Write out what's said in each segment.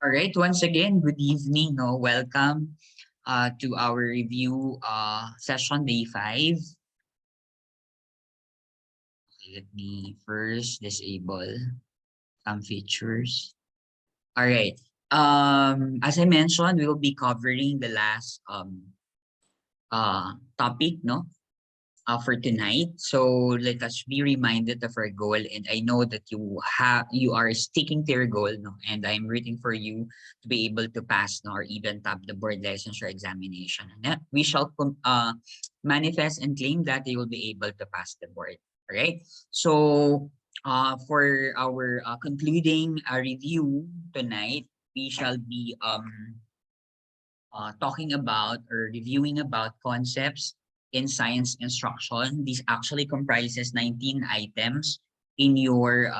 All right, once again, good evening. No, welcome to our review session day 5. Okay, let me first disable some features. All right. As I mentioned, we will be covering the last topic, no, for tonight. So let us be reminded of our goal, and I know that you are sticking to your goal, no, and I'm rooting for you to be able to pass, no, or even top the board licensure examination. And we shall manifest and claim that you will be able to pass the board. All right. So for our concluding review tonight, we shall be talking about or reviewing about concepts in science instruction. This actually comprises 19 items in your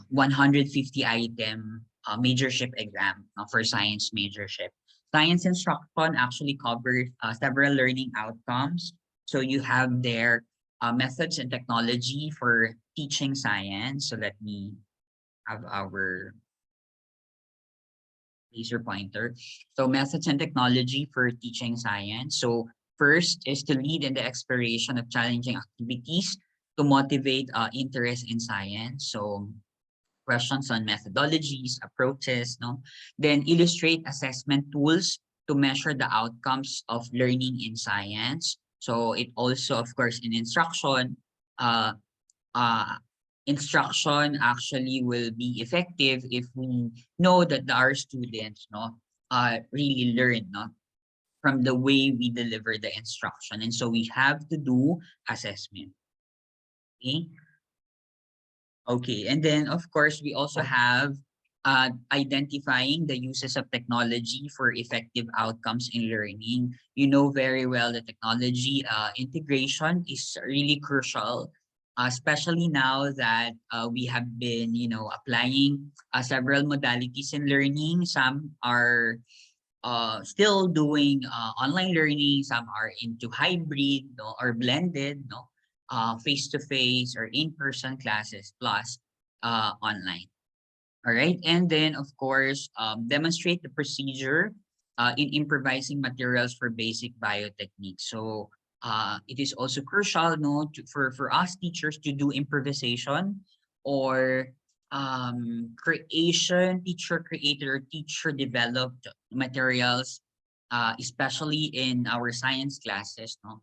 150 item majorship exam for science majorship. Science instruction actually covers several learning outcomes. So you have their methods and technology for teaching science. So let me have our laser pointer. So methods and technology for teaching science. So first is to lead in the exploration of challenging activities to motivate interest in science. So questions on methodologies, approaches, no? Then illustrate assessment tools to measure the outcomes of learning in science. So it also, of course, in instruction, uh, uh, instruction actually will be effective if we know that our students really learn from the way we deliver the instruction, and so we have to do assessment. Okay. Okay, and then of course we also have identifying the uses of technology for effective outcomes in learning. You know very well that technology integration is really crucial, especially now that we have been, applying several modalities in learning. Some are still doing online learning, some are into hybrid, no, or blended, no, face-to-face or in-person classes plus online. All right. And then, of course, demonstrate the procedure in improvising materials for basic biotechniques. So it is also crucial, no, for us teachers to do improvisation or creation, teacher created or teacher developed materials, especially in our science classes. No,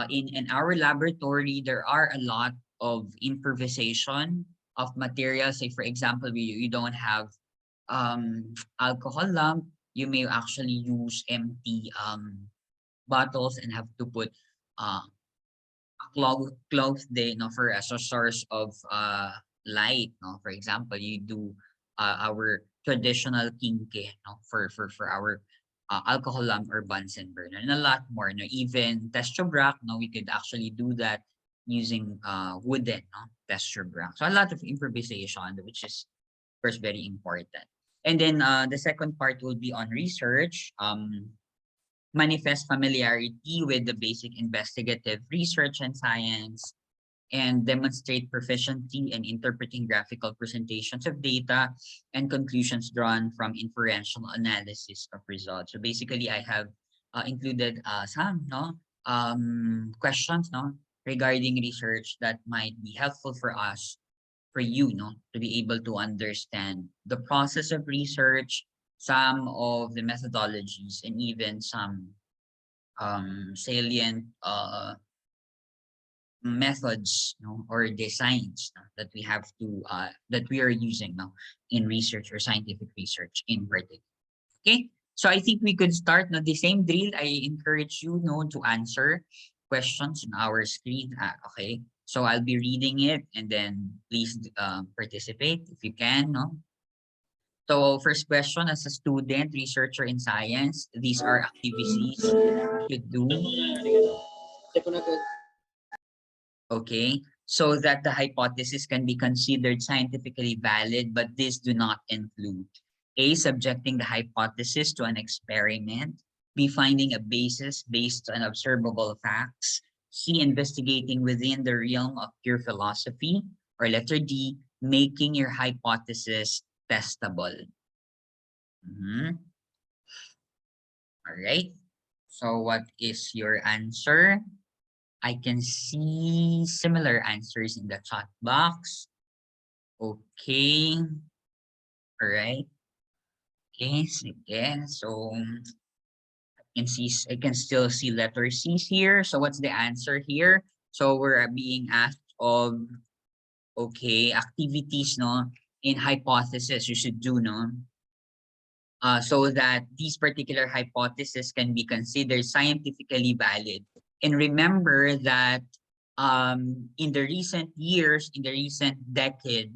in our laboratory, there are a lot of improvisation of materials. Say, for example, you don't have alcohol lamp, you may actually use empty bottles and have to put clothes there, for as a source of light. No, for example, you do our traditional kinke, for our alcohol lamp or Bunsen burner, and a lot more. No, even tester brack, no, we could actually do that using wooden, no, tester brack. So a lot of improvisation, which is of course very important. And then the second part will be on research. Manifest familiarity with the basic investigative research and science, and demonstrate proficiency in interpreting graphical presentations of data and conclusions drawn from inferential analysis of results. So basically, I have included some questions, regarding research that might be helpful for us, for you, to be able to understand the process of research, some of the methodologies, and even some salient methods, or designs, that we have to that we are using now in research or scientific research in particular. Okay, so I think we could start. Now, the same drill. I encourage you, to answer questions on our screen. Okay, so I'll be reading it, and then please participate if you can. No. So first question: as a student, researcher in science, these are activities you should do. Okay, so that the hypothesis can be considered scientifically valid, but these do not include: A, subjecting the hypothesis to an experiment; B, finding a basis based on observable facts; C, investigating within the realm of pure philosophy; or letter D, making your hypothesis testable. All right. So what is your answer? I can see similar answers in the chat box. Okay. All right. Okay. Sige. So I can still see letter C's here. So what's the answer here? So we're being asked of, okay, activities, no, in hypothesis you should do, no, so that these particular hypotheses can be considered scientifically valid. And remember that in the recent years, in the recent decade,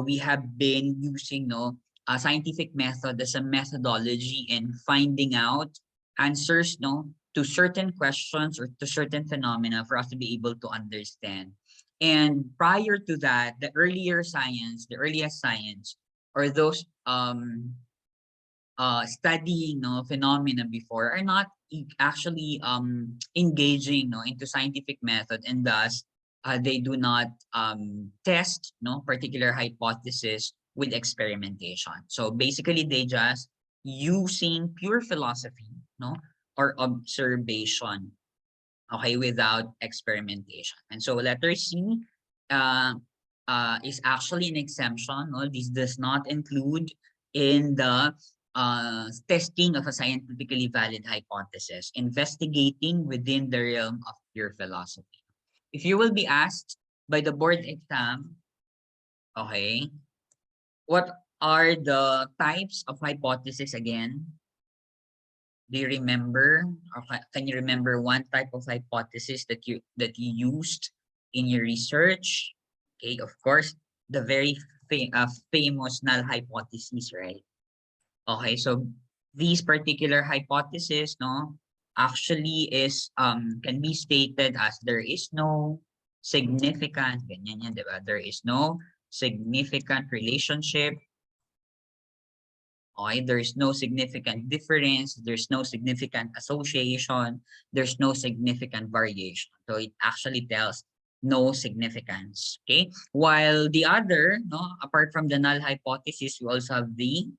we have been using, no, a scientific method as a methodology in finding out answers, no, to certain questions or to certain phenomena for us to be able to understand. And prior to that, the earliest science, or those studying, no, phenomena before, are not actually engaging, no, into scientific method, and thus they do not test, no, particular hypothesis with experimentation. So basically they just using pure philosophy, no, or observation, okay, without experimentation. And so letter C uh, is actually an exemption. No? This does not include in the testing of a scientifically valid hypothesis, investigating within the realm of pure philosophy. If you will be asked by the board exam, okay, what are the types of hypothesis again? Do you remember, or can you remember one type of hypothesis that you used in your research? Okay, of course, the very famous null hypothesis, right? Okay, so these particular hypothesis, no, actually is can be stated as there is no significant, ganyan yan, diba? There is no significant relationship. Okay, there's no significant difference, there's no significant association, there's no significant variation. So it actually tells no significance. Okay, while the other, no, apart from the null hypothesis, we also have the,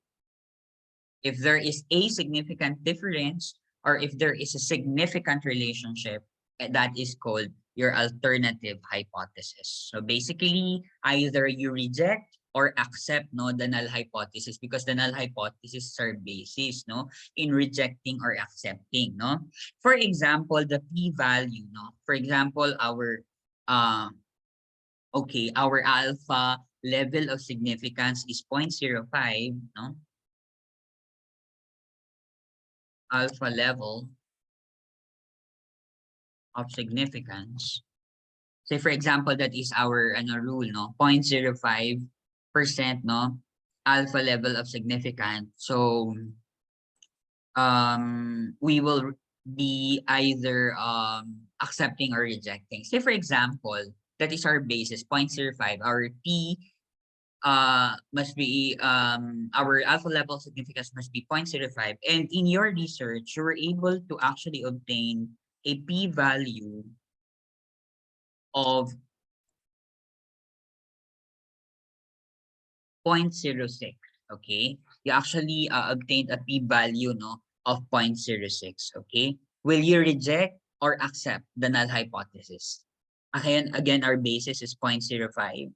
if there is a significant difference or if there is a significant relationship, that is called your alternative hypothesis. So basically, either you reject or accept, no, the null hypothesis, because the null hypothesis are basis, no, in rejecting or accepting, no. For example, the p-value, no. For example, our okay, our alpha level of significance is 0.05, no. Alpha level of significance. Say for example, that is our rule, no, 0.05%, no, alpha level of significance. So we will be either accepting or rejecting. Say for example, that is our basis, 0.05. Our p must be our alpha level significance must be 0.05, and in your research you were able to actually obtain a p-value of 0.06. Okay, you actually obtained a p-value, no, of 0.06. Okay, will you reject or accept the null hypothesis? Again, our basis is 0.05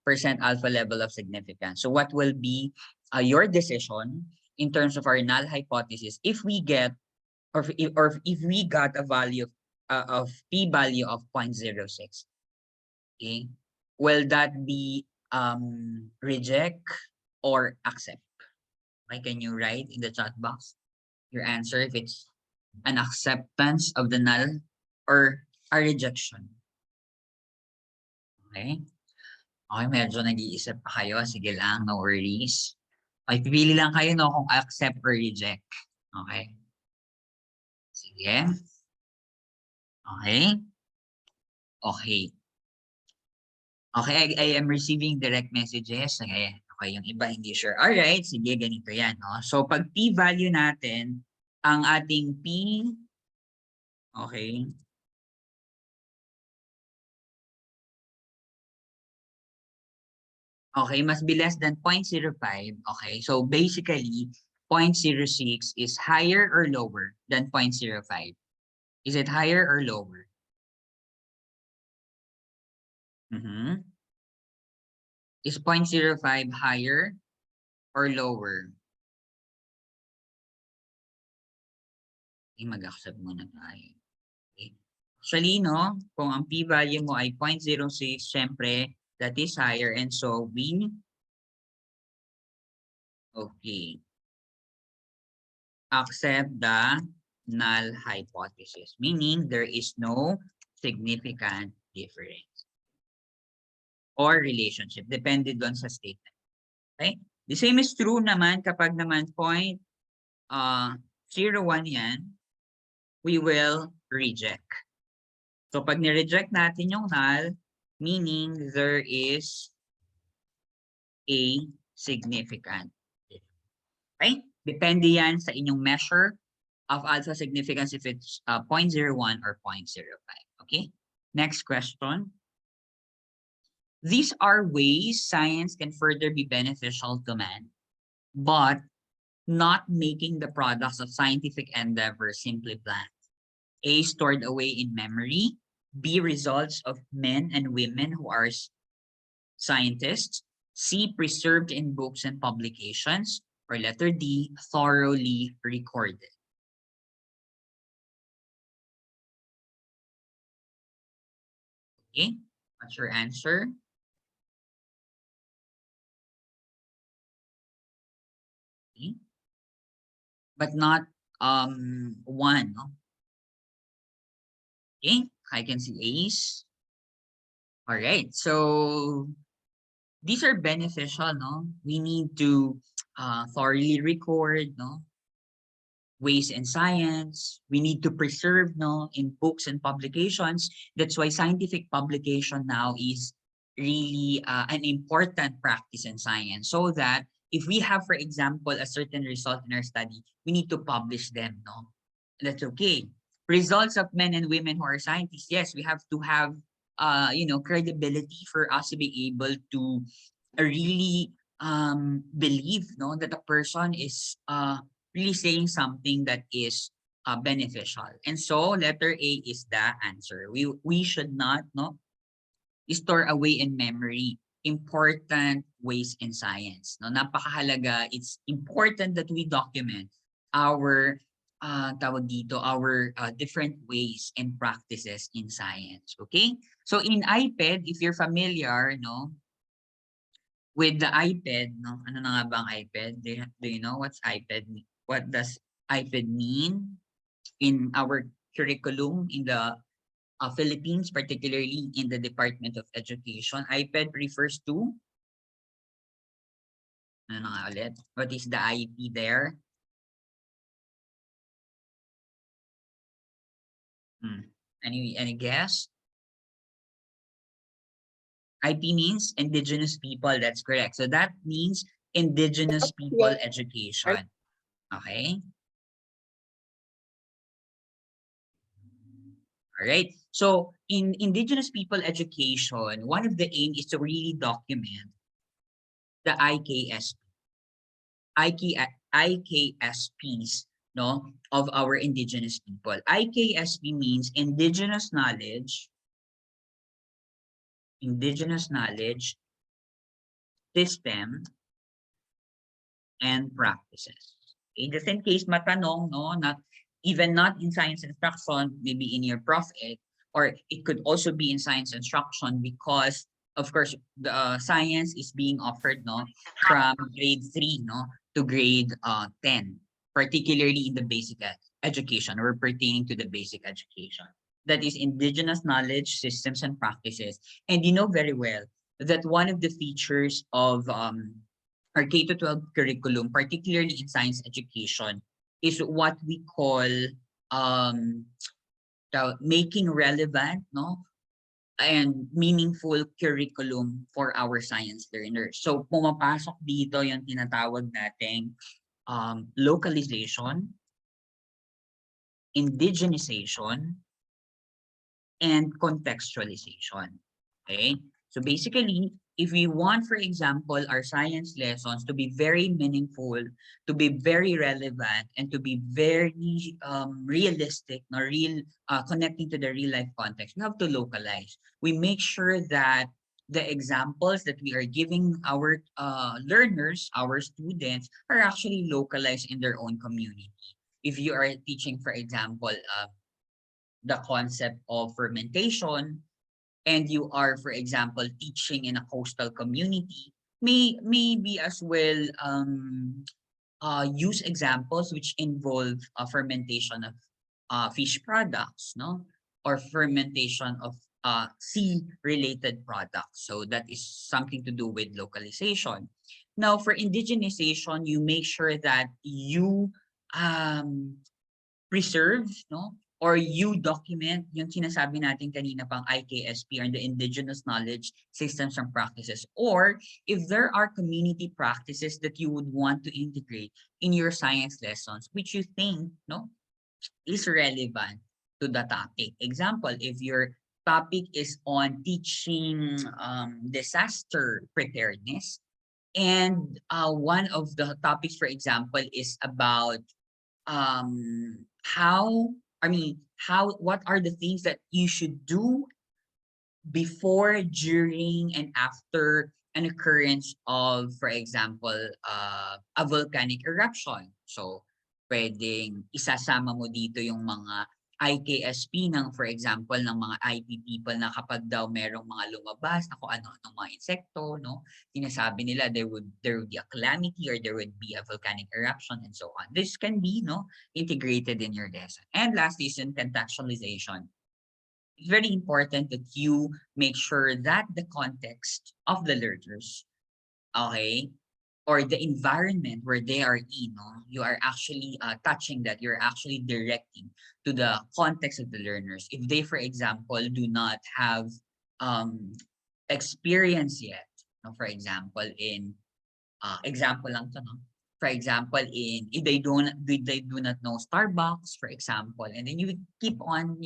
percent alpha level of significance. So what will be your decision in terms of our null hypothesis if we get, or if we got a value of p-value of 0.06? Okay, will that be reject or accept? Okay, can you write in the chat box your answer if it's an acceptance of the null or a rejection? Okay. Okay, medyo nag-iisip pa kayo. Sige lang, no worries. Okay, pipili lang kayo, no, kung accept or reject. Okay. Sige. Okay. Okay. Okay, I am receiving direct messages. Okay, okay, yung iba hindi sure. Alright, sige, ganito yan, no? So, pag p-value natin, ang ating p, okay, Okay, must be less than 0.05. Okay, so basically 0.06 is higher or lower than 0.05. Is it higher or lower? Is 0.05 higher or lower? Okay, mag-accept muna tayo. Okay. Actually, no, kung ang p-value mo ay 0.06, syempre, that is higher. And so, okay, accept the null hypothesis, meaning there is no significant difference or relationship, depende doon sa statement. Okay? The same is true naman kapag naman 0.01 yan, we will reject. So pag ni-reject natin yung null, meaning there is a significant difference. Okay? Depende yan sa inyong measure of alpha significance if it's 0.01 or 0.05. Okay? Next question. These are ways science can further be beneficial to man, but not making the products of scientific endeavor simply bland. A, stored away in memory. B, results of men and women who are scientists. C, preserved in books and publications. Or letter D, thoroughly recorded. Okay, what's your answer? Okay. But not one. No? Okay, I can see A's. All right, so these are beneficial, no? We need to thoroughly record, no? Ways in science. We need to preserve, no? In books and publications. That's why scientific publication now is really an important practice in science. So that if we have, for example, a certain result in our study, we need to publish them, no? That's okay. Results of men and women who are scientists, yes, we have to have credibility for us to be able to really believe, no, that a person is really saying something that is beneficial. And so letter A is the answer. We should not, no, store away in memory important ways in science. No, napakahalaga. It's important that we document our tawag dito, our different ways and practices in science. Okay? So in iPad, if you're familiar, no, with the iPad, no, ano na nga ba ang iPad? Do you know what's iPad? What does iPad mean in our curriculum in the Philippines, particularly in the Department of Education? iPad refers to, ano na nga ulit? What is the IP there? Any guess? IP means indigenous people. That's correct. So that means indigenous people Yes. education. Okay. All right. So in indigenous people education, one of the aim is to really document the IKSPs, no, of our indigenous people. IKSP means indigenous knowledge, system, and practices. Okay, just in case matanong, no, not in science instruction, maybe in your prof ed, or it could also be in science instruction because, of course, the science is being offered, no, from grade 3, no, to grade 10, particularly in the basic education or pertaining to the basic education. That is indigenous knowledge, systems, and practices. And you know very well that one of the features of our K-12 curriculum, particularly in science education, is what we call um, making relevant, no, and meaningful curriculum for our science learners. So pumapasok dito yung tinatawag nating localization, indigenization, and contextualization. Okay? So basically, if we want, for example, our science lessons to be very meaningful, to be very relevant, and to be very realistic, no, connecting to the real life context, we have to localize. We make sure that the examples that we are giving our learners, our students, are actually localized in their own community. If you are teaching, for example, the concept of fermentation, and you are, for example, teaching in a coastal community, maybe as well use examples which involve fermentation of fish products, no, or fermentation of sea-related products. So that is something to do with localization. Now, for indigenization, you make sure that you um, preserve, no? Or you document yung sinasabi natin kanina pang IKSP, or the indigenous knowledge systems and practices. Or if there are community practices that you would want to integrate in your science lessons, which you think, no, is relevant to the topic. Example, if your topic is on teaching disaster preparedness, and one of the topics, for example, is about how what are the things that you should do before, during, and after an occurrence of, for example, a volcanic eruption. So pwedeng isasama mo dito yung mga IKSP ng, for example, ng mga IT people, na kapag daw merong mga lumabas na kung ano-anong mga insekto, no, sinasabi nila there would be a calamity, or there would be a volcanic eruption, and so on. This can be, no, integrated in your lesson. And lastly is in contextualization. It's very important that you make sure that the context of the learners, okay, or the environment where they are in, no, you are actually touching that, you're actually directing to the context of the learners. If they, for example, do not have experience yet, no, for example, in example lang to, no? For example, if they do not know Starbucks, for example, and then you keep on,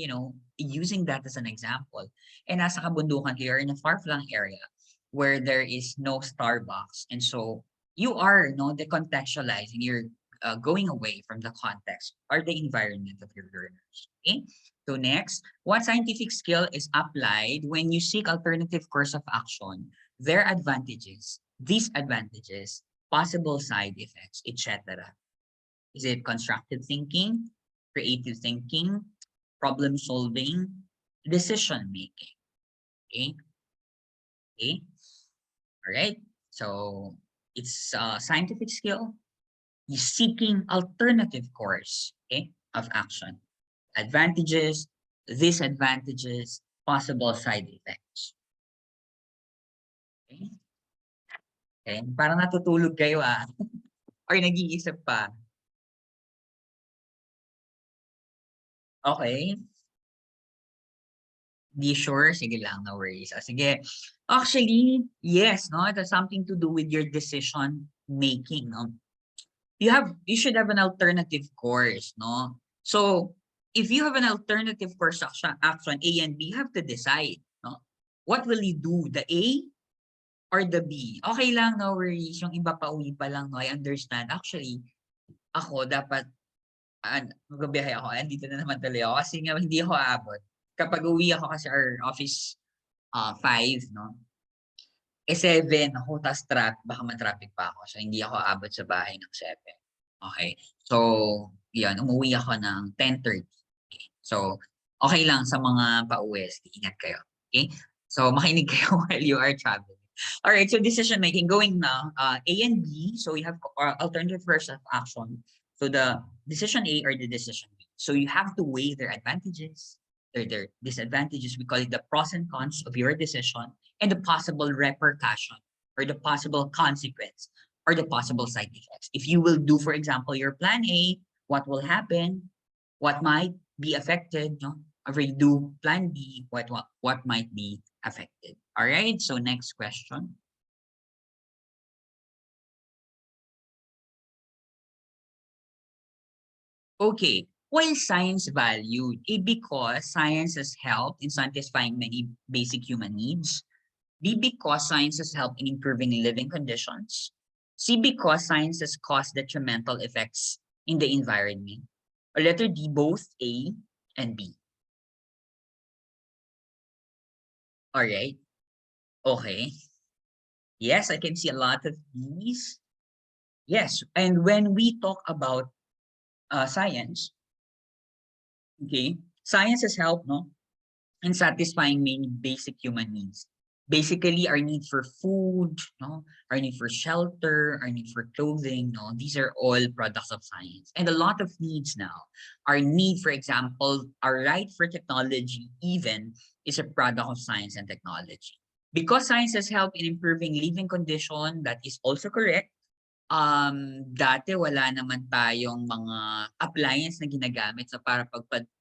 using that as an example. And nasa kabundukan kayo, in a far-flung area where there is no Starbucks, and so you are, decontextualizing. You're going away from the context or the environment of your learners. Okay. So next, what scientific skill is applied when you seek alternative course of action, their advantages, disadvantages, possible side effects, etc. Is it constructive thinking, creative thinking, problem solving, decision making? Okay. Okay. All right. So it's a scientific skill. You're seeking alternative course, okay, of action. Advantages, disadvantages, possible side effects. Okay. Okay. Parang natutulog kayo or nag-iisip pa. Okay. Be sure? Sige lang, no worries. Sige. Actually, yes, no? It has something to do with your decision making, no? You should have an alternative course, no? So, if you have an alternative course action A and B, you have to decide, no? What will you do? The A or the B? Okay lang, no worries. Yung iba pa uwi pa lang, no? I understand. Actually, ako dapat magbibiyahe ako. Andito na naman tuloy ako kasi nga hindi ako aabot. Kapag uwi ako kasi our office 5, no? 7 ako, tas baka ma-traffic pa ako. So, hindi ako aabot sa bahay ng 7. Okay. So, yan, umuwi ako ng 10:30. Okay. So, okay lang sa mga pa-OST. Ingat kayo. Okay? So, makinig kayo while you are traveling. All right. So, decision making. Going now, A and B. So, you have alternative course of action. So, the decision A or the decision B. So, you have to weigh their advantages, their disadvantages. We call it the pros and cons of your decision, and the possible repercussion or the possible consequence or the possible side effects. If you will do, for example, your plan A, what will happen? What might be affected? No? If you do plan B, what might be affected? All right. So next question. Okay. Why is science valued? Because science has helped in satisfying many basic human needs, B, because sciences help in improving living conditions. C, because sciences cause detrimental effects in the environment. Or letter D, both A and B. All right. Okay. Yes, I can see a lot of these. Yes, and when we talk about science, okay, science has helped, no, in satisfying many basic human needs. Basically, our need for food, no, our need for shelter, our need for clothing, no, these are all products of science. And a lot of needs now. Our need, for example, our right for technology even is a product of science and technology. Because science has helped in improving living condition, that is also correct. Dati wala naman tayong mga appliance na ginagamit sa para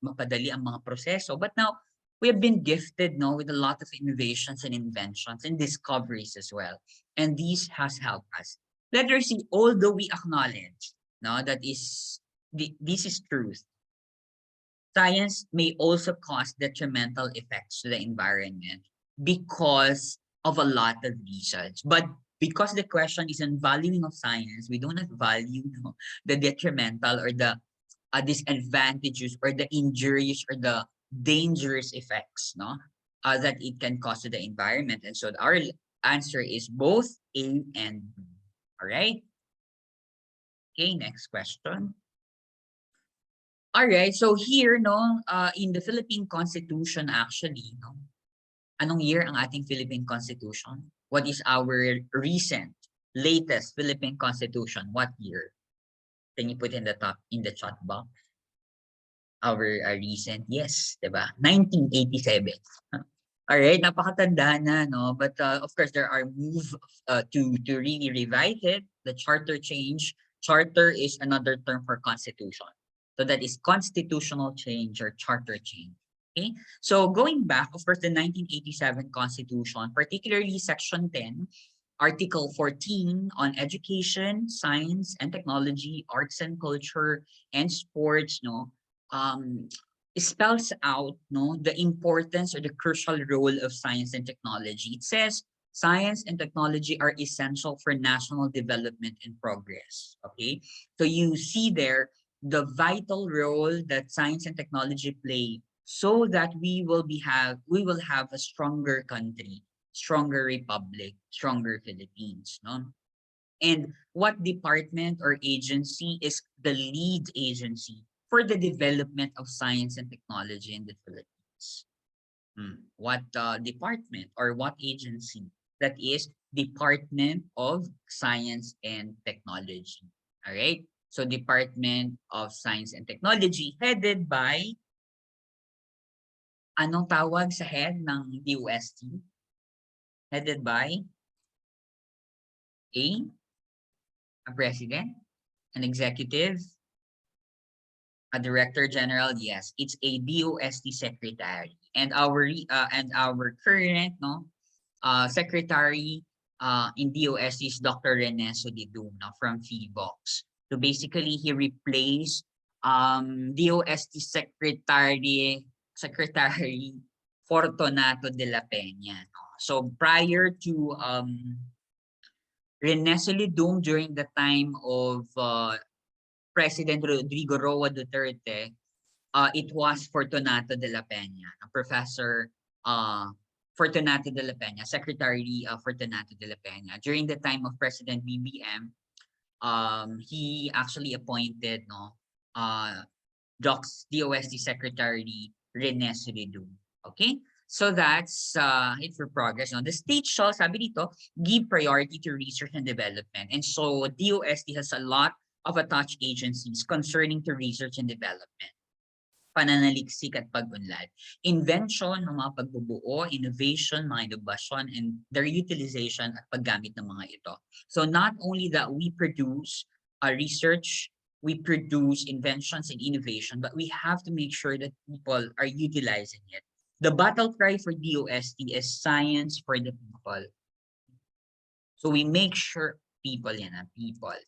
mapadali ang mga proseso. But now, we have been gifted, no, with a lot of innovations and inventions and discoveries as well. And these has helped us. Letter C, although we acknowledge, no, this is truth. Science may also cause detrimental effects to the environment because of a lot of reasons. But because the question is on valuing of science, we do not value, no, the detrimental or the disadvantages or the injurious or the dangerous effects, no, that it can cause to the environment. And so our answer is both A and B. All right. Okay, next question. All right, so here, no, in the Philippine Constitution actually, no, anong year ang ating Philippine Constitution? What is our recent, latest Philippine Constitution? What year? Can you put in the chat box? Our recent, yes, diba? 1987. All right, napakatanda na, no? But of course, there are moves to really revise it. The charter change. Charter is another term for constitution. So that is constitutional change or charter change. Okay, so going back, of course, the 1987 Constitution, particularly Section 10, Article 14 on education, science and technology, arts and culture, and sports, no, spells out, no, the importance or the crucial role of science and technology. It says science and technology are essential for national development and progress. Okay, so you see there the vital role that science and technology play so that we will have a stronger country, stronger republic, stronger Philippines, no? And what department or agency is the lead agency for the development of science and technology in the Philippines? What department or what agency? That is Department of Science and Technology. All right? So Department of Science and Technology headed by, anong tawag sa head ng DOST? Headed by a president, an executive, a director general. Yes, it's a DOST secretary. And our current, no, secretary in DOST is Dr. Rene Sodidum, no, from PHIVOX. So basically, he replaced DOST Secretary Fortunato de la Peña. No? So prior to Rene Solidum, during the time of President Rodrigo Roa Duterte, it was Fortunato de la Peña, Professor Fortunato de la Peña, Secretary Fortunato de la Peña. During the time of President BBM, he actually appointed, no, DOST Secretary Rene Solidum. Okay? So that's it for progress. No? The state shall, sabi dito, give priority to research and development. And so DOST has a lot of attached agencies concerning to research and development, pananaliksik at pag-unlad, invention, ng mga pagbubuo, innovation, mga innovation, and their utilization at paggamit ng mga ito. So not only that we produce research, we produce inventions and innovation, but we have to make sure that people are utilizing it. The battle cry for DOST is science for the people. So we make sure, people yan, people.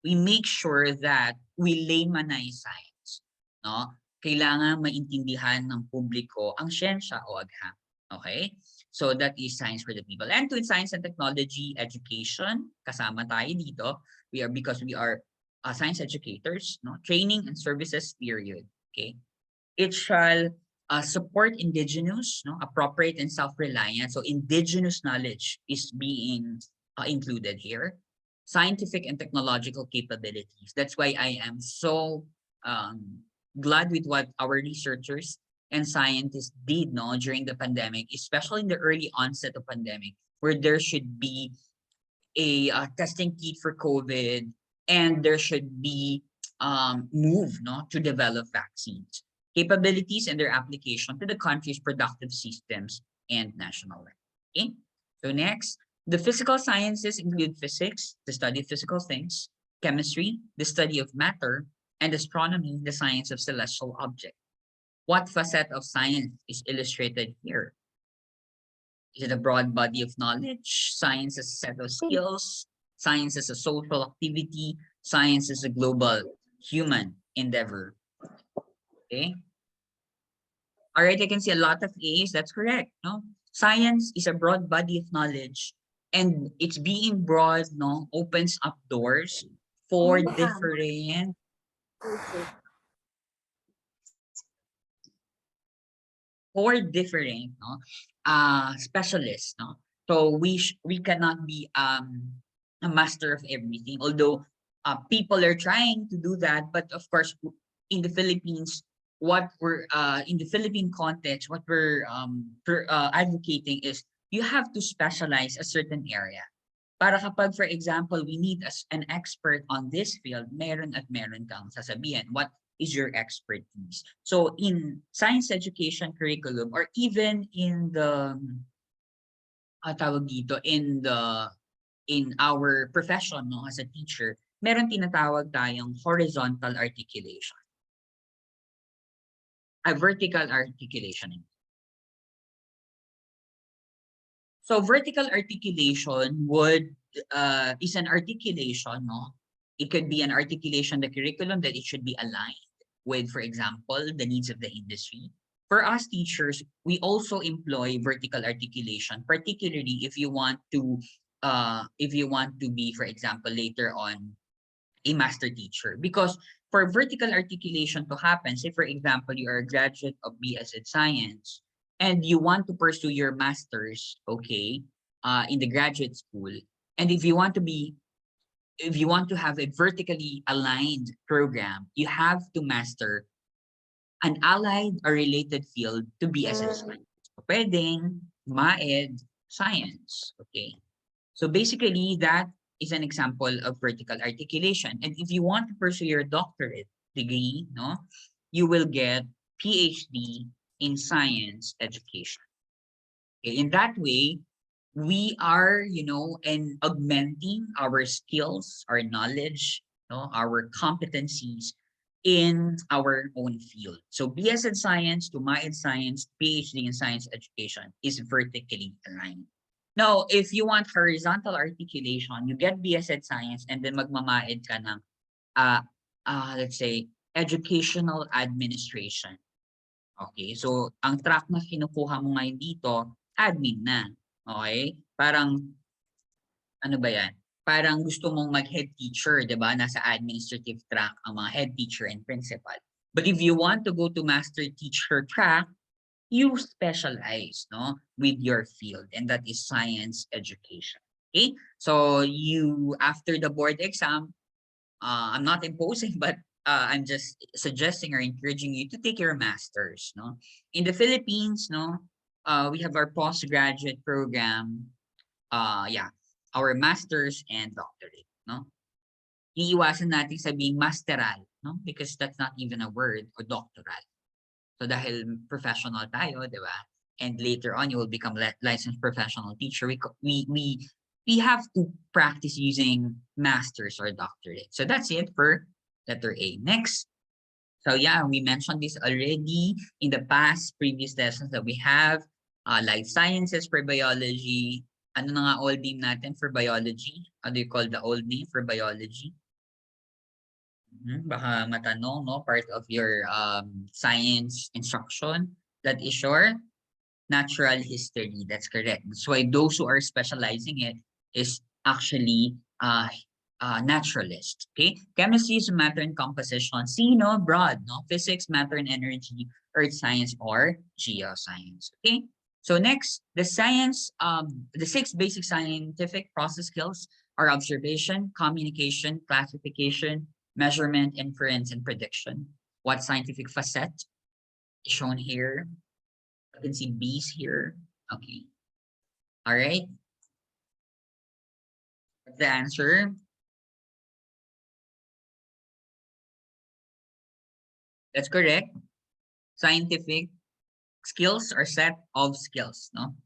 We make sure that we laymanize science. No? Kailangan maintindihan ng publiko ang siyensya o agham. Okay? So that is science for the people. And to science and technology education, kasama tayo dito. Because we are science educators, no? Training and services period. Okay? It shall support indigenous, no, appropriate and self-reliant. So indigenous knowledge is being included here. Scientific and technological capabilities. That's why I am so glad with what our researchers and scientists did, no, during the pandemic, especially in the early onset of pandemic, where there should be a testing kit for COVID, and there should be move, no, to develop vaccines, capabilities and their application to the country's productive systems and national life. Okay, so next, the physical sciences include physics, the study of physical things, chemistry, the study of matter, and astronomy, the science of celestial objects. What facet of science is illustrated here? Is it a broad body of knowledge? Science is a set of skills. Science is a social activity. Science is a global human endeavor. Okay. All right, I can see a lot of A's. That's correct. No, science is a broad body of knowledge, and it's being broad. No, opens up doors for different no, specialists. No, so we cannot be a master of everything. Although people are trying to do that, but of course, in the Philippines, what we're in the Philippine context, what we're advocating is you have to specialize a certain area. Para kapag, for example, we need an expert on this field, meron at meron kang sasabihin. What is your expertise? So in science education curriculum, or even in the tawag dito, in our profession, no, as a teacher, meron tinatawag tayong horizontal articulation, a vertical articulation. So vertical articulation is an articulation, no? It could be an articulation, the curriculum, that it should be aligned with, for example, the needs of the industry. For us teachers, we also employ vertical articulation, particularly if you want to be, for example, later on a master teacher. Because for vertical articulation to happen, say for example, you are a graduate of BS in Science and you want to pursue your master's, okay, in the graduate school. And if you want to have a vertically aligned program, you have to master an allied or related field to BS in Science. So, pwedeng MAED Science, okay? So basically, that is an example of vertical articulation. And if you want to pursue your doctorate degree, no, you will get PhD in science education. Okay, in that way, we are, and augmenting our skills, our knowledge, our competencies in our own field. So BS in science to MA in science, PhD in science education is vertically aligned. Now, if you want horizontal articulation, you get BS in science and then magmamaid ka ng, let's say, educational administration. Okay, so ang track na kinukuha mo ngayon dito, admin na. Okay? Parang, ano ba yan? Parang gusto mong mag-head teacher, di ba? Nasa administrative track ang mga head teacher and principal. But if you want to go to master teacher track, you specialize, no, with your field, and that is science education. Okay? So you, after the board exam, I'm not imposing, but I'm just suggesting or encouraging you to take your masters, no? In the Philippines, no, we have our postgraduate program, yeah, our masters and doctorate, no? Iiwasan natin sabing masteral, no? Because that's not even a word, or doctoral. So dahil professional tayo, di ba? And later on, you will become licensed professional teacher. We have to practice using masters or doctorate. So that's it for letter A. Next. So yeah, we mentioned this already in the past previous lessons that we have. Life sciences for biology. Ano na nga old name natin for biology? How do you call the old name for biology? Baka matanong, no? Part of your science instruction. That is your natural history. That's correct. That's why those who are specializing it is actually naturalist. Okay, chemistry is matter and composition. See, no, broad, no, physics, matter and energy, earth science, or geoscience. Okay, so next, the 6 basic scientific process skills are observation, communication, classification, measurement, inference, and prediction. What scientific facet is shown here? You can see B's here. Okay. All right. The answer. That's correct. Scientific skills are set of skills. No.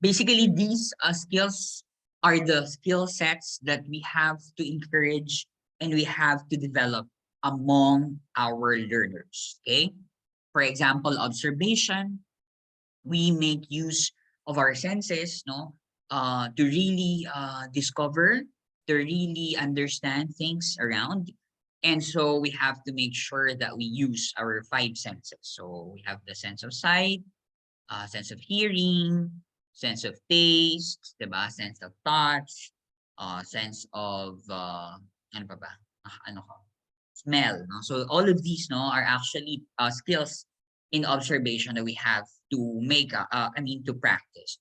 Basically, these skills are the skill sets that we have to encourage and we have to develop among our learners. Okay. For example, observation. We make use of our senses, no, to really discover, to really understand things around. And so we have to make sure that we use our 5 senses. So we have the sense of sight, sense of hearing, sense of taste, diba? Sense of touch, sense of ano pa ba? Ano ko? Smell. No? So all of these, no, are actually skills in observation that we have to make. To practice.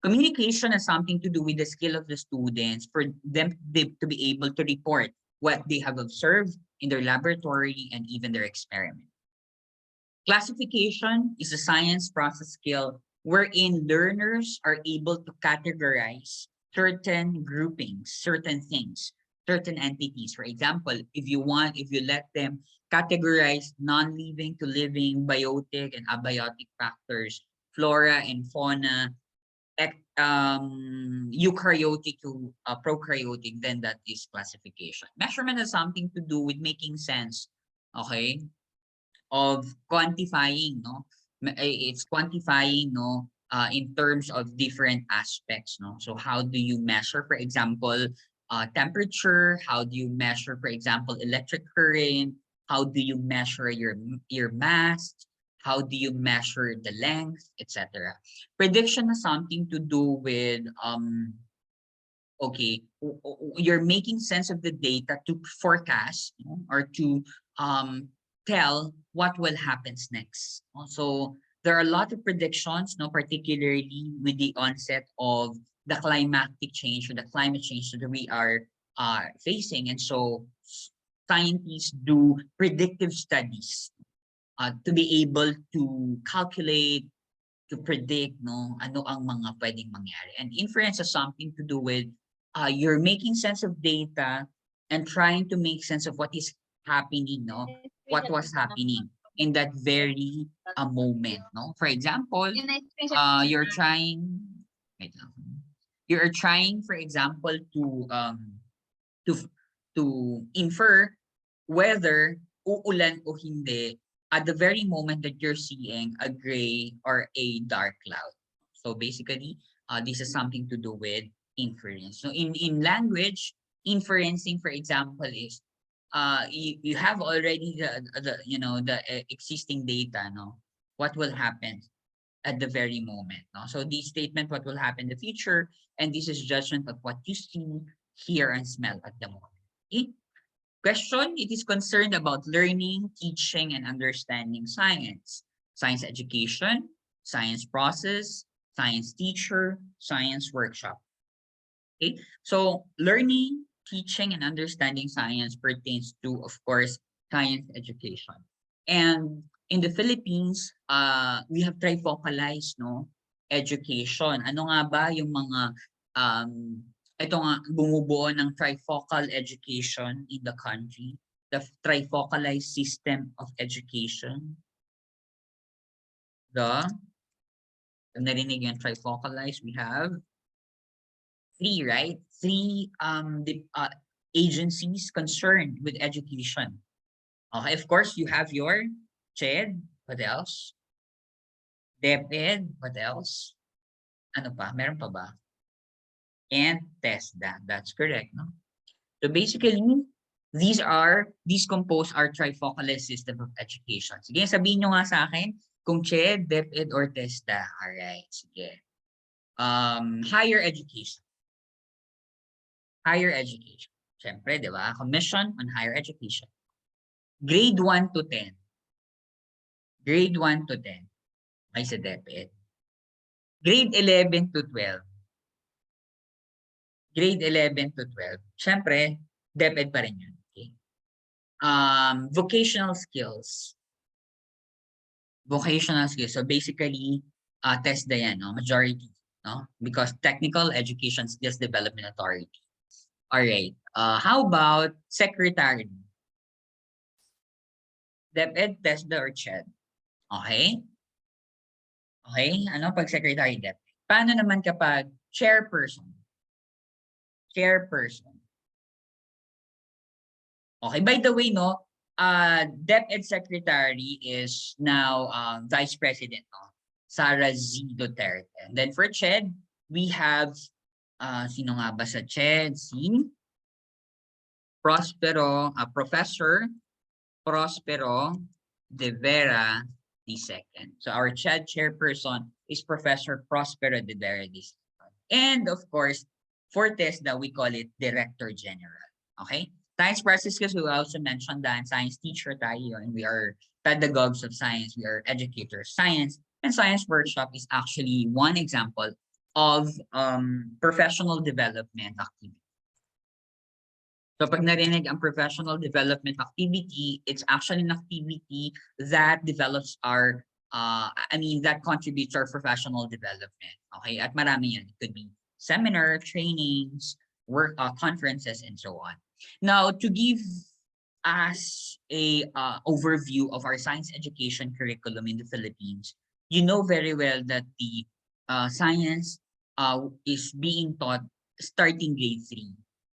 Communication has something to do with the skill of the students for them to be able to report what they have observed in their laboratory and even their experiment. Classification is a science process skill wherein learners are able to categorize certain groupings, certain things, certain entities. For example, if you let them categorize non-living to living, biotic and abiotic factors, flora and fauna, eukaryotic to prokaryotic, then that is classification. Measurement has something to do with making sense, okay, of quantifying, no? It's quantifying, no, in terms of different aspects, no? So how do you measure, for example, temperature? How do you measure, for example, electric current? How do you measure your mass? How do you measure the length, etc.? Prediction has something to do with okay, you're making sense of the data to forecast, no, or to tell what will happen next. So there are a lot of predictions, no, particularly with the onset of the climatic change or the climate change that we are facing. And so scientists do predictive studies to be able to calculate, to predict, no, ano ang mga pwedeng mangyari. And inference has something to do with you're making sense of data and trying to make sense of what is happening, no? What was happening in that very moment, no? For example, you're trying, wait lang. You're trying, for example, to to infer whether uulan o hindi at the very moment that you're seeing a gray or a dark cloud. So basically, this has something to do with inference. So in language, inferencing, for example, is you have already the existing data, no? What will happen at the very moment, no? So this statement, what will happen in the future, and this is judgment of what you see, hear, and smell at the moment. Okay? Question, it is concerned about learning, teaching, and understanding science. Science education, science process, science teacher, science workshop. Okay, so learning, teaching, and understanding science pertains to, of course, science education. And in the Philippines, we have trifocalized, no, education. Ano nga ba yung mga ito nga bumubuo ng trifocal education in the country, the trifocalized system of education. Narinig yung trifocalized, we have 3, right? 3 agencies concerned with education. Okay, of course, you have your CHED, what else? DepEd, what else? Ano pa? Meron pa ba? And TESDA, that's correct, no? So basically, these compose our trifocalized system of education. Sige, sabihin nyo nga sa akin, Kung CHED, DepEd, or TESDA. Alright, sige. Higher education. Higher education. Siyempre, di ba? Commission on higher education. Grade 1 to 10. Grade 1 to 10. Ay sa DepEd. Grade 11 to 12. Grade 11 to 12. Siyempre, DepEd pa rin yun. Okay? Vocational skills. Vocational skills. So basically, TESDA yan, no? Majority, no? Because Technical Education Skills Development Authority. All right. How about secretary? DepEd, TESDA, or CHED? Okay? Okay? Ano pag secretary DepEd? Paano naman kapag chairperson? Chairperson. Okay, by the way, no, DepEd Secretary is now Vice President, no? Sara Z. Duterte. And then for CHED, we have, sino nga ba sa CHED? Si Prospero, Professor Prospero de Vera II. So our CHED chairperson is Professor Prospero de Vera II. And of course, for TESDA, we call it Director General. Okay? Science process because we also mentioned that science teacher tayo and we are pedagogues of science, we are educators of science, and science workshop is actually one example of professional development activity. So pag narinig ang professional development activity, it's actually an activity that develops our, that contributes our professional development. Okay, at marami yan. It could be seminar, trainings, work, conferences, and so on. Now, to give us a overview of our science education curriculum in the Philippines, you know very well that the science is being taught starting grade 3.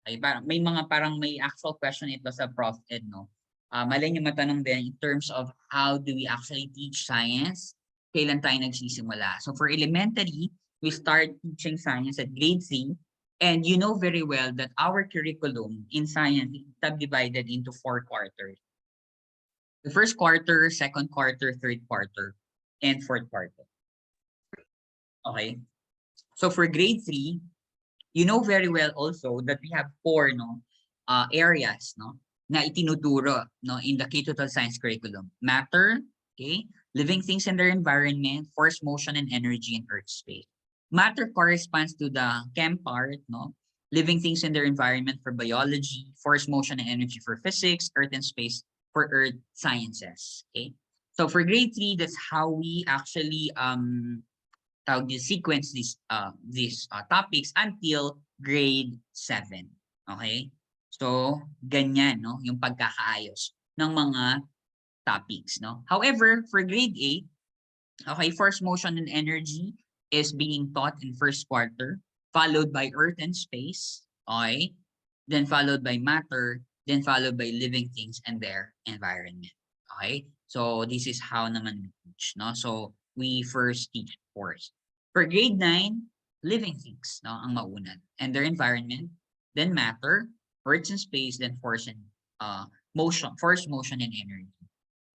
Okay, parang may actual question ito sa Prof. Ed, no? Malay nyo matanong din in terms of how do we actually teach science, kailan tayo nagsisimula. So for elementary, we start teaching science at grade 3. And you know very well that our curriculum in science is subdivided into 4 quarters. The first quarter, second quarter, third quarter, and fourth quarter. Okay. So for grade 3, you know very well also that we have 4 areas na itinuturo in the K-12 science curriculum. Matter, okay, living things in their environment, force, motion, and energy in earth space. Matter corresponds to the chem part, living things in their environment for biology, force, motion, and energy for physics, earth and space for earth sciences. Okay, so for grade 3, that's how we actually sequence these topics until grade 7. Okay, so ganyan yung pagkakaayos ng mga topics. However, for grade 8, okay, force, motion, and energy is being taught in first quarter, followed by earth and space, okay? Then followed by matter, then followed by living things and their environment, okay? So this is how naman we teach, So we first teach force. For grade 9, living things, ang mauna, and their environment, then matter, earth and space, then force and motion, force, motion, and energy.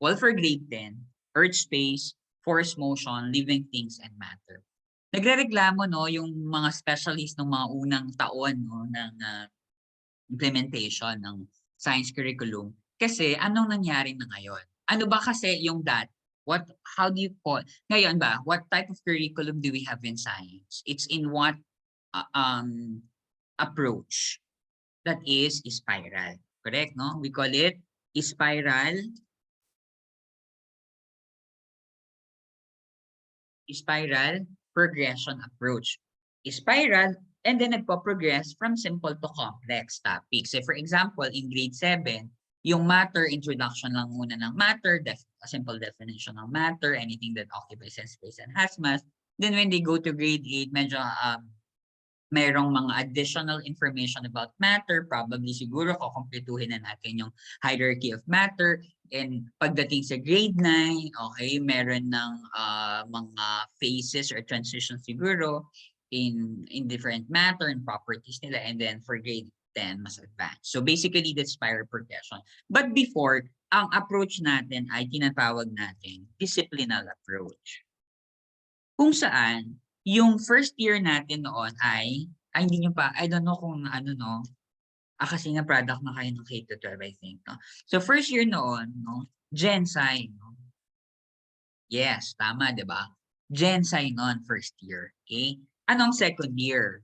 While for grade 10, earth, space, force, motion, living things, and matter. Nagrereklamo yung mga specialist ng mga unang taon ng implementation ng science curriculum kasi anong nangyari na ngayon? Ano ba kasi yung how do you call ngayon ba, what type of curriculum do we have in science? It's in what approach? That is spiral, correct? We call it spiral progression approach. Spiral, and then nagpo-progress from simple to complex topics. So for example, in grade 7, yung matter, introduction lang muna ng matter, a simple definition ng matter, anything that occupies space and has mass. Then when they go to grade 8, medyo mayroong mga additional information about matter, probably siguro kukumpletuhin na natin yung hierarchy of matter. And pagdating sa grade 9, okay, meron ng mga phases or transitions siguro in different matter and properties nila. And then for grade 10, mas advanced. So basically, that's spiral progression. But before, ang approach natin ay tinatawag natin disciplinal approach. Kung saan, yung first year natin noon ay hindi niyo pa, I don't know kung ano 'no, kasi nga product na kayo ng K-12 I think 'no. So first year noon 'no, Gen Sci 'no. Yes, tama 'di ba? Gen Sci noon first year, okay? Anong second year?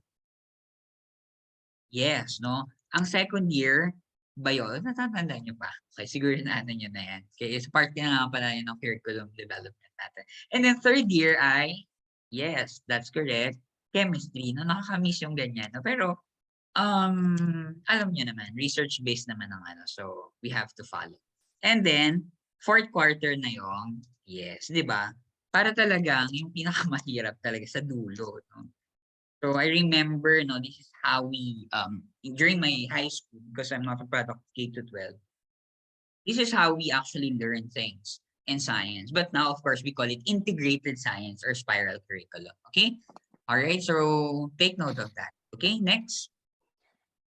Yes 'no, ang second year natatandaan niyo pa? Okay, siguro naano niyo na 'yan. Kaya is part na nga pala 'yan ng curriculum development natin. And then third year ay yes, that's correct, chemistry 'no, nakaka-miss yung ganyan 'no, pero, alam niyo naman research based naman ang ano, so we have to follow. And then fourth quarter na yung yes, 'di ba? Para talagang yung pinakamahirap talaga sa dulo 'no. So I remember, no, this is how we during my high school, because I'm not a product of K to 12, this is how we actually learn things in science. But now, of course, we call it integrated science or spiral curriculum. Okay. All right. So take note of that. Okay. Next.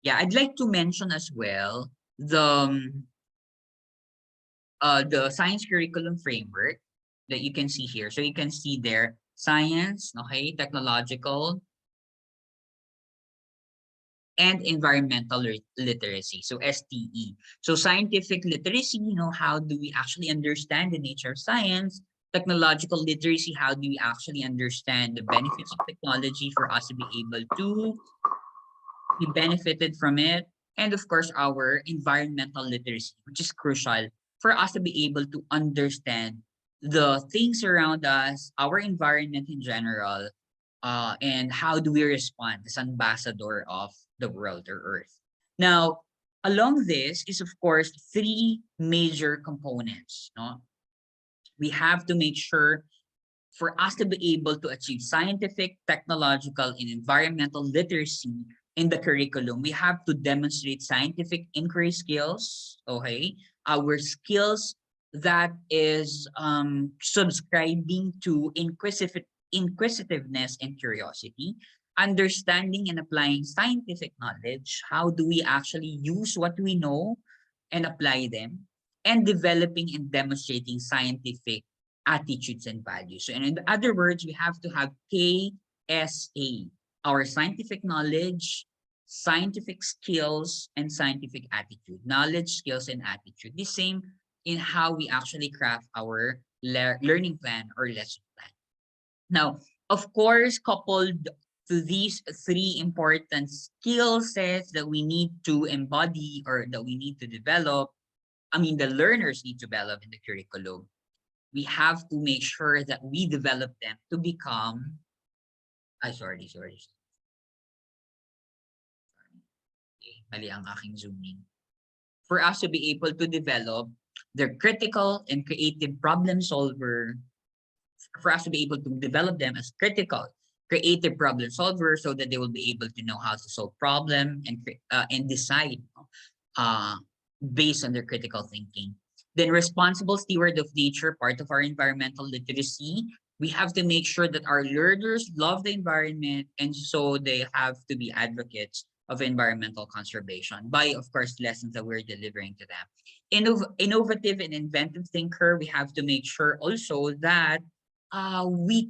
Yeah, I'd like to mention as well the science curriculum framework that you can see here. So you can see there science, okay, technological, and environmental literacy, so STE. So scientific literacy, how do we actually understand the nature of science? Technological literacy, how do we actually understand the benefits of technology for us to be able to be benefited from it? And of course, our environmental literacy, which is crucial for us to be able to understand the things around us, our environment in general, and how do we respond as ambassador of the world or Earth. Now, along this is, of course, three major components. No? We have to make sure for us to be able to achieve scientific, technological, and environmental literacy in the curriculum, we have to demonstrate scientific inquiry skills, okay? Our skills that is subscribing to inquisitiveness and curiosity, understanding and applying scientific knowledge. How do we actually use what we know and apply them? And developing and demonstrating scientific attitudes and values. So, and in other words, we have to have KSA, our scientific knowledge, scientific skills, and scientific attitude. Knowledge, skills, and attitude. The same in how we actually craft our learning plan or lesson plan. Now, of course, coupled to these three important skill sets that we need to embody or that we need to develop, the learners need to develop in the curriculum, we have to make sure that we develop them to become, sorry. Okay, mali ang aking zooming. For us to be able to develop their critical and creative problem solver, for us to be able to develop them as critical, creative problem solvers so that they will be able to know how to solve problem and decide based on their critical thinking. Then responsible steward of nature, part of our environmental literacy. We have to make sure that our learners love the environment, and so they have to be advocates of environmental conservation by, of course, lessons that we're delivering to them. Innovative and inventive thinker, we have to make sure also that we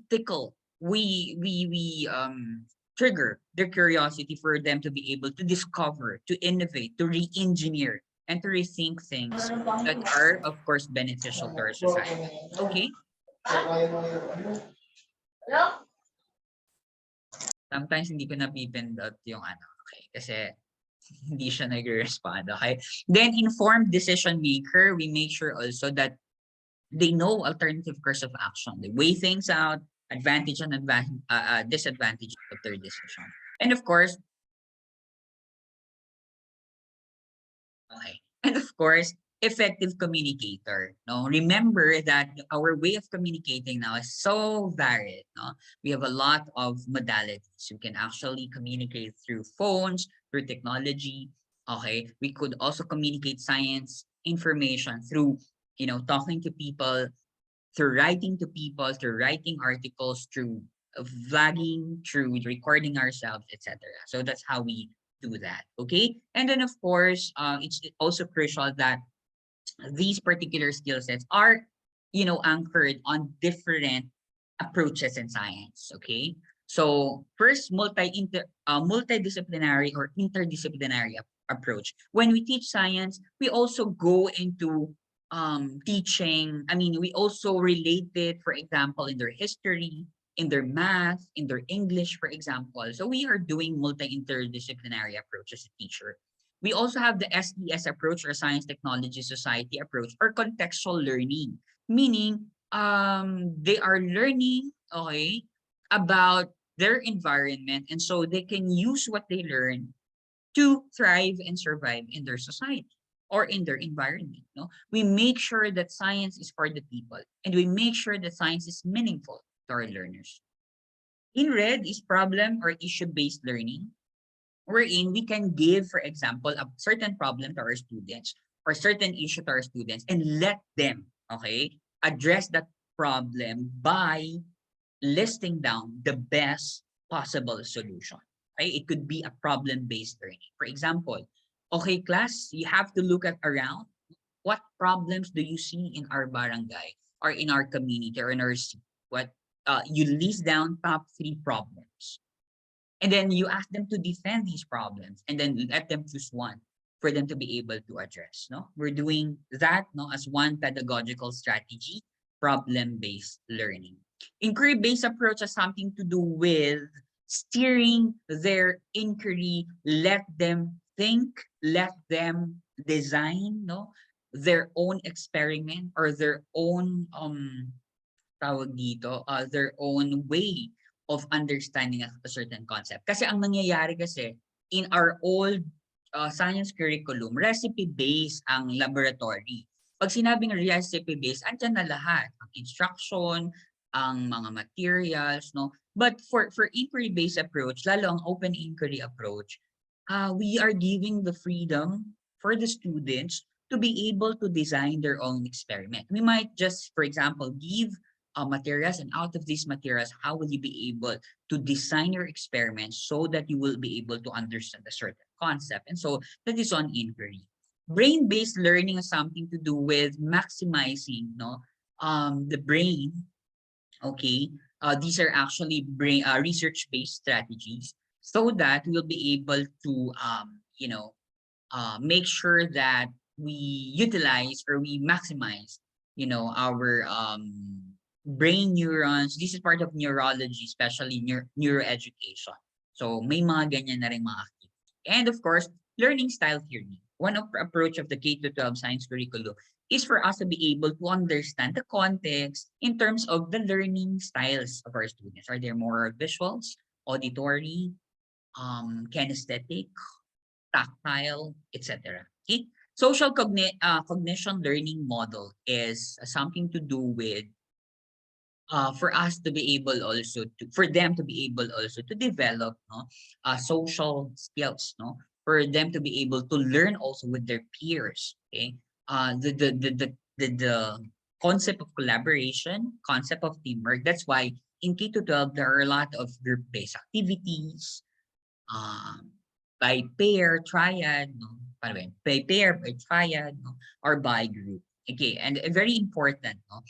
trigger their curiosity for them to be able to discover, to innovate, to re-engineer, and to rethink things that are, of course, beneficial to our society. Okay? Sometimes hindi ko napipindot yung okay? Kasi hindi siya nag-respond, okay? Then, informed decision maker, we make sure also that they know alternative course of action. They weigh things out, advantage and disadvantage of their decision. And of course, okay. And of course, effective communicator. No, remember that our way of communicating now is so varied. No, we have a lot of modalities. You can actually communicate through phones, through technology. Okay, we could also communicate science information through, talking to people, through writing to people, through writing articles, through vlogging, through recording ourselves, etc. So that's how we do that. Okay. And then, of course, it's also crucial that these particular skill sets are, anchored on different approaches in science. Okay. So first, multidisciplinary or interdisciplinary approach. When we teach science, we also go into teaching. I mean, we also relate it, for example, in their history, in their math, in their English, for example. So we are doing multi-interdisciplinary approach as a teacher. We also have the SDS approach, or science, technology, society approach, or contextual learning, meaning they are learning, okay, about their environment, and so they can use what they learn to thrive and survive in their society or in their environment. No, we make sure that science is for the people, and we make sure that science is meaningful to our learners. In red is problem or issue-based learning, wherein we can give, for example, a certain problem to our students or certain issue to our students and let them, okay, address that problem by listing down the best possible solution. Okay, it could be a problem-based learning. For example, okay, class, you have to look at around what problems do you see in our barangay or in our community or in our city. What you list down top 3 problems, and then you ask them to defend these problems and then let them choose one for them to be able to address. No, we're doing that, no, as one pedagogical strategy, problem-based learning. Inquiry-based approach has something to do with steering their inquiry, let them think, let them design, no, their own experiment or their own tawag dito, their own way of understanding a certain concept. Kasi ang nangyayari kasi in our old science curriculum, recipe-based ang laboratory. Pag sinabing recipe-based, andyan na lahat. Ang instruction, ang mga materials, no? But for inquiry-based approach, lalo ang open inquiry approach, we are giving the freedom for the students to be able to design their own experiment. We might just, for example, give materials, and out of these materials, how will you be able to design your experiment so that you will be able to understand a certain concept? And so that is on inquiry. Brain-based learning has something to do with maximizing, no, the brain. Okay, these are actually brain research-based strategies so that we'll be able to make sure that we utilize or we maximize, our brain neurons. This is part of neurology, especially neuroeducation. So may mga ganyan na rin mga activity. And of course, learning style theory. One of the approach of the K-12 science curriculum is for us to be able to understand the context in terms of the learning styles of our students. Are there more visuals, auditory, kinesthetic, tactile, etc. Okay? Social cognition learning model is something to do with for us to be able also to, for them to be able also to develop, no, social skills, no, for them to be able to learn also with their peers. Okay, the concept of collaboration, concept of teamwork. That's why in K to 12 there are a lot of group-based activities, um, by pair, triad, no? Paano ba yun? By pair, by triad, no? Or by group. Okay, and a very important, no,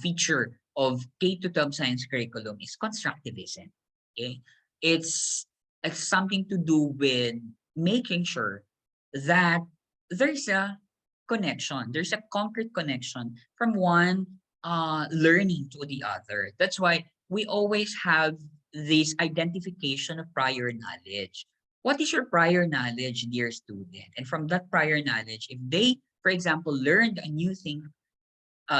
feature of K-12 science curriculum is constructivism. Okay, it's something to do with making sure that there's a connection, there's a concrete connection from one learning to the other. That's why we always have this identification of prior knowledge. What is your prior knowledge, dear student? And from that prior knowledge, if they, for example, learned a new thing,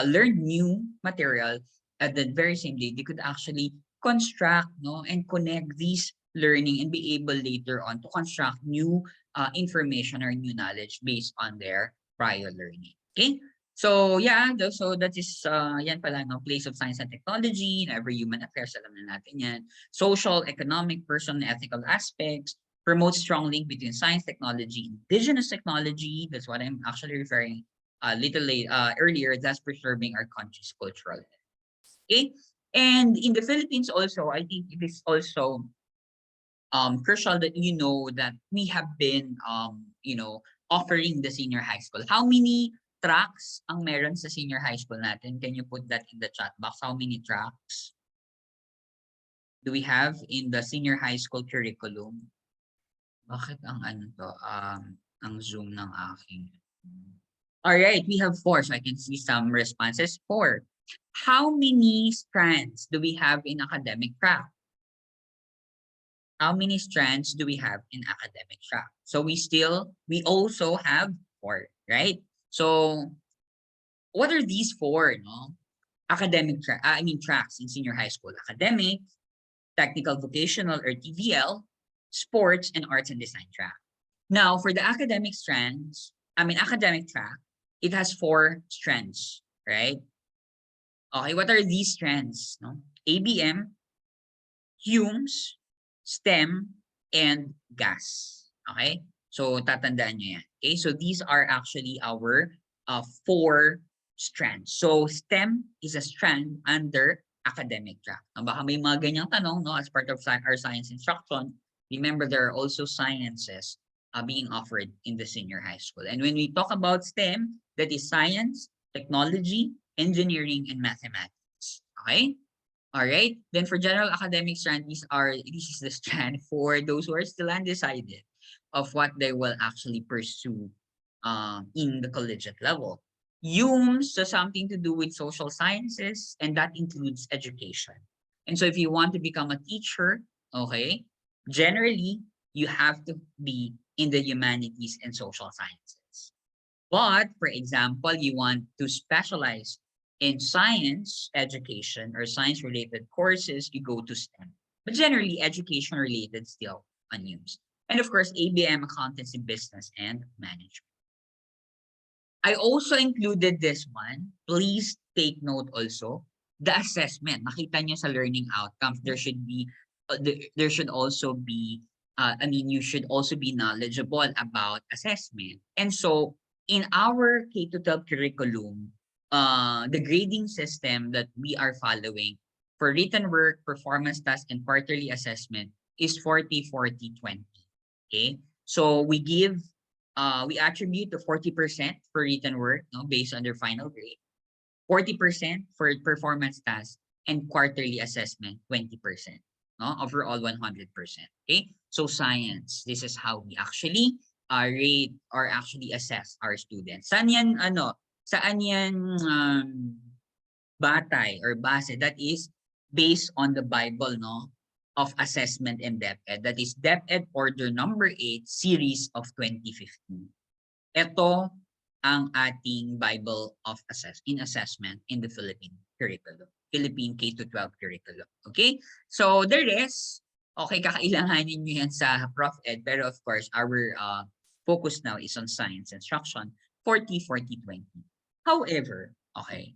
learned new material at the very same day, they could actually construct, no, and connect these learning and be able later on to construct new information or new knowledge based on their prior learning. Okay? So yeah, so that is yan pala, no, place of science and technology, in every human affairs, alam na natin yan. Social, economic, personal, and ethical aspects, promote strong link between science, technology, indigenous technology. That's what I'm actually referring little late earlier. That's preserving our country's cultural. Okay, and in the Philippines also, I think it is also crucial that you know that we have been offering the senior high school. How many tracks ang meron sa senior high school natin? Can you put that in the chat box? How many tracks do we have in the senior high school curriculum? Bakit ang ano to, ang Zoom ng aking. All right, we have 4. So I can see some responses. 4. How many strands do we have in academic track? How many strands do we have in academic track? So we also have 4, right? So what are these 4, no? Academic track, tracks in senior high school: academic, technical vocational or TVL, sports, and arts and design track. Now, for the academic track, it has 4 strands, right? Okay, what are these strands? No? ABM, Humes, STEM, and gas. Okay? So, tatandaan nyo yan. Okay? So, these are actually our 4 strands. So, STEM is a strand under academic track. Baka may mga ganyang tanong, no? As part of our science instruction, remember there are also sciences being offered in the senior high school. And when we talk about STEM, that is science, technology, engineering, and mathematics. Okay? All right. Then for general academic strand, this is the strand for those who are still undecided of what they will actually pursue in the collegiate level. UMS, so something to do with social sciences, and that includes education. And so if you want to become a teacher, okay, generally you have to be in the humanities and social sciences. But for example, you want to specialize in science education or science related courses, you go to STEM. But generally, education related still on UMS. And of course, ABM, accountancy, business, and management. I also included this one. Please take note also. The assessment. Nakita nyo sa learning outcomes, there should also be, you should also be knowledgeable about assessment. And so, in our K-12 curriculum, the grading system that we are following for written work, performance task, and quarterly assessment is 40-40-20. Okay? So, we attribute the 40% for written work, no, based on their final grade, 40% for performance task, and quarterly assessment, 20%. No? Overall, 100%. Okay? So science, this is how we actually rate or actually assess our students. Saan yan, batay or base? That is based on the Bible, no? Of assessment and DepEd. That is DepEd Order number 8, series of 2015. Ito ang ating Bible of assessment in the Philippine curriculum. Philippine K-12 curriculum. Okay? So the rest, okay, kakailanganin nyo yan sa Prof Ed, pero of course, our focus now is on science instruction, 40-40-20. However, okay,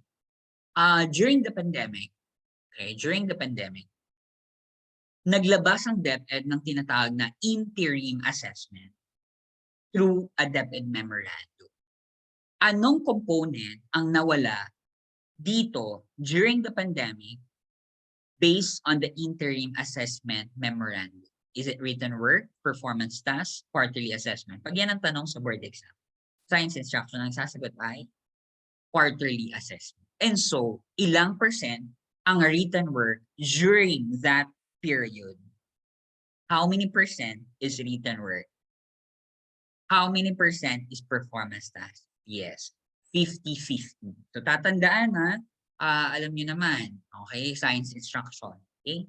during the pandemic, naglabas ang DepEd ng tinatawag na interim assessment through a DepEd memorandum. Anong component ang nawala dito during the pandemic based on the interim assessment memorandum? Is it written work, performance task, quarterly assessment? Pag yan ang tanong sa board exam, science instruction ang sasagot ay quarterly assessment. And so, ilang percent ang written work during that period? How many percent is written work? How many percent is performance task? Yes, 50-50. So tatandaan na, alam niyo naman, okay, science instruction. Okay?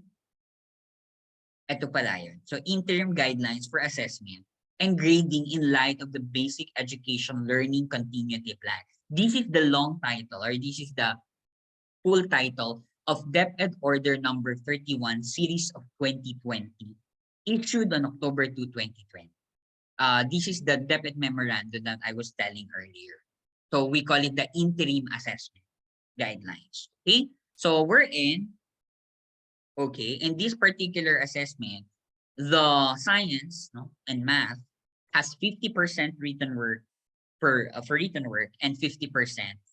Ito pala yun. So interim guidelines for assessment and grading in light of the basic education learning continuity plan. This is the long title, or this is the full title of DepEd Order number 31, series of 2020, issued on October 2, 2020. This is the DepEd memorandum that I was telling earlier. So we call it the interim assessment guidelines. Okay, so we're in. Okay, in this particular assessment, the science, no, and math has 50% written work for written work and 50%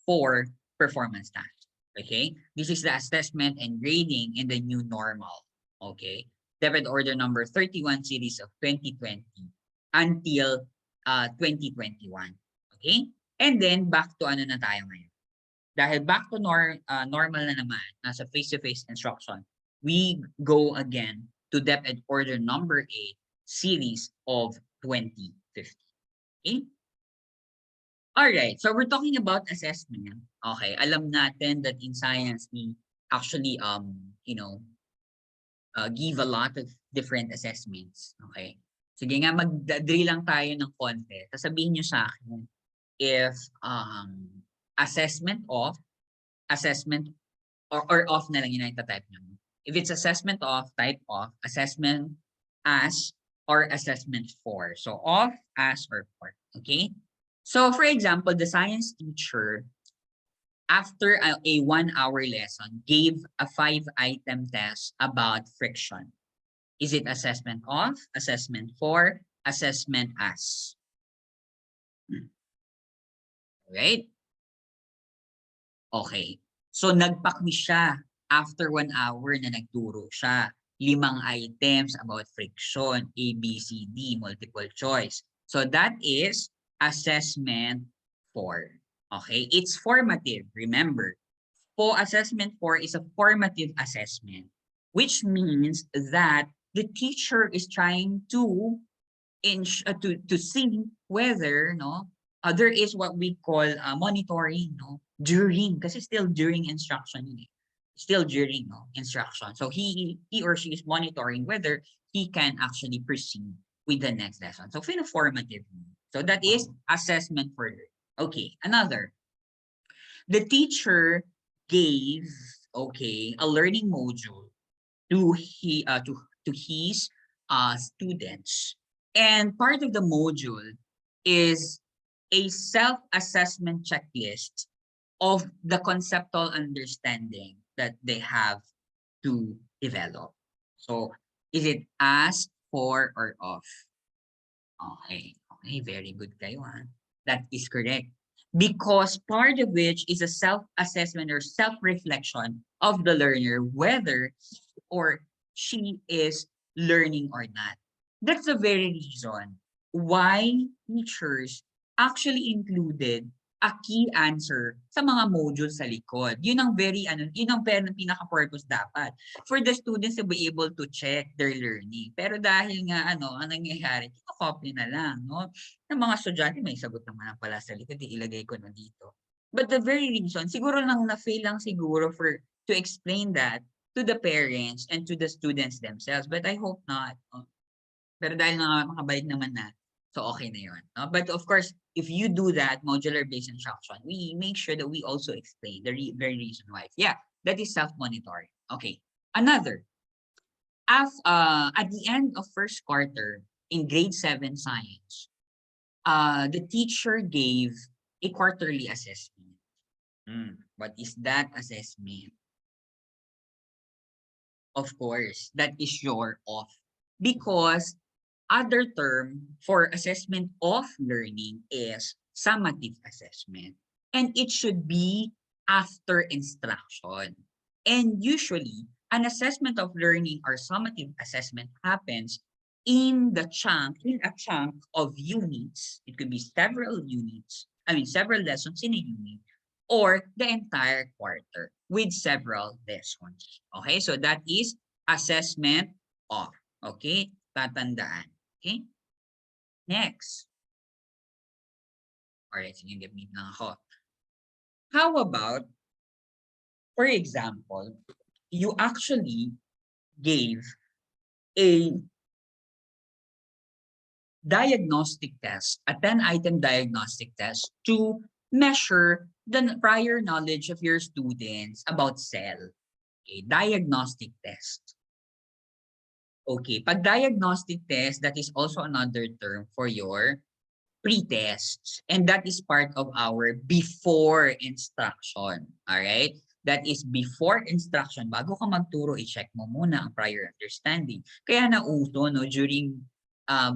for performance tasks. Okay, this is the assessment and grading in the new normal. Okay, DepEd Order number 31, series of 2020 until 2021. Okay, And then, back to ano na tayo ngayon. Dahil back to normal na naman, nasa face-to-face instruction, we go again to depth and order number 8, series of 2050. Okay? Alright, so we're talking about assessment. Okay, alam natin that in science, we actually, give a lot of different assessments. Okay? Sige nga, mag-drill lang tayo ng konti. Sasabihin nyo sa akin if assessment of, assessment, or off na lang yun ang type nyo. If it's assessment of, type of, assessment as, or assessment for. So off, as, or for. Okay? So for example, the science teacher, after a 1-hour lesson, gave a 5-item test about friction. Is it assessment of, assessment for, assessment as? Right? Okay. So nagpa-quiz siya after 1 hour na nagturo siya. 5 items about friction, A, B, C, D, multiple choice. So that is assessment 4. Okay? It's formative, remember. Assessment 4 is a formative assessment, which means that the teacher is trying to see whether there is what we call monitoring during, kasi still during instruction still during instruction. So he or she is monitoring whether he can actually proceed with the next lesson. So formative. So that is assessment for learning. Okay, another. The teacher gave a learning module to his students, and part of the module is a self-assessment checklist of the conceptual understanding that they have to develop. So is it as, for, or of? Okay, very good kayo ha. That is correct. Because part of which is a self-assessment or self-reflection of the learner, whether he or she is learning or not. That's the very reason why teachers actually included a key answer sa mga modules sa likod. Yun ang yun ang pinaka-purpose dapat for the students to be able to check their learning. Pero dahil nga ang nangyayari, copy na lang, no? Ng mga estudyante, may sagot naman pala sa likod, ilagay ko na dito. But the very reason, siguro na-fail lang siguro to explain that to the parents and to the students themselves. But I hope not. Pero dahil makabalik naman na, so okay na yun. No? But of course, if you do that, modular-based instruction, we make sure that we also explain the very reason why. Yeah, that is self-monitoring. Okay. Another. At the end of first quarter in grade 7 science, the teacher gave a quarterly assessment. What is that assessment? Of course, that is your off. Because other term for assessment of learning is summative assessment. And it should be after instruction. And usually, an assessment of learning or summative assessment happens in a chunk of units. It could be several units, several lessons in a unit, or the entire quarter with several lessons. Okay, so that is assessment of. Okay, tatandaan. Okay, next. Alright, sige, gamit na ako. How about, for example, you actually gave a diagnostic test, a 10-item diagnostic test to measure the prior knowledge of your students about cell. Okay, diagnostic test. Okay, pag diagnostic test, that is also another term for your pre-tests. And that is part of our before instruction. Alright? That is before instruction. Bago ka magturo, i-check mo muna ang prior understanding. Kaya nauso, during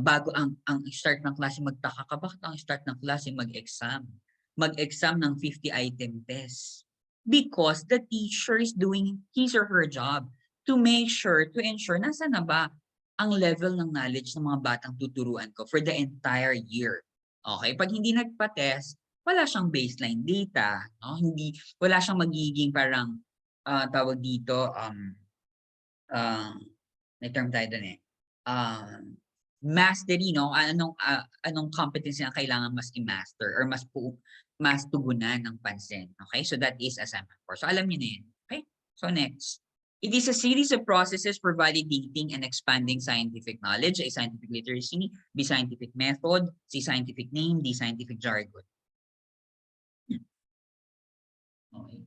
bago ang start ng klase, magtaka ka, bakit ang start ng klase mag-exam? Mag-exam ng 50-item test. Because the teacher is doing his or her job to ensure nasa na ba ang level ng knowledge ng mga batang tuturuan ko for the entire year. Okay? Pag hindi nagpa-test, wala siyang baseline data, no? Wala siyang magiging parang tawag dito may term tayo dun eh. Mastery, no? Anong competency ang kailangan mas i-master or mas tugunan ng pansin. Okay? So that is assignment 4. So alam niyo na yun. Okay? So next. It is a series of processes for validating and expanding scientific knowledge, A, scientific literacy, B, scientific method, C, scientific name, D, scientific jargon. Okay.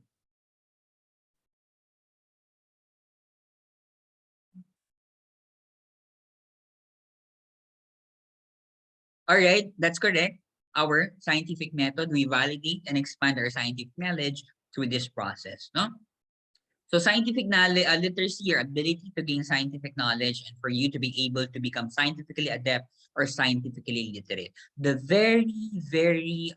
All right, that's correct. Our scientific method, we validate and expand our scientific knowledge through this process, no? So scientific knowledge, literacy, your ability to gain scientific knowledge and for you to be able to become scientifically adept or scientifically literate. The very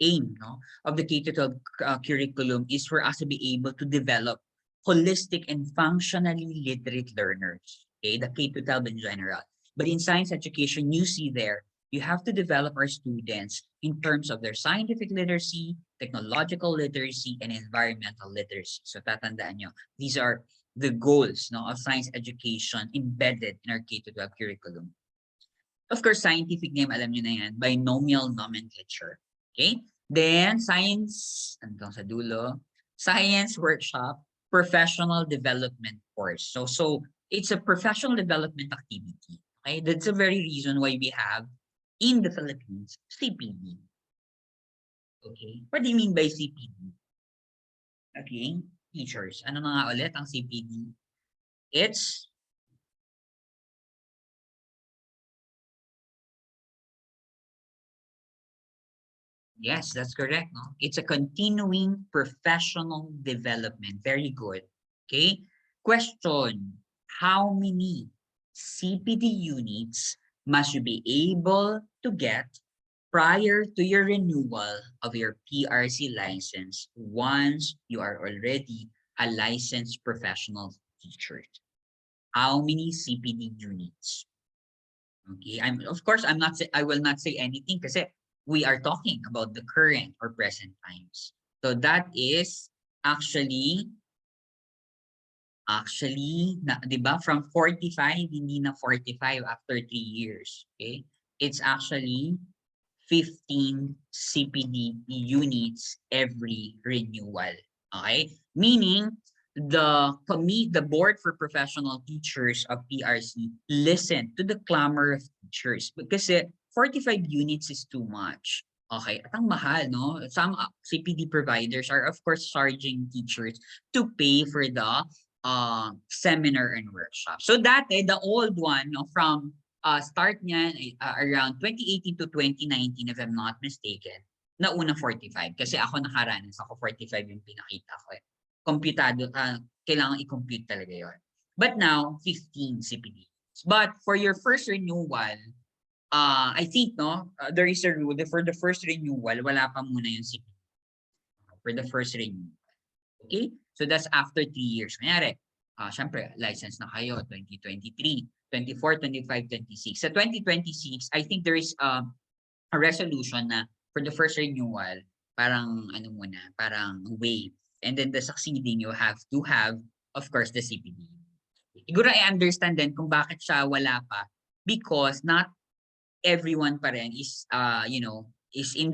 aim, no, of the K-12 curriculum is for us to be able to develop holistic and functionally literate learners, okay, the K-12 in general. But in science education, you see there, you have to develop our students in terms of their scientific literacy, technological literacy, and environmental literacy. So tatandaan nyo, these are the goals, no, of science education embedded in our K-12 curriculum. Of course, scientific name, alam nyo na yan, binomial nomenclature. Okay? Then, science, hanggang sa dulo, science workshop, professional development course. So it's a professional development activity. Okay? That's the very reason why we have in the Philippines, CPD. Okay? What do you mean by CPD? Okay? Teachers. Ano na nga ulit ang CPD? It's yes, that's correct. No? It's a continuing professional development. Very good. Okay? Question. How many CPD units must you be able to get prior to your renewal of your PRC license once you are already a licensed professional teacher? How many CPD units? Okay, I will not say anything kasi we are talking about the current or present times. So that is actually, di ba, from 45, hindi na 45 after 3 years. Okay? It's actually 15 CPD units every renewal. Okay? Meaning, the board for professional teachers of PRC listen to the clamor of teachers because 45 units is too much. Okay, at ang mahal, no? Some CPD providers are of course charging teachers to pay for the seminar and workshop. So dati, the old one, no, from start niyan around 2018 to 2019 if I'm not mistaken, nauna 45 kasi ako nakaranas ako 45 yung pinakita ko eh. Komputado, kailangan i-compute talaga yon. But now, 15 CPD. But for your first renewal, I think, no, there is a rule that for the first renewal, wala pa muna yung CPD. For the first renewal. Okay? So that's after 3 years. Kanyari, syempre, license na kayo, 2023, 24, 25, 26. Sa 2026, I think there is a resolution na for the first renewal, parang parang wave. And then the succeeding, you have to have, of course, the CPD. Siguro I understand din kung bakit siya wala pa because not everyone pa rin is is in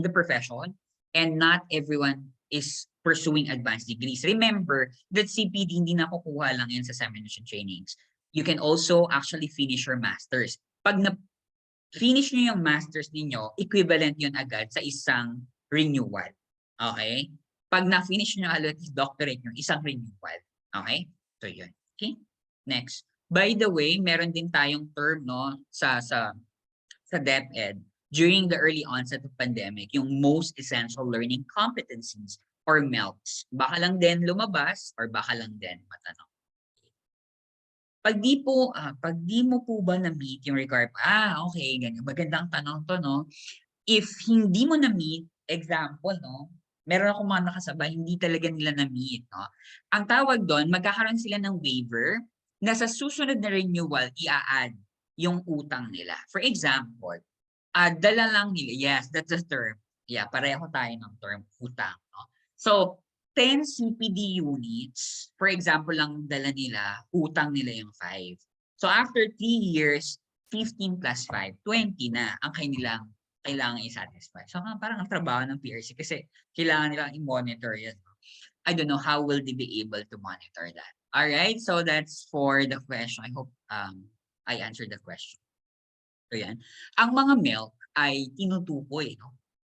the profession and not everyone is pursuing advanced degrees. Remember that CPD hindi nakukuha lang yan sa seminars and trainings. You can also actually finish your masters. Pag finish niyo yung masters niyo, equivalent yun agad sa isang renewal. Okay? Pag na-finish niyo agad yung doctorate niyo, isang renewal. Okay? So yun. Okay? Next. By the way, meron din tayong term, no, sa DepEd during the early onset of pandemic, yung most essential learning competencies or MELCs. Baka lang din lumabas or baka lang din matanong. Pag di mo po ba na-meet yung requirement, okay, ganyan, magandang tanong to, no? If hindi mo na-meet, example, no, meron akong mga nakasabay, hindi talaga nila na-meet, no? Ang tawag doon, magkakaroon sila ng waiver na sa susunod na renewal, i-add yung utang nila. For example, Dala lang nila. Yes, that's the term. Yeah, pareho tayo ng term, utang. No? So, 10 CPD units, for example lang dala nila, utang nila yung 5. So, after 3 years, 15 plus 5, 20 na ang kailangan i-satisfy. So, parang ang trabaho ng PRC kasi kailangan nilang i-monitor yan. I don't know how will they be able to monitor that. All right, so that's for the question. I hope I answered the question. So yan. Ang mga milk ay tinutukoy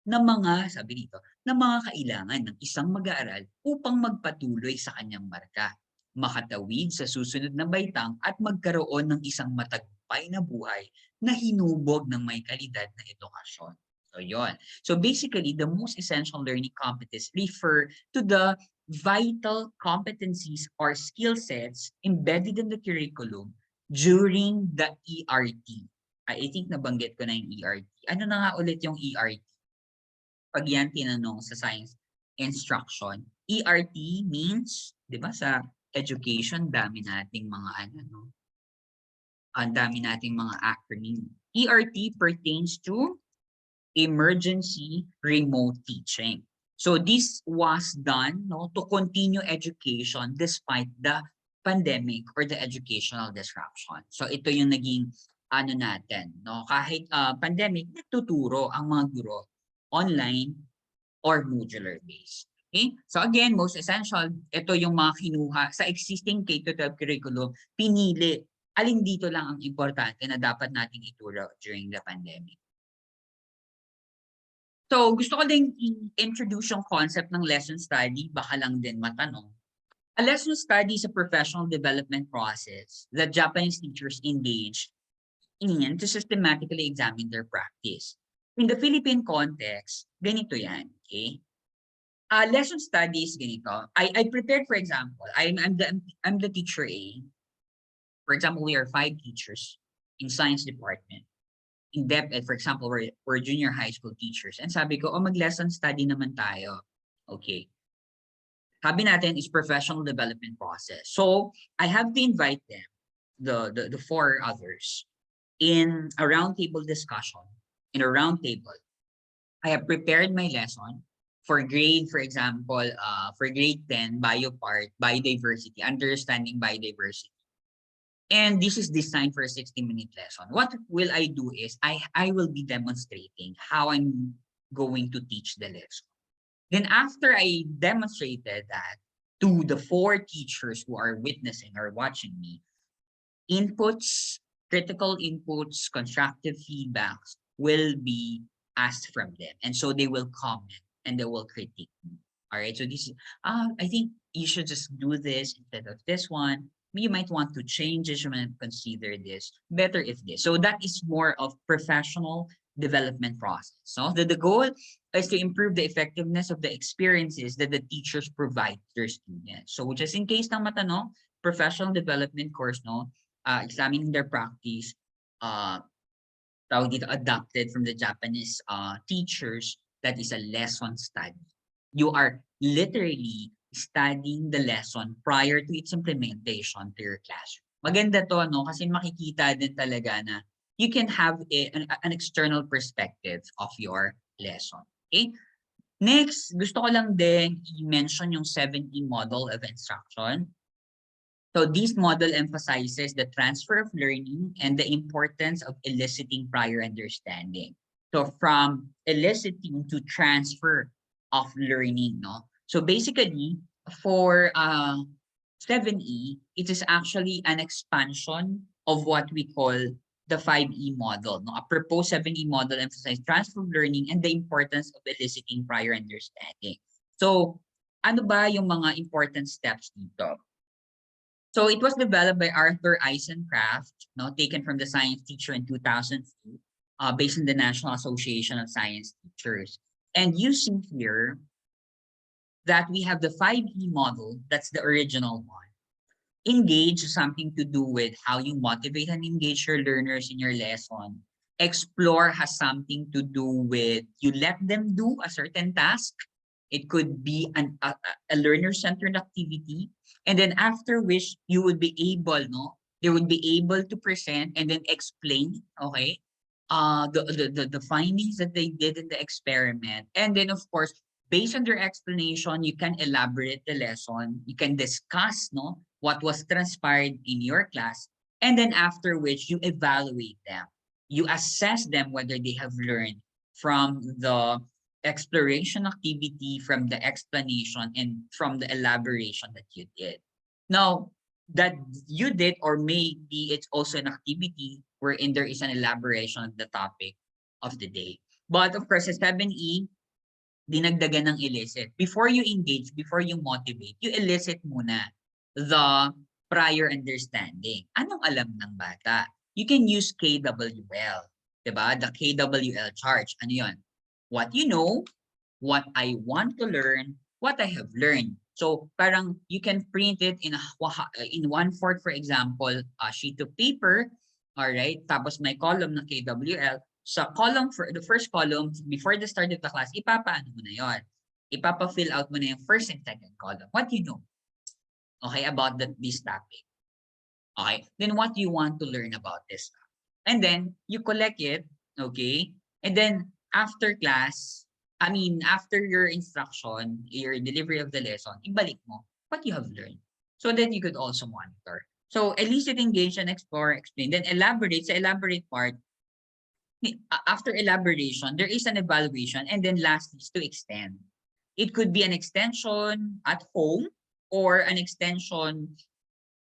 ng mga, sabi dito, ng mga kailangan ng isang mag-aaral upang magpatuloy sa kanyang marka, makatawid sa susunod na baitang at magkaroon ng isang matagumpay na buhay na hinubog ng may kalidad na edukasyon. So yon. So basically, the most essential learning competencies refer to the vital competencies or skill sets embedded in the curriculum during the ERT. I think nabanggit ko na yung ERT. Ano na nga ulit yung ERT? Pag yan tinanong sa science instruction, ERT means, di ba sa education, dami nating mga ang dami nating mga acronym. ERT pertains to emergency remote teaching. So this was done to continue education despite the pandemic or the educational disruption. So ito yung naging natin, kahit pandemic, nagtuturo ang mga guro online or modular based. Okay? So again, most essential, ito yung mga kinuha sa existing K-12 curriculum, pinili. Alin dito lang ang importante na dapat nating ituro during the pandemic. So gusto ko din i-introduce yung concept ng lesson study, baka lang din matanong. A lesson study is a professional development process that Japanese teachers engage in to systematically examine their practice. In the Philippine context, ganito yan, okay? Lesson studies, ganito. I prepared, for example, I'm the teacher A. For example, we are 5 teachers in science department. In DepEd, for example, we're junior high school teachers. And sabi ko, mag-lesson study naman tayo. Okay. Sabi natin is professional development process. So, I have to invite them, the 4 others, in a roundtable discussion. In a roundtable, I have prepared my lesson for grade, for example, for grade 10, bio part, biodiversity, understanding biodiversity. And this is designed for a 60-minute lesson. What will I do is I will be demonstrating how I'm going to teach the lesson. Then after I demonstrated that to the 4 teachers who are witnessing or watching me, inputs, critical inputs, constructive feedbacks will be asked from them. And so they will comment and they will critique me. All right, so this is, I think you should just do this instead of this one. You might want to change this, you might consider this, better if this. So that is more of professional development process. So the goal is to improve the effectiveness of the experiences that the teachers provide to their students. So just in case ng matanong, professional development course, examining their practice, tawag dito, adopted from the Japanese teachers, that is a lesson study. You are literally studying the lesson prior to its implementation to your classroom. Maganda to, kasi makikita din talaga na you can have an external perspective of your lesson. Okay? Next, gusto ko lang din i-mention yung 7E model of instruction. So this model emphasizes the transfer of learning and the importance of eliciting prior understanding. So from eliciting to transfer of learning, So basically, for 7E, it is actually an expansion of what we call the 5E model. A proposed 7E model emphasizes transfer of learning and the importance of eliciting prior understanding. So, ano ba yung mga important steps dito? So it was developed by Arthur Eisencraft, taken from the science teacher in 2002, based on the National Association of Science Teachers. And you see here that we have the 5E model, that's the original one. Engage, something to do with how you motivate and engage your learners in your lesson. Explore has something to do with you let them do a certain task. It could be a learner-centered activity. And then after which you would be able, they would be able to present and then explain, okay? the findings that they did in the experiment. And then, of course, based on their explanation, you can elaborate the lesson. You can discuss, no, what was transpired in your class. And then after which you evaluate them. You assess them whether they have learned from the exploration activity, from the explanation, and from the elaboration that you did. Now, that you did, or maybe it's also an activity wherein there is an elaboration of the topic of the day. But of course, sa 7E, dinagdagan ng elicit. Before you engage, before you motivate, you elicit muna the prior understanding. Anong alam ng bata? You can use KWL. Diba? The KWL charge. Ano yun? What you know, what I want to learn, what I have learned. So parang you can print it in in 1/4, for example, a sheet of paper, all right? Tapos may column na KWL. Sa column, for the first column, before the start of the class, ipapaano mo na yon. Ipapa-fill out mo na yung first and second column. What you know, okay, about this topic. Okay, then what you want to learn about this topic. And then you collect it, okay? And then after class, after your instruction, your delivery of the lesson, ibalik mo what you have learned so that you could also monitor. So elicit, engage, and explore, explain. Then elaborate. Sa elaborate part, after elaboration, there is an evaluation, and then lastly is to extend. It could be an extension at home or an extension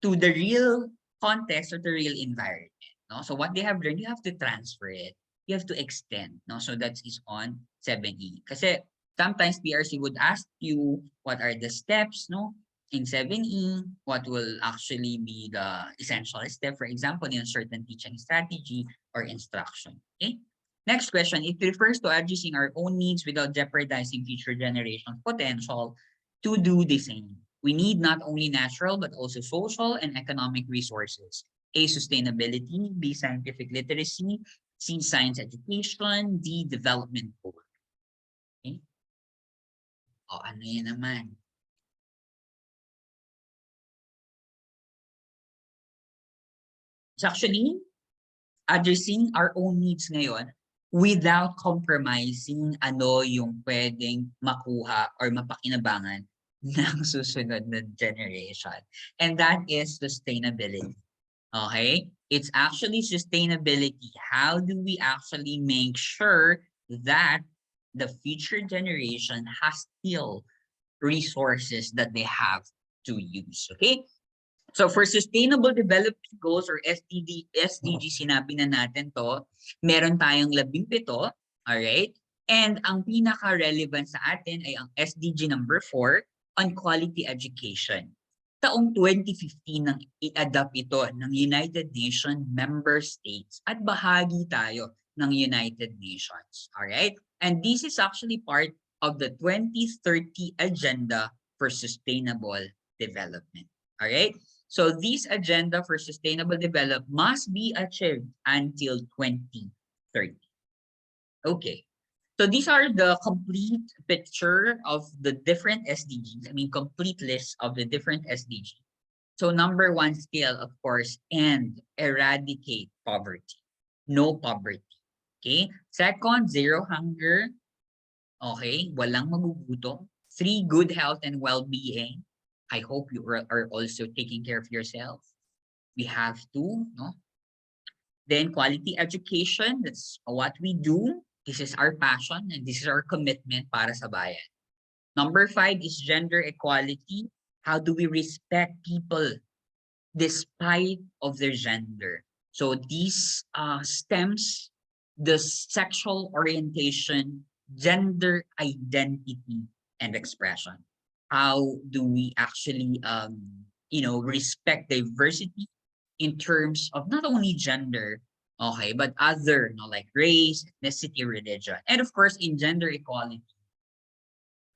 to the real context or the real environment. No? So what they have learned, you have to transfer it. You have to extend. No? So that is on 7E. Kasi sometimes PRC would ask you what are the steps, no? In 7E, what will actually be the essential step, for example, in a certain teaching strategy or instruction. Okay? Next question, it refers to addressing our own needs without jeopardizing future generations' potential to do the same. We need not only natural, but also social and economic resources. A, sustainability. B, scientific literacy. C, science education. D, development goal. Okay? O, ano yan naman? It's actually addressing our own needs ngayon without compromising ano yung pwedeng makuha or mapakinabangan ng susunod na generation. And that is sustainability. Okay? It's actually sustainability. How do we actually make sure that the future generation has still resources that they have to use? Okay? So for Sustainable Development Goals or SDG, sinabi na natin to, meron tayong 17, alright? And ang pinaka-relevant sa atin ay ang SDG number 4 on quality education. Taong 2015 nang i-adapt ito ng United Nations member states at bahagi tayo ng United Nations. Alright? And this is actually part of the 2030 Agenda for Sustainable Development. Alright? So this agenda for sustainable development must be achieved until 2030. Okay. So these are the complete picture of the different SDGs. Complete list of the different SDGs. So number 1 still, of course, end, eradicate poverty. No poverty. Okay. Second, zero hunger. Okay. Walang magugutom. 3, good health and well-being. I hope you are also taking care of yourself. We have to, no? Then quality education, that's what we do. This is our passion and this is our commitment para sa bayan. Number 5 is gender equality. How do we respect people despite of their gender? So these stems the sexual orientation, gender identity, and expression. How do we actually respect diversity in terms of not only gender, okay, but other, like race, ethnicity, religion. And of course, in gender equality,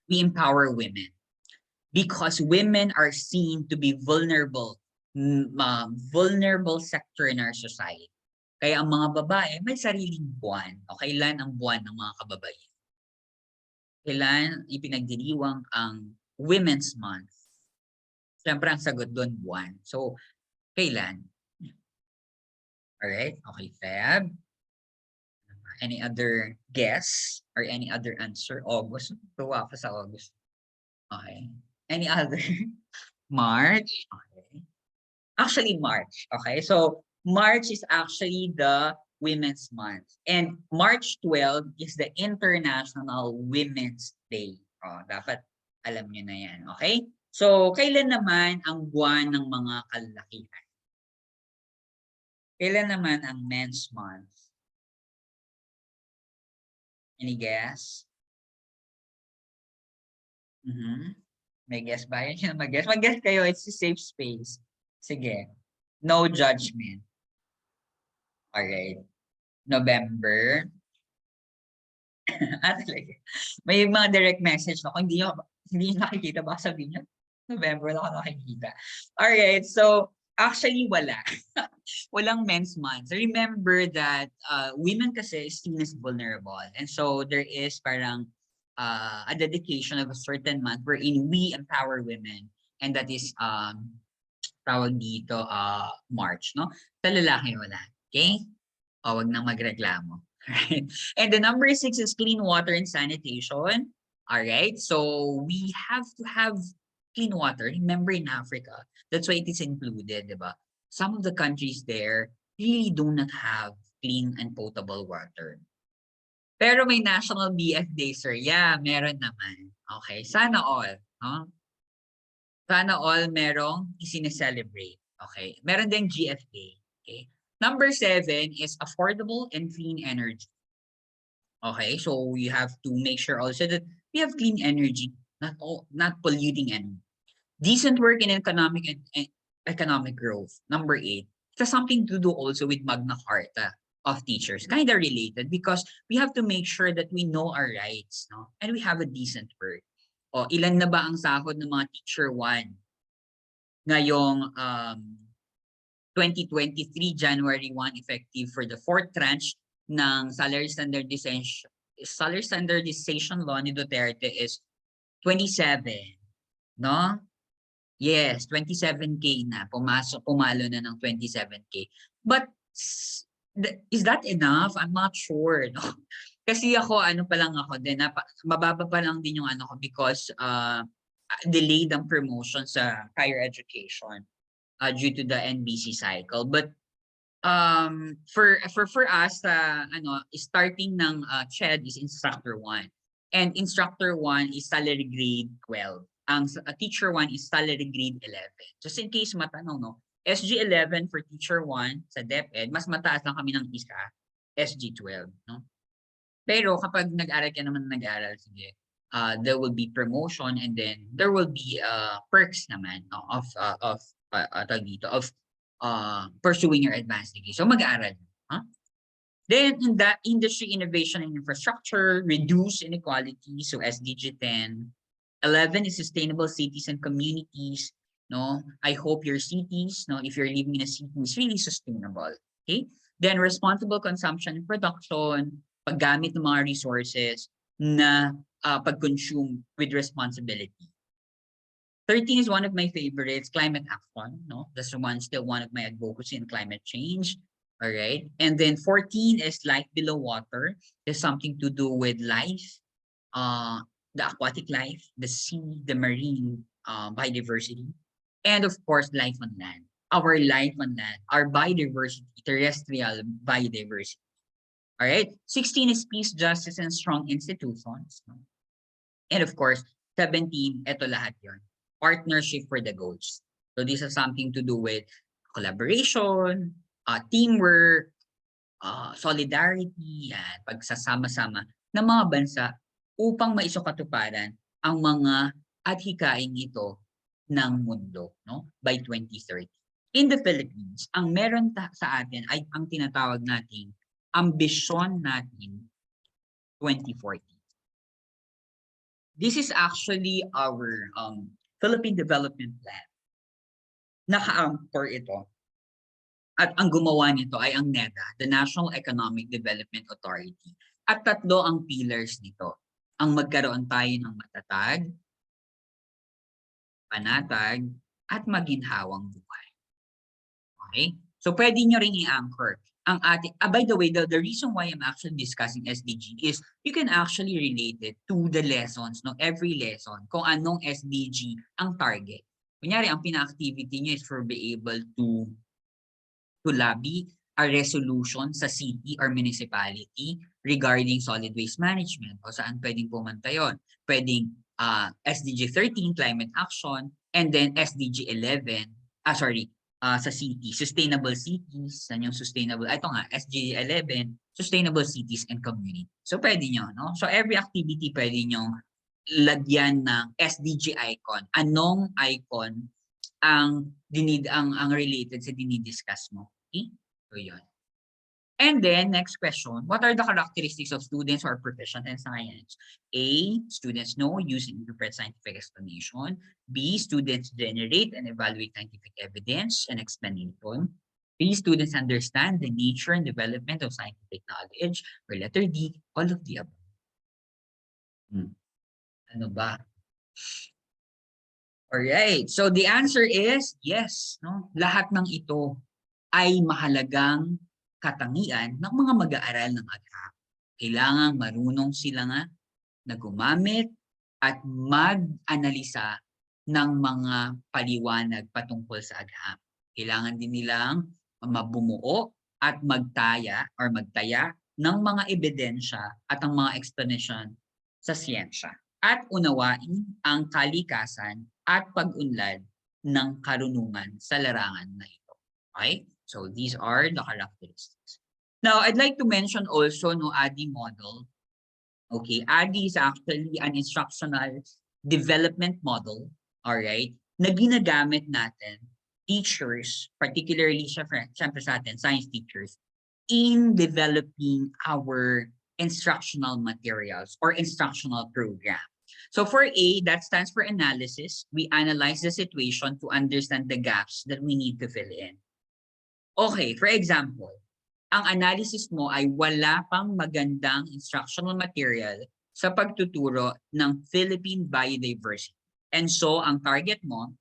we empower women because women are seen to be vulnerable sector in our society. Kaya ang mga babae may sariling buwan. O kailan ang buwan ng mga kababaihan? Kailan ipinagdiriwang ang Women's Month? Siyempre ang sagot doon, buwan. So, kailan? Alright, okay, Feb, Any other guess or any other answer? August. Tuwa ka sa August. Okay. Any other? March. Okay. Actually, March. Okay. So, March is actually the Women's Month. And March 12 is the International Women's Day. Oh, dapat alam nyo na yan. Okay? So, kailan naman ang buwan ng mga kalalakihan? Kailan naman ang Men's Month? Any guess? May guess ba? Yan siya mag-guess. Mag-guess kayo. It's a safe space. Sige. No judgment. Alright. November. Talaga. May mga direct message na kung hindi nyo nakikita, baka sabihin nyo, November lang ako nakikita. Alright. So, actually, wala. Walang men's month. Remember that women kasi is seen as vulnerable. And so, there is parang a dedication of a certain month wherein we empower women. And that is tawag dito March, no? Sa lalaki wala. Okay? O, wag nang magreklamo. Right? And the number 6 is clean water and sanitation. All right? So we have to have clean water. Remember in Africa, that's why it is included, diba? Some of the countries there really do not have clean and potable water. Pero may National BF Day, sir. Yeah, meron naman. Okay, sana all. No? Sana all merong isine-celebrate. Okay, meron din GFA. Okay. Number 7 is affordable and clean energy. Okay, so we have to make sure also that we have clean energy, not polluting energy. Decent work in economic and economic growth. Number 8. It has something to do also with Magna Carta of teachers. Kind of related because we have to make sure that we know our rights, no? And we have a decent work. O, ilan na ba ang sahod ng mga teacher 1? Ngayong 2023, January 1, effective for the 4th tranche ng salary standardization law ni Duterte is 27, no? Yes, 27K na. Pumalo na ng 27K. But is that enough? I'm not sure, no? Kasi ako, ano pa lang ako din, mababa pa lang din yung ano ko because delayed ang promotion sa higher education due to the NBC cycle. But for us, starting ng CHED is Instructor 1. And Instructor 1 is salary grade 12. Ang Teacher 1 is salary grade 11. Just in case matanong, no? SG 11 for Teacher 1 sa DepEd, mas mataas lang kami ng isa, SG 12. No? Pero kapag nag-aral ka naman sige, there will be promotion and then there will be perks naman, no, of pursuing your advanced degree. So mag-aaral. Huh? Then in that industry, innovation and infrastructure, reduce inequality, so SDG 10. 11 is sustainable cities and communities. No, I hope your cities, no, if you're living in a city, is really sustainable. Okay. Then responsible consumption and production, paggamit ng mga resources na pag-consume with responsibility. 13 is one of my favorites, climate action. No, that's still one of my advocacy in climate change. All right. And then 14 is life below water. There's something to do with life, the aquatic life, the sea, the marine biodiversity, and of course, life on land. Our life on land, our biodiversity, terrestrial biodiversity. All right. 16 is peace, justice, and strong institutions. And of course, 17, eto lahat yun. Partnership for the goals. So this has something to do with collaboration, teamwork, solidarity, yan, pagsasama-sama ng mga bansa upang maisukatuparan ang mga adhikaing ito ng mundo, no, by 2030. In the Philippines, ang meron sa atin ay ang tinatawag nating ambisyon natin 2040. This is actually our Philippine Development Plan. Naka-anchor ito. At ang gumawa nito ay ang NEDA, the National Economic Development Authority. At 3 ang pillars nito. Ang magkaroon tayo ng matatag, panatag, at maginhawang buhay. Okay? So pwede nyo rin i-anchor. by the way, the reason why I'm actually discussing SDG is you can actually relate it to the lessons, no? Every lesson, kung anong SDG ang target. Kunyari, ang pina-activity nyo is for be able to lobby a resolution sa city or municipality regarding solid waste management o saan pwedeng pumunta yun. Pwedeng SDG 13, climate action, and then SDG 11, sa city, sustainable cities, yan yung sustainable, ito nga, SDG 11, sustainable cities and community. So pwede nyo, no? So every activity pwede nyo lagyan ng SDG icon. Anong icon ang related sa dinidiscuss mo? Okay? So yun. And then, next question, what are the characteristics of students who are proficient in science? A, students know, use, and interpret scientific explanation. B, students generate and evaluate scientific evidence and explanation. B, students understand the nature and development of scientific knowledge. Or letter D, all of the above. Ano ba? Alright, so the answer is yes. No? Lahat ng ito ay mahalagang katangian ng mga mag-aaral ng agham. Kailangan marunong sila nga na gumamit at mag-analisa ng mga paliwanag patungkol sa agham. Kailangan din nilang mabumuo at magtaya ng mga ebidensya at ang mga explanation sa siyensya at unawain ang kalikasan at pag-unlad ng karunungan sa larangan na ito. Okay? So these are the characteristics. Now, I'd like to mention also no ADDIE model. Okay, ADDIE is actually an instructional development model, all right, na ginagamit natin teachers, particularly syempre sa atin, science teachers, in developing our instructional materials or instructional program. So for A, that stands for analysis. We analyze the situation to understand the gaps that we need to fill in. Okay, for example, ang analysis mo ay wala pang magandang instructional material sa pagtuturo ng Philippine biodiversity. And so, ang target mo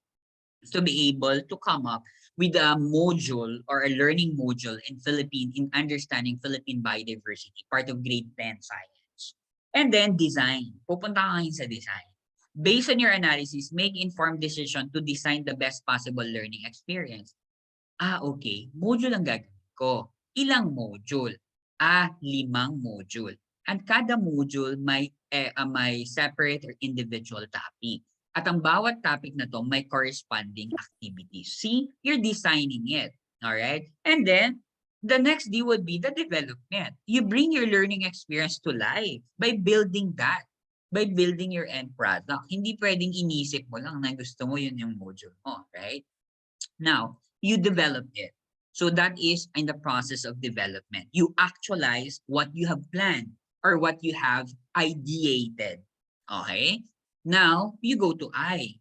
is to be able to come up with a module or a learning module in understanding Philippine biodiversity, part of grade 10 science. And then design. Pupunta ka ngayon sa design. Based on your analysis, make informed decision to design the best possible learning experience. Okay. Module ang gagawin ko. Ilang module? 5 module. And kada module may separate or individual topic. At ang bawat topic na to may corresponding activities. See, you're designing it. Alright? And then, the next D would be the development. You bring your learning experience to life by building that. By building your end product. Hindi pwedeng inisip mo lang na gusto mo yun yung module mo. Right? Now, you develop it. So that is in the process of development. You actualize what you have planned or what you have ideated. Okay? Now, you go to I.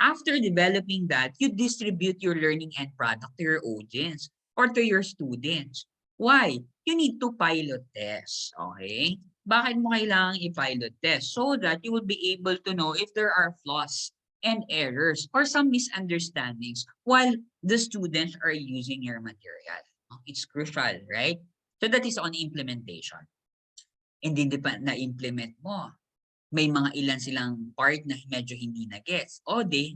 After developing that, you distribute your learning end product to your audience or to your students. Why? You need to pilot test. Okay? Bakit mo kailangan i-pilot test? So that you will be able to know if there are flaws and errors or some misunderstandings while the students are using your material. It's crucial, right? So that is on implementation. And then na-implement mo. May mga ilan silang part na medyo hindi na-gets.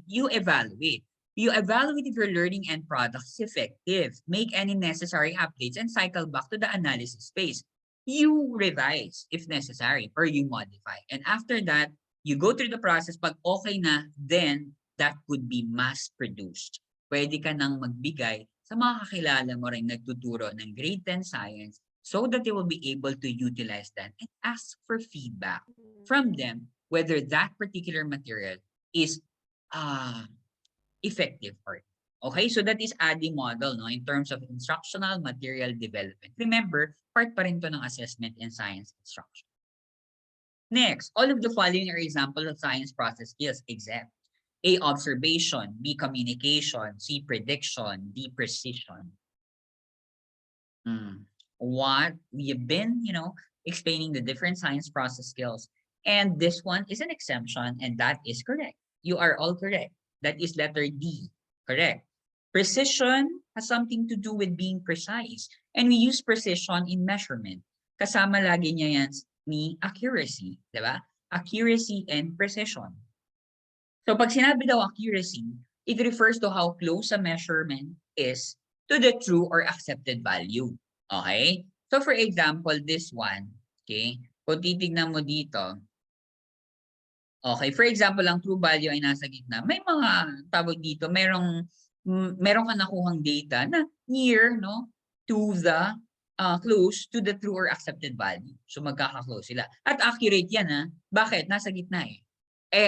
You evaluate. You evaluate if your learning end product is effective. Make any necessary updates and cycle back to the analysis phase. You revise if necessary or you modify. And after that, you go through the process, pag okay na, then that could be mass-produced. Pwede ka nang magbigay sa mga kakilala mo rin nagtuturo ng grade 10 science so that they will be able to utilize that and ask for feedback from them whether that particular material is effective for you. Okay, so that is ADDIE model no, in terms of instructional material development. Remember, part pa rin to ng assessment in science instruction. Next, all of the following are examples of science process skills except A, observation, B, communication, C, prediction, D, precision. What we have been, explaining the different science process skills. And this one is an exemption, and that is correct. You are all correct. That is letter D, correct. Precision has something to do with being precise. And we use precision in measurement. Kasama lagi niya yan ni accuracy, di ba? Accuracy and precision. So pag sinabi daw accuracy, it refers to how close a measurement is to the true or accepted value. Okay? So for example, this one, okay? Kung titignan mo dito, okay, for example, ang true value ay nasa gitna. May mga tawag dito, meron ka nakuhang data na near, no, to the close to the true or accepted value. So magkaka-close sila. At accurate yan, ha? Bakit? Nasa gitna eh.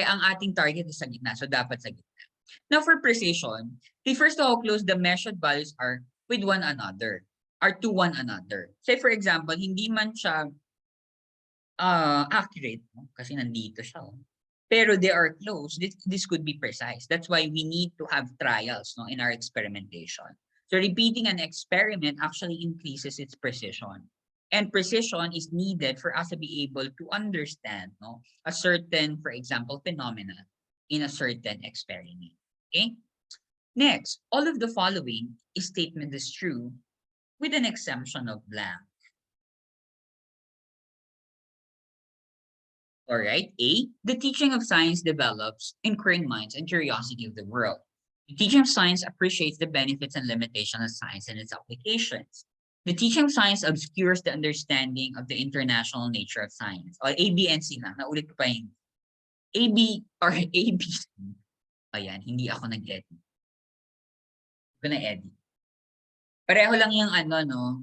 Ang ating target is sa gitna, so dapat sa gitna. Now for precision, refers to how close the measured values are with one another, are to one another. Say for example, hindi man siya accurate, no? Kasi nandito siya. Oh. Pero they are close. This could be precise. That's why we need to have trials, no, in our experimentation. So repeating an experiment actually increases its precision. And precision is needed for us to be able to understand, no, a certain, for example, phenomena in a certain experiment. Okay? Next, all of the following statement is true with an exemption of blank. All right. A, the teaching of science develops inquiring minds and curiosity of the world. The teaching of science appreciates the benefits and limitations of science and its applications. The teaching of science obscures the understanding of the international nature of science. O A, B, and C lang. Naulit ko pa yun. A, B, or A, B, C. Ayan, hindi ako nag-edit. Hindi ko na-edit. Pareho lang yung ano, no?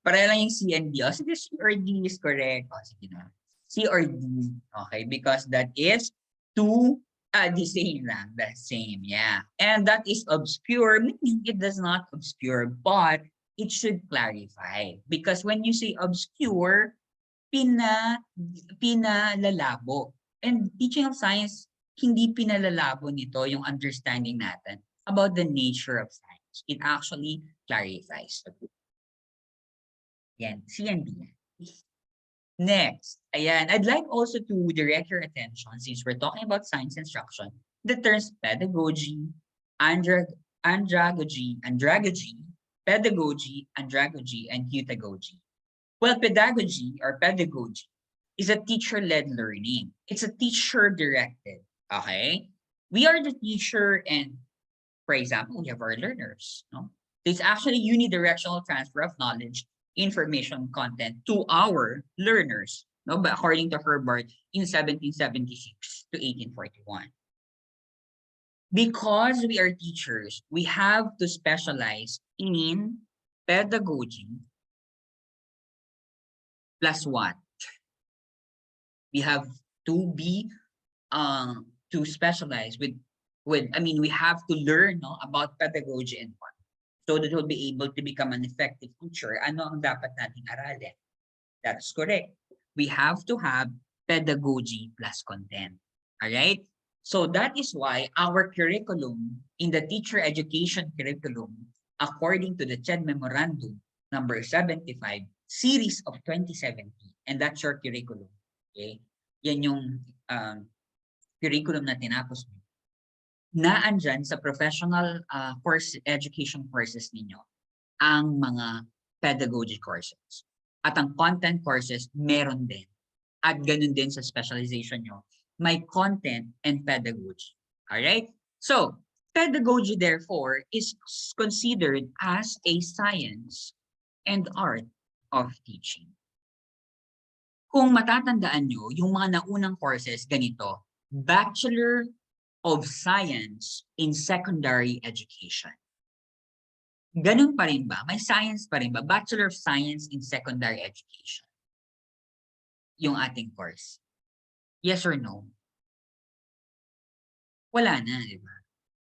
Pareho lang yung C and D. O, sige, C or D is correct. O, sige na. C or D. Okay, because that is the same lang. The same, yeah. And that is obscure, meaning it does not obscure, but it should clarify. Because when you say obscure, pinalalabo. And teaching of science, hindi pinalalabo nito yung understanding natin about the nature of science. It actually clarifies. Yan, C and D. Next, ayan, I'd like also to direct your attention, since we're talking about science instruction, the terms pedagogy, andragogy, pedagogy, andragogy, and heutagogy. Well, pedagogy or pedagogy is a teacher-led learning. It's a teacher-directed, okay? We are the teacher and, for example, we have our learners, no? It's actually unidirectional transfer of knowledge, information, content to our learners, no? But according to Herbert in 1776 to 1841. Because we are teachers, we have to specialize in pedagogy plus what? We have to be to specialize with we have to learn, no, about pedagogy and what, so that we'll be able to become an effective teacher. Ano ang dapat nating aralin? That's correct. We have to have pedagogy plus content. All right? So that is why our curriculum in the teacher education curriculum, according to the CHED Memorandum number 75, series of 2017, and that's your curriculum. Okay? Yan yung curriculum na tinapos mo. Naandyan sa professional education courses ninyo ang mga pedagogy courses. At ang content courses, meron din. At ganun din sa specialization nyo, may content and pedagogy. Alright? So, pedagogy therefore is considered as a science and art of teaching. Kung matatandaan nyo, yung mga naunang courses, ganito, Bachelor of Science in Secondary Education. Ganun pa rin ba? May science pa rin ba? Bachelor of Science in Secondary Education. Yung ating course. Yes or no? Wala na, di ba?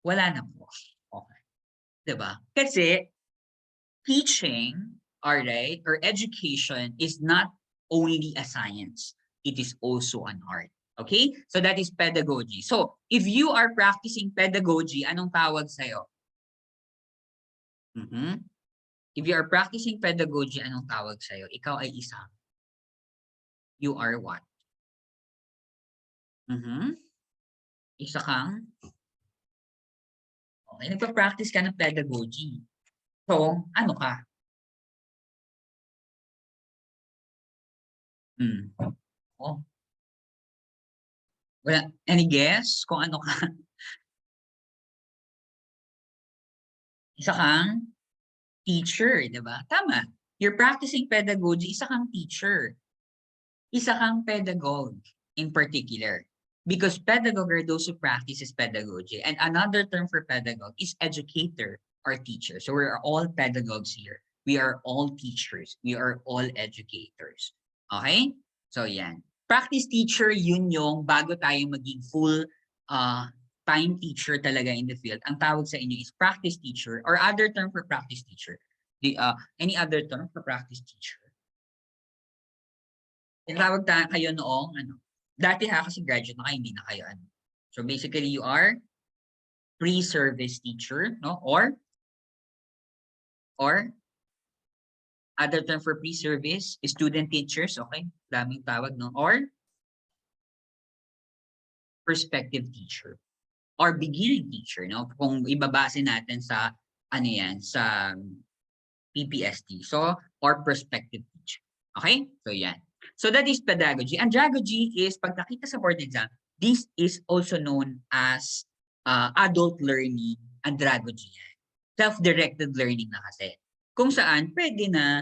Wala na po. Okay. Di ba? Kasi teaching, alright, or education is not only a science. It is also an art. Okay? So that is pedagogy. So if you are practicing pedagogy, anong tawag sa'yo? If you are practicing pedagogy, anong tawag sa'yo? Ikaw ay isa. You are what? Isa kang? Okay, nagpa-practice ka ng pedagogy. So, ano ka? Oh, wala. Any guess kung ano ka? Isa kang teacher, di ba? Tama. You're practicing pedagogy, isa kang teacher. Isa kang pedagogue in particular. Because pedagogue are those who practices pedagogy. And another term for pedagogue is educator or teacher. So we're all pedagogues here. We are all teachers. We are all educators. Okay? So yan. Practice teacher, yun yung bago tayo maging full time teacher talaga in the field. Ang tawag sa inyo is practice teacher or other term for practice teacher. Any other term for practice teacher? Tinatawag kayo noong ano, dati kasi graduate na kayo, hindi na kayo ano. So basically, you are pre-service teacher, no? Or other term for pre-service, student teachers, okay? Daming tawag, no? Or prospective teacher. Or beginning teacher, no? Kung ibabase natin sa, ano yan, sa PPST. So, or prospective teacher. Okay? So, yan. So, that is pedagogy. Andragogy is, pag nakita sa board exam, this is also known as adult learning andragogy. Self-directed learning na kasi. Kung saan, pwede na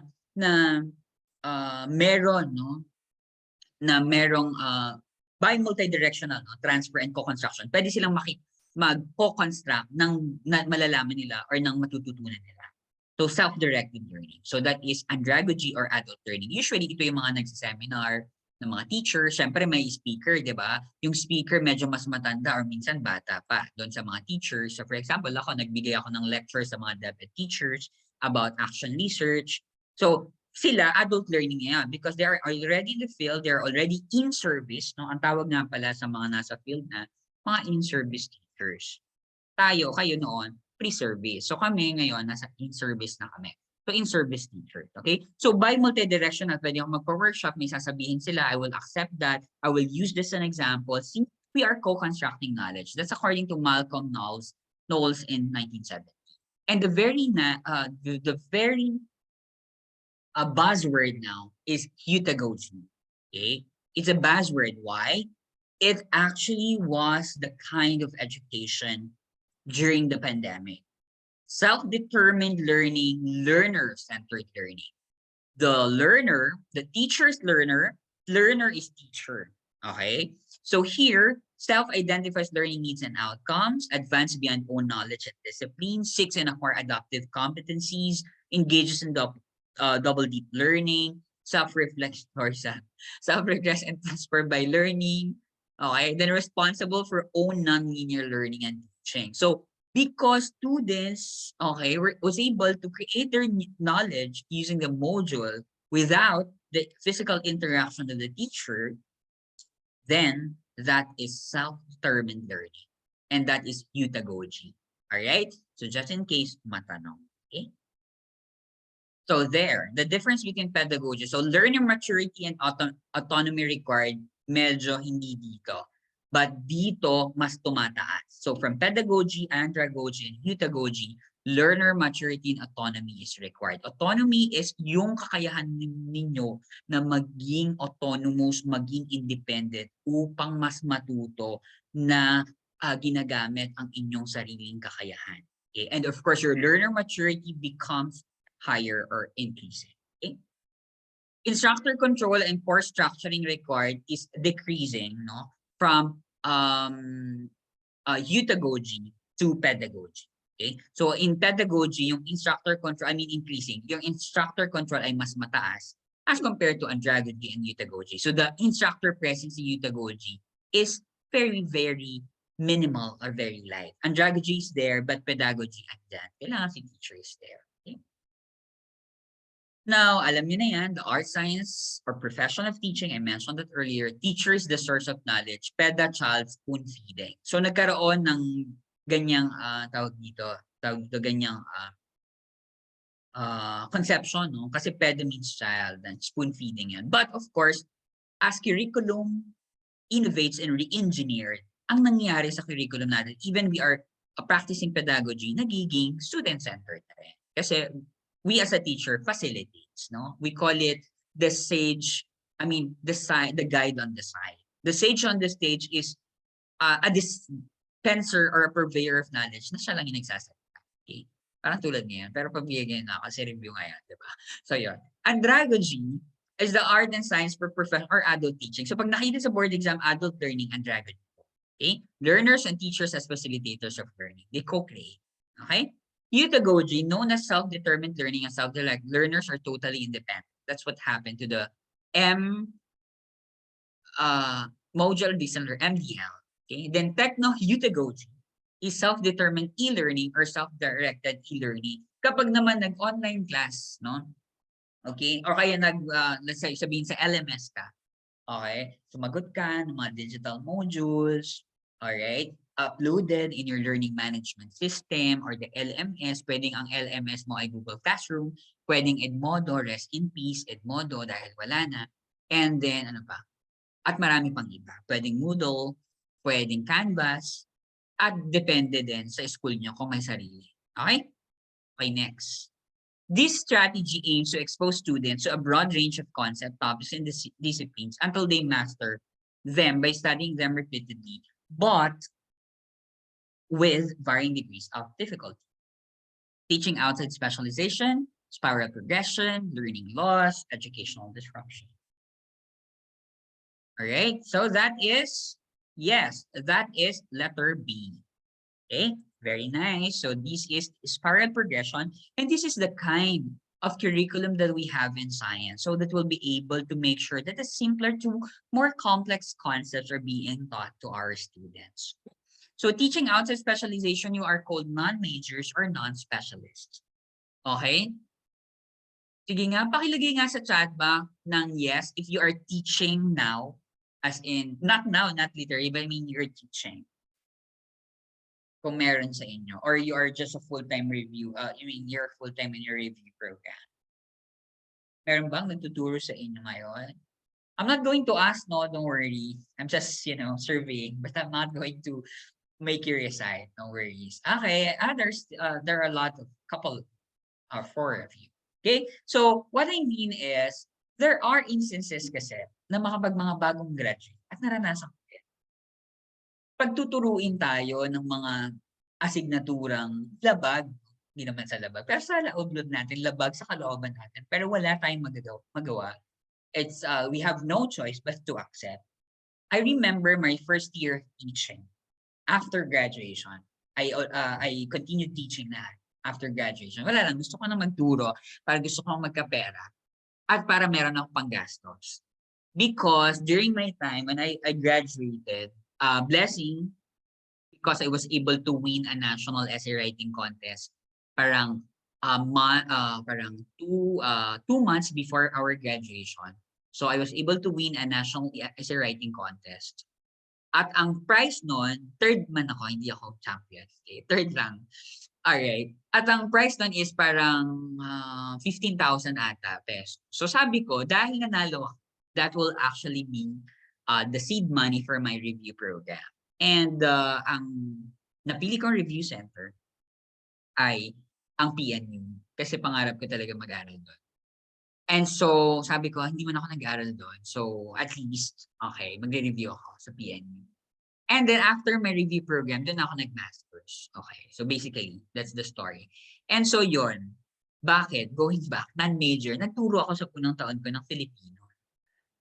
meron, no? Na merong by multidirectional, no? Transfer and co-construction. Pwede silang mag-co-construct ng malalaman nila or ng matututunan nila. So, self-directed learning. So, that is andragogy or adult learning. Usually, ito yung mga nagsiseminar ng mga teacher. Siyempre, may speaker, di ba? Yung speaker medyo mas matanda or minsan bata pa doon sa mga teachers. So, for example, nagbigay ako ng lecture sa mga DepEd teachers about action research. So, sila, adult learning yan because they are already in the field, they are already in service. No? Ang tawag nga pala sa mga nasa field na mga in-service teachers. Kayo noon, pre-service. So kami ngayon, nasa in-service na kami. So in-service teacher. Okay? So by multi-directional, pwede akong magpa-workshop, may sasabihin sila, I will accept that, I will use this as an example, since we are co-constructing knowledge. That's according to Malcolm Knowles in 1970. And the very buzzword now is pedagogy. Okay? It's a buzzword. Why? It actually was the kind of education during the pandemic. Self-determined learning, learner-centered learning. The learner, the teacher's learner is teacher. Okay? So here, self-identifies learning needs and outcomes, advance beyond own knowledge and discipline, seeks and acquire adaptive competencies, engages in double deep learning, self-reflection and transfer by learning. Okay, then responsible for own non-linear learning and teaching. So because students, okay, was able to create their knowledge using the module without the physical interaction of the teacher, then that is self-determined learning. And that is pedagogy. All right? So just in case matanong. Okay? So there, the difference between pedagogy. So learner maturity and autonomy required, medyo hindi dito. But dito, mas tumataas. So from pedagogy, andragogy, and pedagogy, learner maturity and autonomy is required. Autonomy is yung kakayahan ninyo na maging autonomous, maging independent upang mas matuto na ginagamit ang inyong sariling kakayahan. Okay? And of course, your learner maturity becomes higher or increasing. Okay? Instructor control and course structuring required is decreasing, no, from pedagogy to pedagogy. Okay? So in pedagogy, yung instructor control, increasing. Yung instructor control ay mas mataas as compared to andragogy and pedagogy. So the instructor presence in pedagogy is very, very minimal or very light. Andragogy is there, but pedagogy andyan. Kailangan si teacher is there. Okay? Now, alam niyo na yan, the art, science, or profession of teaching, I mentioned that earlier, teacher is the source of knowledge, peda, child, spoon feeding. So, nagkaroon ng ganyang, ganyang conception, no? Kasi peda means child, and spoon feeding yan. But, of course, as curriculum innovates and re-engineered, ang nangyari sa curriculum natin, even we are practicing pedagogy, nagiging student-centered na rin. Kasi we as a teacher facilitates, no? We call it the sage, the guide on the side. The sage on the stage is a dispenser or a purveyor of knowledge na siya lang yung nagsasalita. Okay? Parang tulad ngayon, pero pabigyan na kasi review ngayon, di ba? So yun. Andragogy is the art and science for professional or adult teaching. So pag nakita sa board exam, adult learning, andragogy. Okay? Learners and teachers as facilitators of learning. They co-create. Okay? Pedagogy, known as self-determined learning and self-directed, learners are totally independent. That's what happened to the module listener, MDL. Okay? Then techno-pedagogy is self-determined e-learning or self-directed e-learning. Kapag naman nag-online class, no? Okay? Or kaya let's say, sabihin sa LMS ka. Okay? Sumagot ka ng mga digital modules. Alright? Uploaded in your learning management system or the LMS. Pwedeng ang LMS mo ay Google Classroom. Pwedeng Edmodo, rest in peace, Edmodo dahil wala na. And then, ano pa? At marami pang iba. Pwedeng Moodle, pwedeng Canvas, at depende din sa school nyo kung may sarili. Okay? Okay, next. This strategy aims to expose students to a broad range of concepts, topics, and disciplines until they master them by studying them repeatedly, but with varying degrees of difficulty. Teaching outside specialization, spiral progression, learning loss, educational disruption. All right, so that is, yes, that is letter B. Okay, very nice. So this is spiral progression, and this is the kind of curriculum that we have in science, so that we'll be able to make sure that the simpler to more complex concepts are being taught to our students. So teaching outside specialization, you are called non-majors or non-specialists. Okay? Sige nga, pakilagay nga sa chat ba ng yes if you are teaching now, as in, not now, not literally, but I mean you're teaching. Kung meron sa inyo, or you are just a full-time review, you're full-time in your review program. Meron bang nagtuturo sa inyo ngayon? I'm not going to ask, no, don't worry. I'm just, surveying, but I'm not going to make you recite, no worries. Okay, there are a lot of four of you. Okay, so what I mean is, there are instances kasi na mga bagong graduate at naranasan ko yan. Pagtuturuin tayo ng mga asignaturang labag, hindi naman sa labag, pero sa loob-loob natin, labag sa kalooban natin, pero wala tayong magawa. It's, we have no choice but to accept. I remember my first year teaching. After graduation, I continued teaching na after graduation. Wala lang, gusto ko na magturo, para gusto ko magkapera, at para meron akong panggastos. Because during my time when I graduated, blessing, because I was able to win a national essay writing contest, parang 2 months before our graduation. So I was able to win a national essay writing contest. At ang prize nun, third man ako, hindi ako champion. Okay, third lang. Alright. At ang price nun is parang 15,000 ata pesos. So sabi ko, dahil nanalo ako, that will actually be the seed money for my review program. And ang napili kong review center ay ang PNU. Kasi pangarap ko talaga mag-aral doon. And so, sabi ko, hindi man ako nag-aral doon. So, at least, okay, magre-review ako sa PNU. And then after my review program, doon ako nag-masters. Okay, so basically, that's the story. And so yon, bakit? Going back, non-major, nagturo ako sa punong taon ko ng Filipino.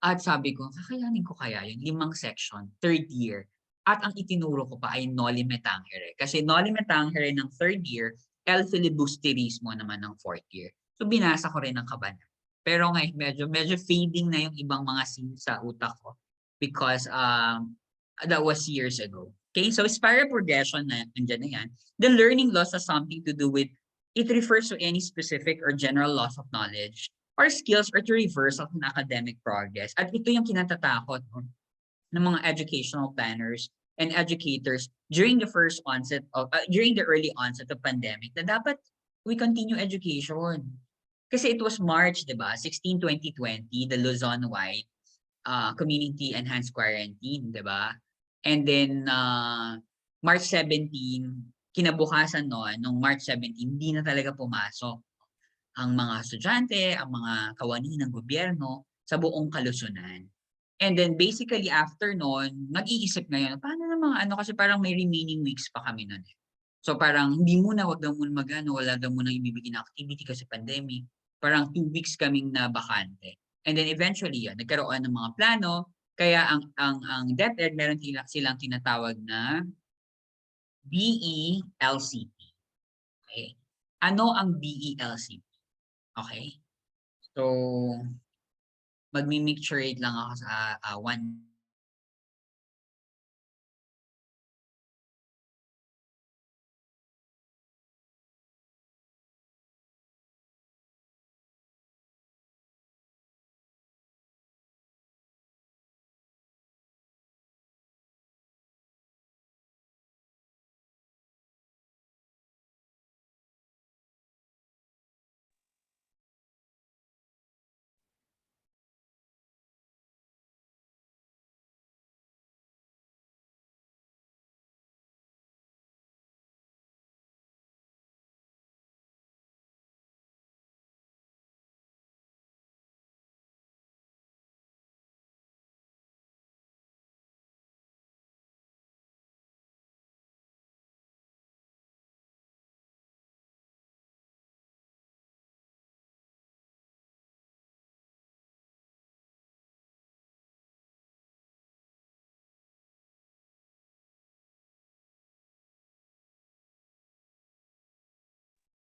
At sabi ko, kakayanin ko kaya yun, 5 section, third year. At ang itinuro ko pa ay Noli Me Tangere. Kasi Noli Me Tangere ng third year, El Filibusterismo naman ng fourth year. So binasa ko rin ng kabanan. Pero ngayon, medyo fading na yung ibang mga scenes sa utak ko. Because that was years ago. Okay, so spiral progression na nandiyan na yan. The learning loss has something to do with, it refers to any specific or general loss of knowledge or skills or to reverse of an academic progress. At ito yung kinatatakot ng mga educational planners and educators during the early onset of pandemic na dapat we continue education. Kasi it was March, di ba? 16, 2020, the Luzon-wide community enhanced quarantine, di ba? And then March 17, kinabukasan noon, nung March 17, hindi na talaga pumasok ang mga estudyante, ang mga kawani ng gobyerno sa buong kalusunan. And then basically after noon, nag-iisip ngayon, paano na mga ano, kasi parang may remaining weeks pa kami noon. So parang hindi muna, wag daw muna mag-ano, wala daw muna ibibigay na activity kasi pandemic. Parang 2 weeks kaming na bakante. And then eventually, yan, nagkaroon ng mga plano. Kaya ang DepEd, meron silang tinatawag na BELCP. Okay? Ano ang BELCP? Okay? So, magmi-micturate lang ako sa one.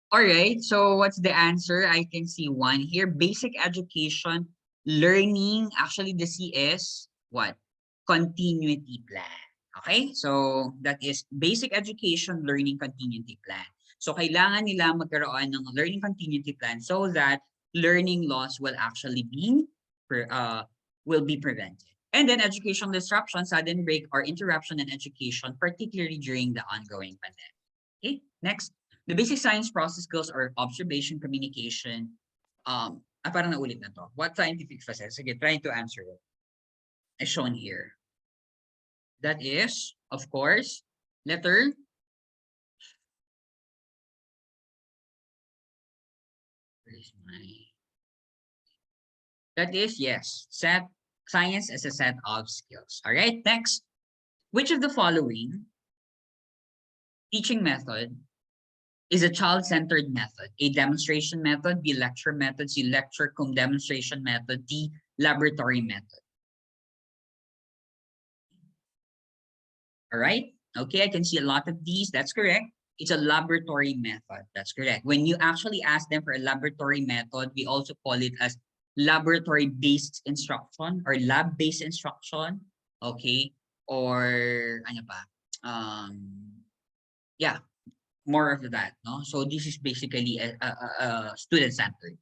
All right, so what's the answer? I can see one here. Basic education, learning. Actually, the C is what? Continuity plan. Okay, so that is basic education, learning continuity plan. So kailangan nila magkaroon ng learning continuity plan so that learning loss will actually be prevented. And then educational disruption, sudden break or interruption in education, particularly during the ongoing pandemic. Okay, next. The basic science process skills are observation, communication. Parang naulit na to. What scientific process? Sige, trying to answer it. As shown here. That is, of course, letter. Where is my? That is, yes, science as a set of skills. All right, next. Which of the following teaching method is a child-centered method? A, demonstration method; B, lecture method; C, lecture cum demonstration method; D, laboratory method. All right. Okay, I can see a lot of these. That's correct. It's a laboratory method. That's correct. When you actually ask them for a laboratory method, we also call it as laboratory-based instruction or lab-based instruction. Okay. Or ano pa? Yeah, more of that. No. So this is basically a student-centered.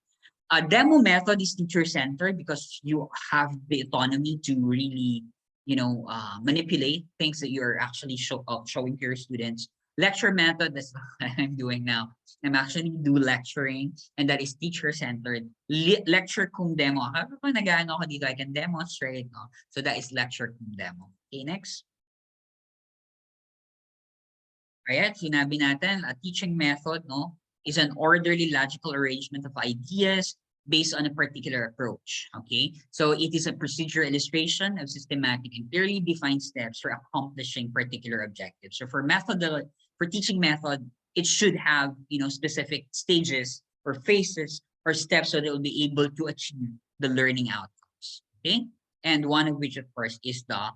A demo method is teacher-centered because you have the autonomy to really, manipulate things that you're actually showing to your students. Lecture method, that's what I'm doing now. I'm actually do lecturing, and that is teacher-centered. Lecture cum demo. Kapag nag-ano ako dito, I can demonstrate. No? So that is lecture cum demo. Okay, next. Ayan, sinabi natin, a teaching method, no, is an orderly logical arrangement of ideas based on a particular approach. Okay, so it is a procedure illustration of systematic and clearly defined steps for accomplishing particular objectives. So for teaching method, it should have, specific stages or phases or steps so that it will be able to achieve the learning outcomes. Okay, and one of which, of course, is the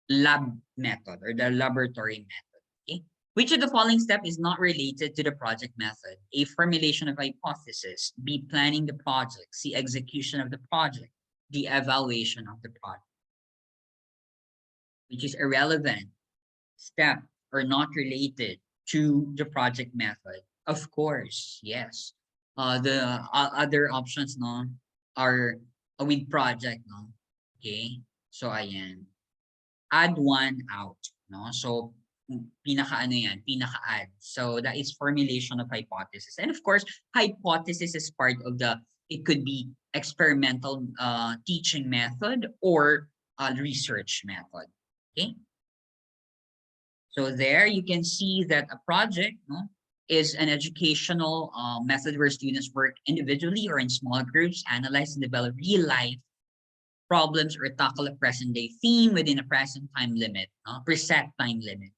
lab method or the laboratory method. Okay. Which of the following step is not related to the project method? A, formulation of hypothesis; B, planning the project; C, execution of the project; D, evaluation of the project. Which is irrelevant step or not related to the project method? Of course, yes. The other options, no, are with project, no. Okay, so ayan. Add one out, no? So pinaka-add. So that is formulation of hypothesis. And of course, hypothesis is part of it could be experimental teaching method or research method. Okay. So there you can see that a project, no, is an educational method where students work individually or in small groups, analyze and develop real life problems or tackle a present day theme within a present time limit, preset time limit,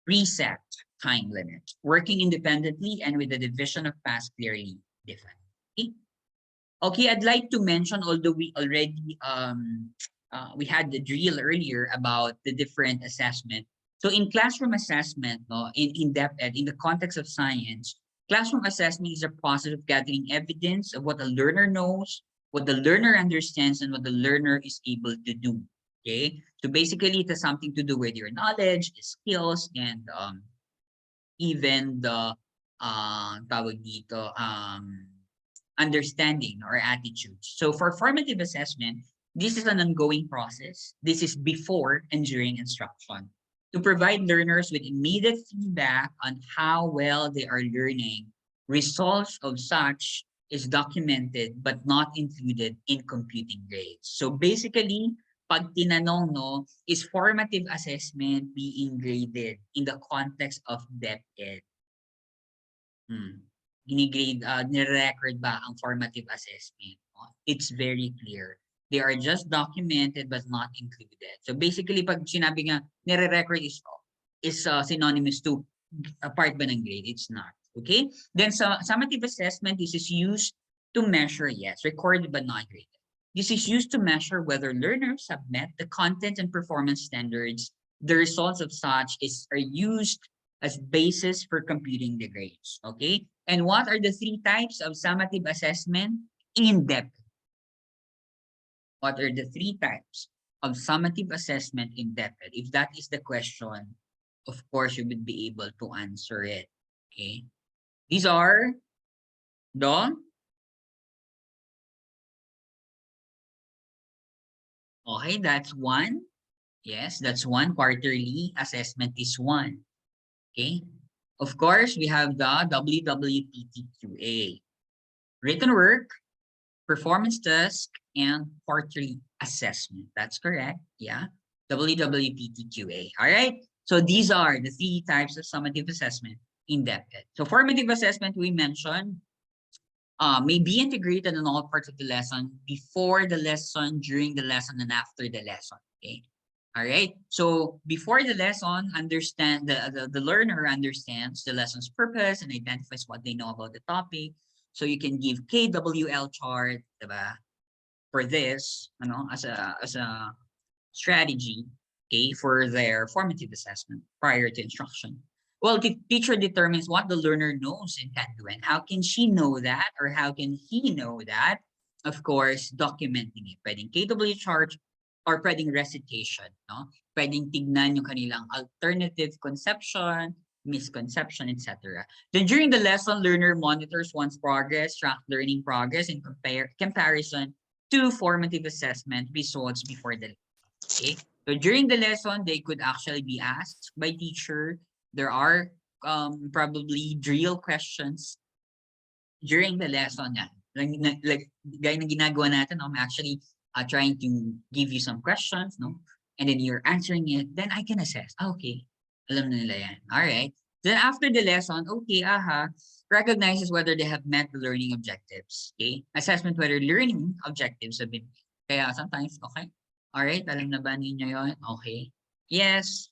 reset time limit, working independently and with the division of tasks clearly defined. Okay? Okay, I'd like to mention, although we already we had the drill earlier about the different assessment. So in classroom assessment, no, in depth ed, in the context of science, classroom assessment is a process of gathering evidence of what the learner knows, what the learner understands, and what the learner is able to do. Okay, so basically it has something to do with your knowledge, the skills, and even the tawag dito, understanding or attitudes. So for formative assessment, this is an ongoing process. This is before and during instruction to provide learners with immediate feedback on how well they are learning. Results of such is documented but not included in computing grades. So basically, pag tinanong, no, is formative assessment being graded in the context of depth ed? Ginigrade, nire-record ba ang formative assessment? No? It's very clear. They are just documented but not included. So basically, pag sinabi nga nire-record is synonymous to a part ba ng grade? It's not. Okay? Then summative assessment, this is used to measure, yes, recorded but not graded. This is used to measure whether learners have met the content and performance standards. The results of such are used as basis for computing the grades. Okay? And what are the three types of summative assessment? In depth. What are the three types of summative assessment in depth? If that is the question, of course, you would be able to answer it. Okay? These are the okay, that's one. Yes, that's one. Quarterly assessment is one. Okay. Of course, we have the WWPTQA. Written work, performance task, and quarterly assessment. That's correct. Yeah. WWPTQA. All right. So these are the three types of summative assessment in depth. So formative assessment we mentioned may be integrated in all parts of the lesson, before the lesson, during the lesson, and after the lesson. Okay. All right. So before the lesson, understand the learner understands the lesson's purpose and identifies what they know about the topic. So you can give KWL chart, diba, for this, as a strategy, okay, for their formative assessment prior to instruction. Well, the teacher determines what the learner knows and can do, and how can she know that, or how can he know that? Of course, documenting it. Pwedeng KW chart or pwedeng recitation, no? Pwedeng tignan yung kanilang alternative conception, misconception, etc. Then during the lesson, learner monitors one's progress, track learning progress, and comparison to formative assessment results before the lesson. Okay? So during the lesson, they could actually be asked by teacher. There are probably drill questions during the lesson. Yan. Like gaya ng ginagawa natin, I'm actually trying to give you some questions, no? And then you're answering it, then I can assess. Okay, alam na nila yan. All right. Then after the lesson, okay, recognizes whether they have met the learning objectives. Okay, assessment whether learning objectives have been met. Kaya sometimes, okay, all right, alam na ba ninyo yon? Okay, yes,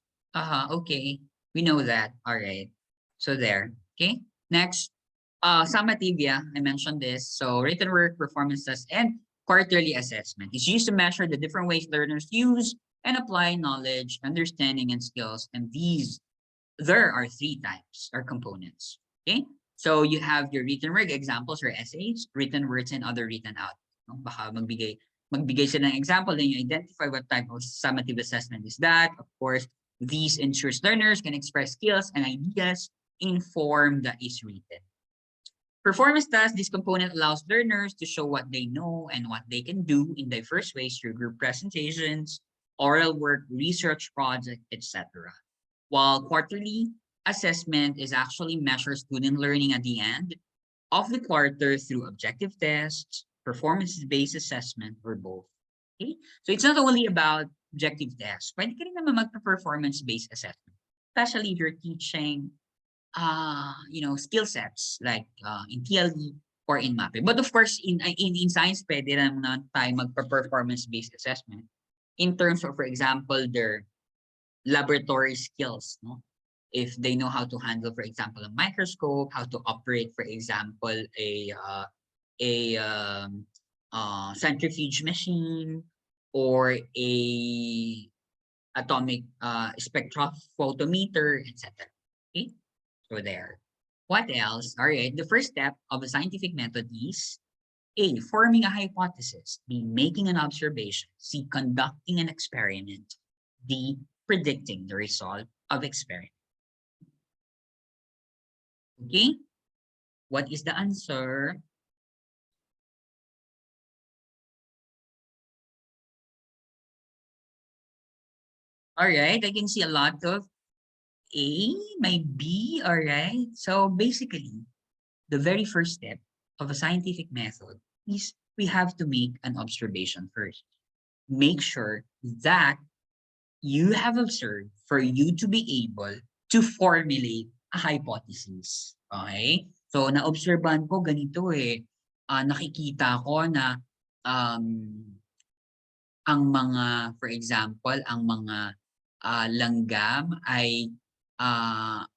okay, we know that. All right, so there. Okay, next. Summative, yeah, I mentioned this. So written work, performance test, and quarterly assessment. It's used to measure the different ways learners use and apply knowledge, understanding, and skills. And there are three types or components. Okay, so you have your written work, examples or essays, written words, and other written out. No? Baka magbigay sila ng example, then you identify what type of summative assessment is that. Of course, these ensures learners can express skills and ideas in form that is written. Performance task, this component allows learners to show what they know and what they can do in diverse ways through group presentations, oral work, research project, etc. While quarterly assessment is actually measure student learning at the end of the quarter through objective tests, performance-based assessment, or both. Okay? So it's not only about objective tests. Pwede ka rin naman magpa-performance-based assessment. especially if you're teaching skill sets like in TLE or in MAPE. But of course, in science, pwede naman tayo magpa-performance-based assessment in terms of, for example, their laboratory skills, no? If they know how to handle, for example, a microscope, how to operate, for example, a centrifuge machine or a atomic spectrophotometer, etc. Okay, so there. What else? All right, the first step of a scientific method is A, forming a hypothesis, B, making an observation, C, conducting an experiment, D, predicting the result of experiment. Okay, what is the answer? All right, I can see a lot of A, may B, all right. So basically, the very first step of a scientific method is we have to make an observation first. Make sure that you have observed for you to be able to formulate a hypothesis. Okay? So, na-obserban ko ganito eh. Nakikita ko na um, ang mga, for example, ang mga langgam ay uh,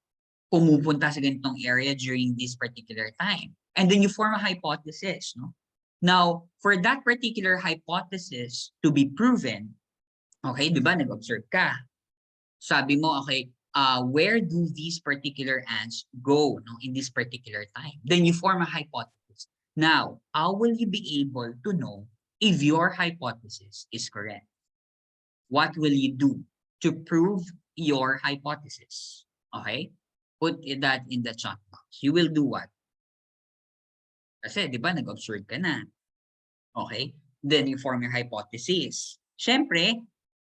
pumupunta sa ganitong area during this particular time. And then you form a hypothesis. No? Now, for that particular hypothesis to be proven, okay, di ba, nag-observe ka. Sabi mo, okay, where do these particular ants go no, in this particular time? Then you form a hypothesis. Now, how will you be able to know if your hypothesis is correct? What will you do to prove your hypothesis? Okay? Put that in the chat box. You will do what? Kasi, di ba, nag-observe ka na. Okay? Then you form your hypothesis. Siyempre,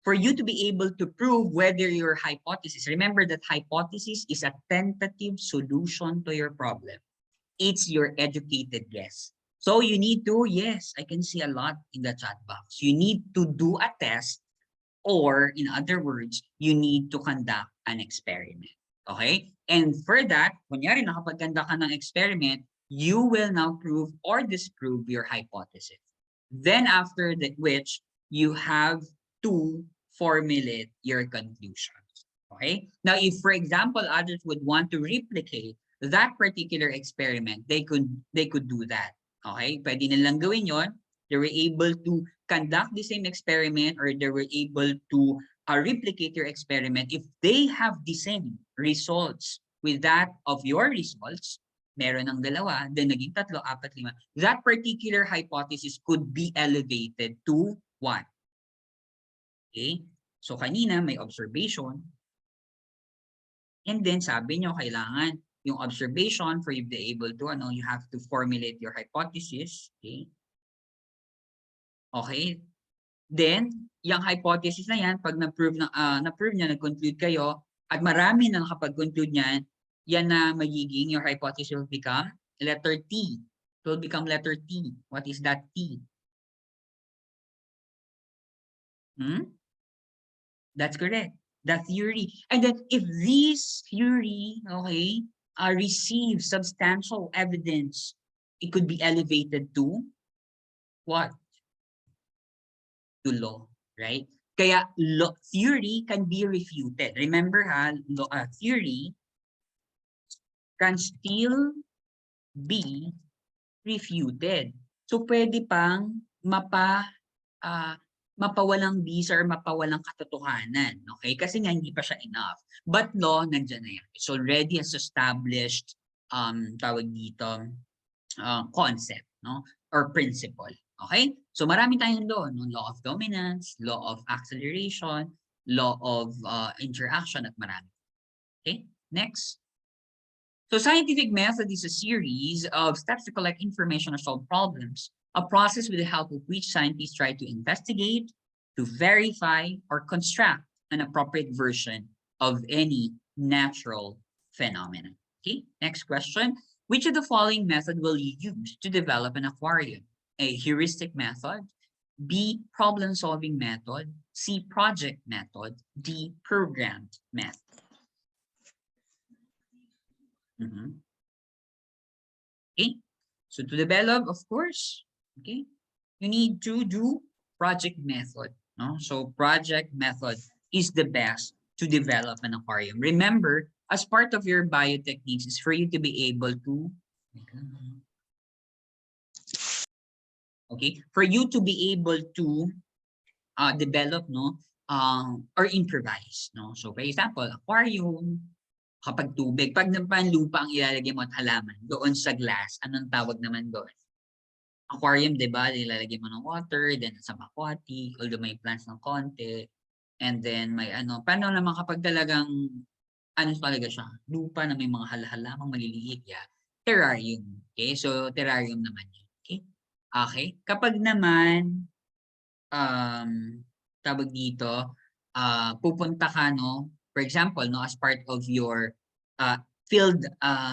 for you to be able to prove whether your hypothesis, remember that hypothesis is a tentative solution to your problem. It's your educated guess. So you need to, yes, I can see a lot in the chat box. You need to do a test or in other words, you need to conduct an experiment. Okay? And for that, kunyari nakapagkanda ka ng experiment, you will now prove or disprove your hypothesis. Then after that, which you have to formulate your conclusions. Okay? Now, if for example, others would want to replicate that particular experiment, they could do that. Okay? Pwede nilang gawin yon. They were able to conduct the same experiment or they were able to replicate your experiment if they have the same results with that of your results. Meron ng dalawa, then naging tatlo, apat, lima. That particular hypothesis could be elevated to what? Okay? So kanina may observation. And then sabi nyo, kailangan yung observation for you to be able to, you have to formulate your hypothesis. Okay? Okay? Then, yung hypothesis na yan, pag na-prove niya, nag-conclude kayo, at marami na nakapag-conclude niyan, yan na magiging, your hypothesis will become letter T. It will become letter T. What is that T? That's correct. The theory. And then if this theory, okay, receives substantial evidence, it could be elevated to what? To law, right? Kaya law, theory can be refuted. Remember ha, theory can still be refuted. So pwede pang mapawalang bisa or mapawalang katotohanan. Okay? Kasi nga hindi pa siya enough. But law, nandiyan na yan. It's already as established tawag dito, concept, no? Or principle. Okay? So marami tayong law, no? Law of dominance, law of acceleration, law of interaction, at marami. Okay? Next. So scientific method is a series of steps to collect information or solve problems, a process with the help of which scientists try to investigate, to verify, or construct an appropriate version of any natural phenomenon. Okay, next question. Which of the following method will you use to develop an aquarium? A, heuristic method, B, problem-solving method, C, project method, D, programmed method. Okay, so to develop, of course, okay, you need to do project method. No? So project method is the best to develop an aquarium. Remember, as part of your biotechniques is for you to be able to, okay, for you to be able to develop, no, or improvise, no. So for example, aquarium, kapag tubig, pag lupa ang ilalagay mo at halaman, doon sa glass, anong tawag naman doon? Aquarium, 'di ba? Ilalagay mo ng water, then some aquatic, although may plants ng konti, and then may ano, paano naman kapag talagang ano talaga siya, lupa na may mga halalamang maliliit, yeah, terrarium. Okay, so terrarium naman yun. Okay, okay. Kapag naman tawag dito, pupunta ka, no, for example, no, as part of your field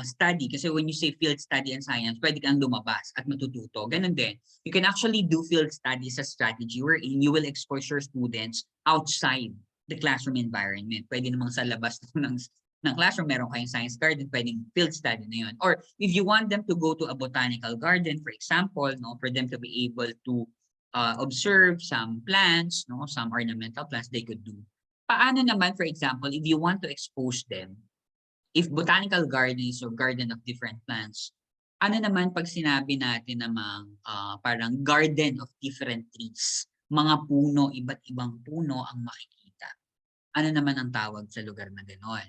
study, kasi when you say field study and science, pwede kang lumabas at matututo. Ganun din. You can actually do field studies as strategy wherein you will expose your students outside the classroom environment. Pwede namang sa labas ng classroom, meron kayong science garden, pwedeng field study na yun. Or if you want them to go to a botanical garden, for example, no, for them to be able to observe some plants, no, some ornamental plants they could do. Paano naman, for example, if you want to expose them, if botanical gardens or garden of different plants, ano naman pag sinabi natin namang parang garden of different trees, mga puno, iba't ibang puno ang makikita. Ano naman ang tawag sa lugar na gano'n?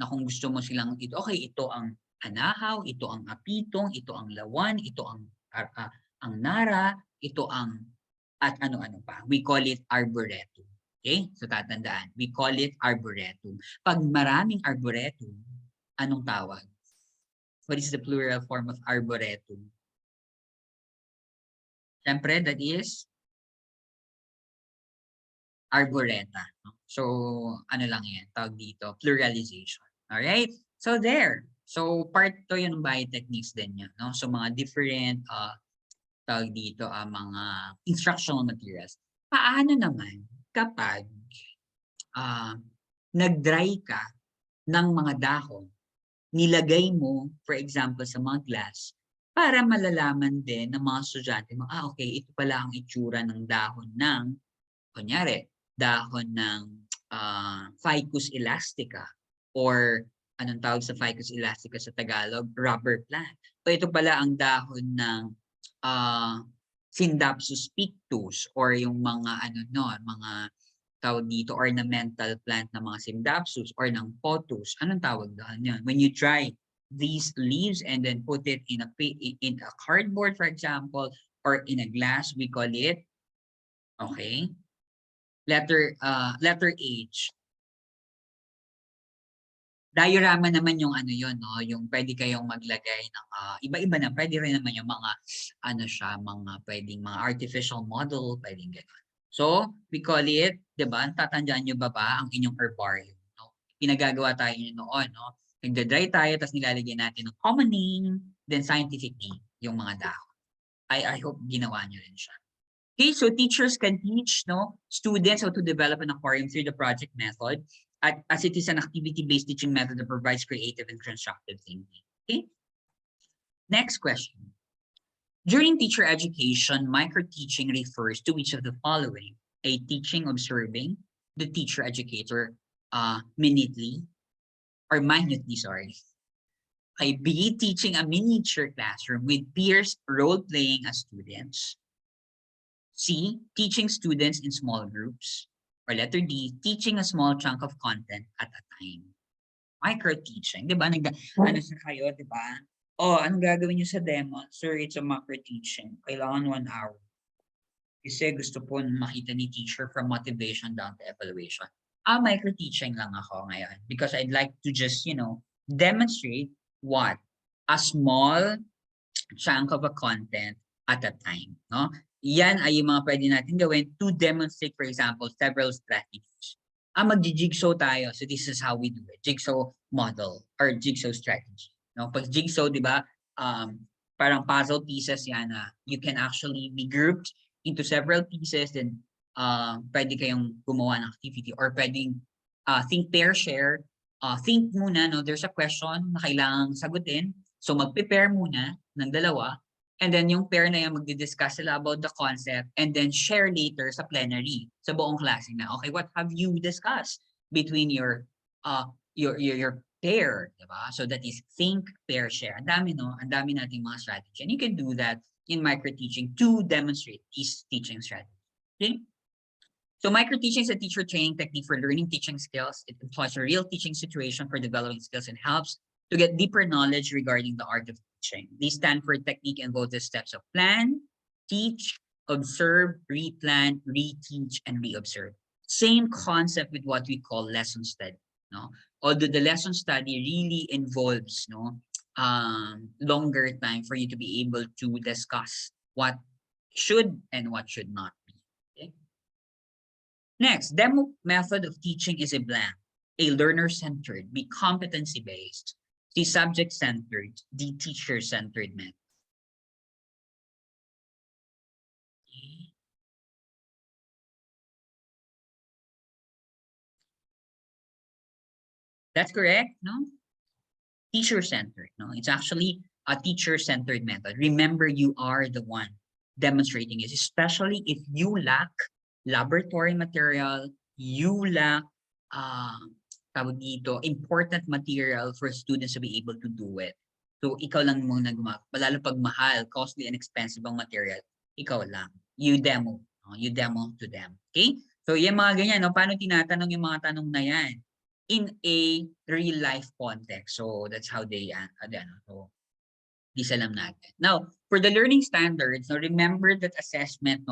Na kung gusto mo silang, okay, ito ang anahaw, ito ang apitong, ito ang lawan, ito ang nara, ito ang at ano-ano pa. We call it arboretum. Okay? So tatandaan, we call it arboretum. Pag maraming arboretum, anong tawag? What is the plural form of arboretum? Siyempre, that is arboreta. No? So, ano lang yan, tawag dito, pluralization. Alright? So, there. So, part to yun ng biotechniques din yan. No? So, mga different, tawag dito, mga instructional materials. Paano naman kapag nag-dry ka ng mga dahon, nilagay mo, for example, sa mga glass, para malalaman din ng mga estudyante mo, okay, ito pala ang itsura ng dahon ng, kunyari, dahon ng ficus elastica or anong tawag sa ficus elastica sa Tagalog? Rubber plant. O ito pala ang dahon ng Syndapsus pictus or yung mga ano no, mga tawag dito ornamental plant na mga Syndapsus or ng pothos. Anong tawag doon yun? When you dry these leaves and then put it in a cardboard, for example, or in a glass, we call it, okay, letter H. Diorama naman yung ano yun, no? Yung pwede kayong maglagay ng iba-iba na. Pwede rin naman yung mga ano siya, mga pwedeng mga artificial model, pwedeng gano'n. So, we call it, 'di ba? Tatandaan niyo ba ang inyong herbarium, no? Pinagagawa tayo noon, no? Nagda-dry tayo tapos nilalagyan natin ng common name, then scientific name, yung mga dahon. I hope ginawa niyo rin siya. Okay, so teachers can teach, no, students how to develop an aquarium through the project method, as it is an activity-based teaching method that provides creative and constructive thinking. Okay. Next question. During teacher education, micro-teaching refers to which of the following? A, teaching observing the teacher educator minutely, sorry. A, B, teaching a miniature classroom with peers role-playing as students. C, teaching students in small groups. Or letter D, teaching a small chunk of content at a time. Micro-teaching, di ba? Ano sa kayo, di ba? Anong gagawin nyo sa demo? Sir, it's a micro-teaching. Kailangan 1 hour. Kasi gusto po makita ni teacher from motivation down to evaluation. Micro-teaching lang ako ngayon. Because I'd like to just, demonstrate what? A small chunk of a content at a time, no? Yan ay yung mga pwede natin gawin to demonstrate, for example, several strategies. Mag-jigsaw tayo. So this is how we do it. Jigsaw model or jigsaw strategy. No? Pag jigsaw, di ba, parang puzzle pieces yan na you can actually be grouped into several pieces, then pwede kayong gumawa ng activity or pwedeng think, pair, share think muna, no, there's a question na kailangang sagutin. So mag-prepare muna ng dalawa. And then yung pair na yan, magdi-discuss sila about the concept and then share later sa plenary, sa buong klase na, okay, what have you discussed between your pair, diba? So that is think, pair, share. Ang dami, no? Ang dami nating mga strategy. And you can do that in micro-teaching to demonstrate these teaching strategies. Okay? So micro-teaching is a teacher training technique for learning teaching skills. It employs a real teaching situation for developing skills and helps to get deeper knowledge regarding the art of teaching. These stand for technique involves the steps of plan, teach, observe, replan, reteach, and reobserve. Same concept with what we call lesson study. No? Although the lesson study really involves longer time for you to be able to discuss what should and what should not be. Okay? Next, demo method of teaching is a blend. A learner-centered, be competency-based, the subject-centered, the teacher-centered method. That's correct, no? Teacher-centered, no? It's actually a teacher-centered method. Remember, you are the one demonstrating it, especially if you lack laboratory material, you lack tawag dito, important material for students to be able to do it. So, ikaw lang muna gumagawa. Lalo pag mahal, costly and expensive ang material, ikaw lang. You demo. No? You demo to them. Okay? So, yung mga ganyan, no? Paano tinatanong yung mga tanong na yan? In a real life context. So, that's how they, so, isa alam natin. Now, for the learning standards, no, remember that assessment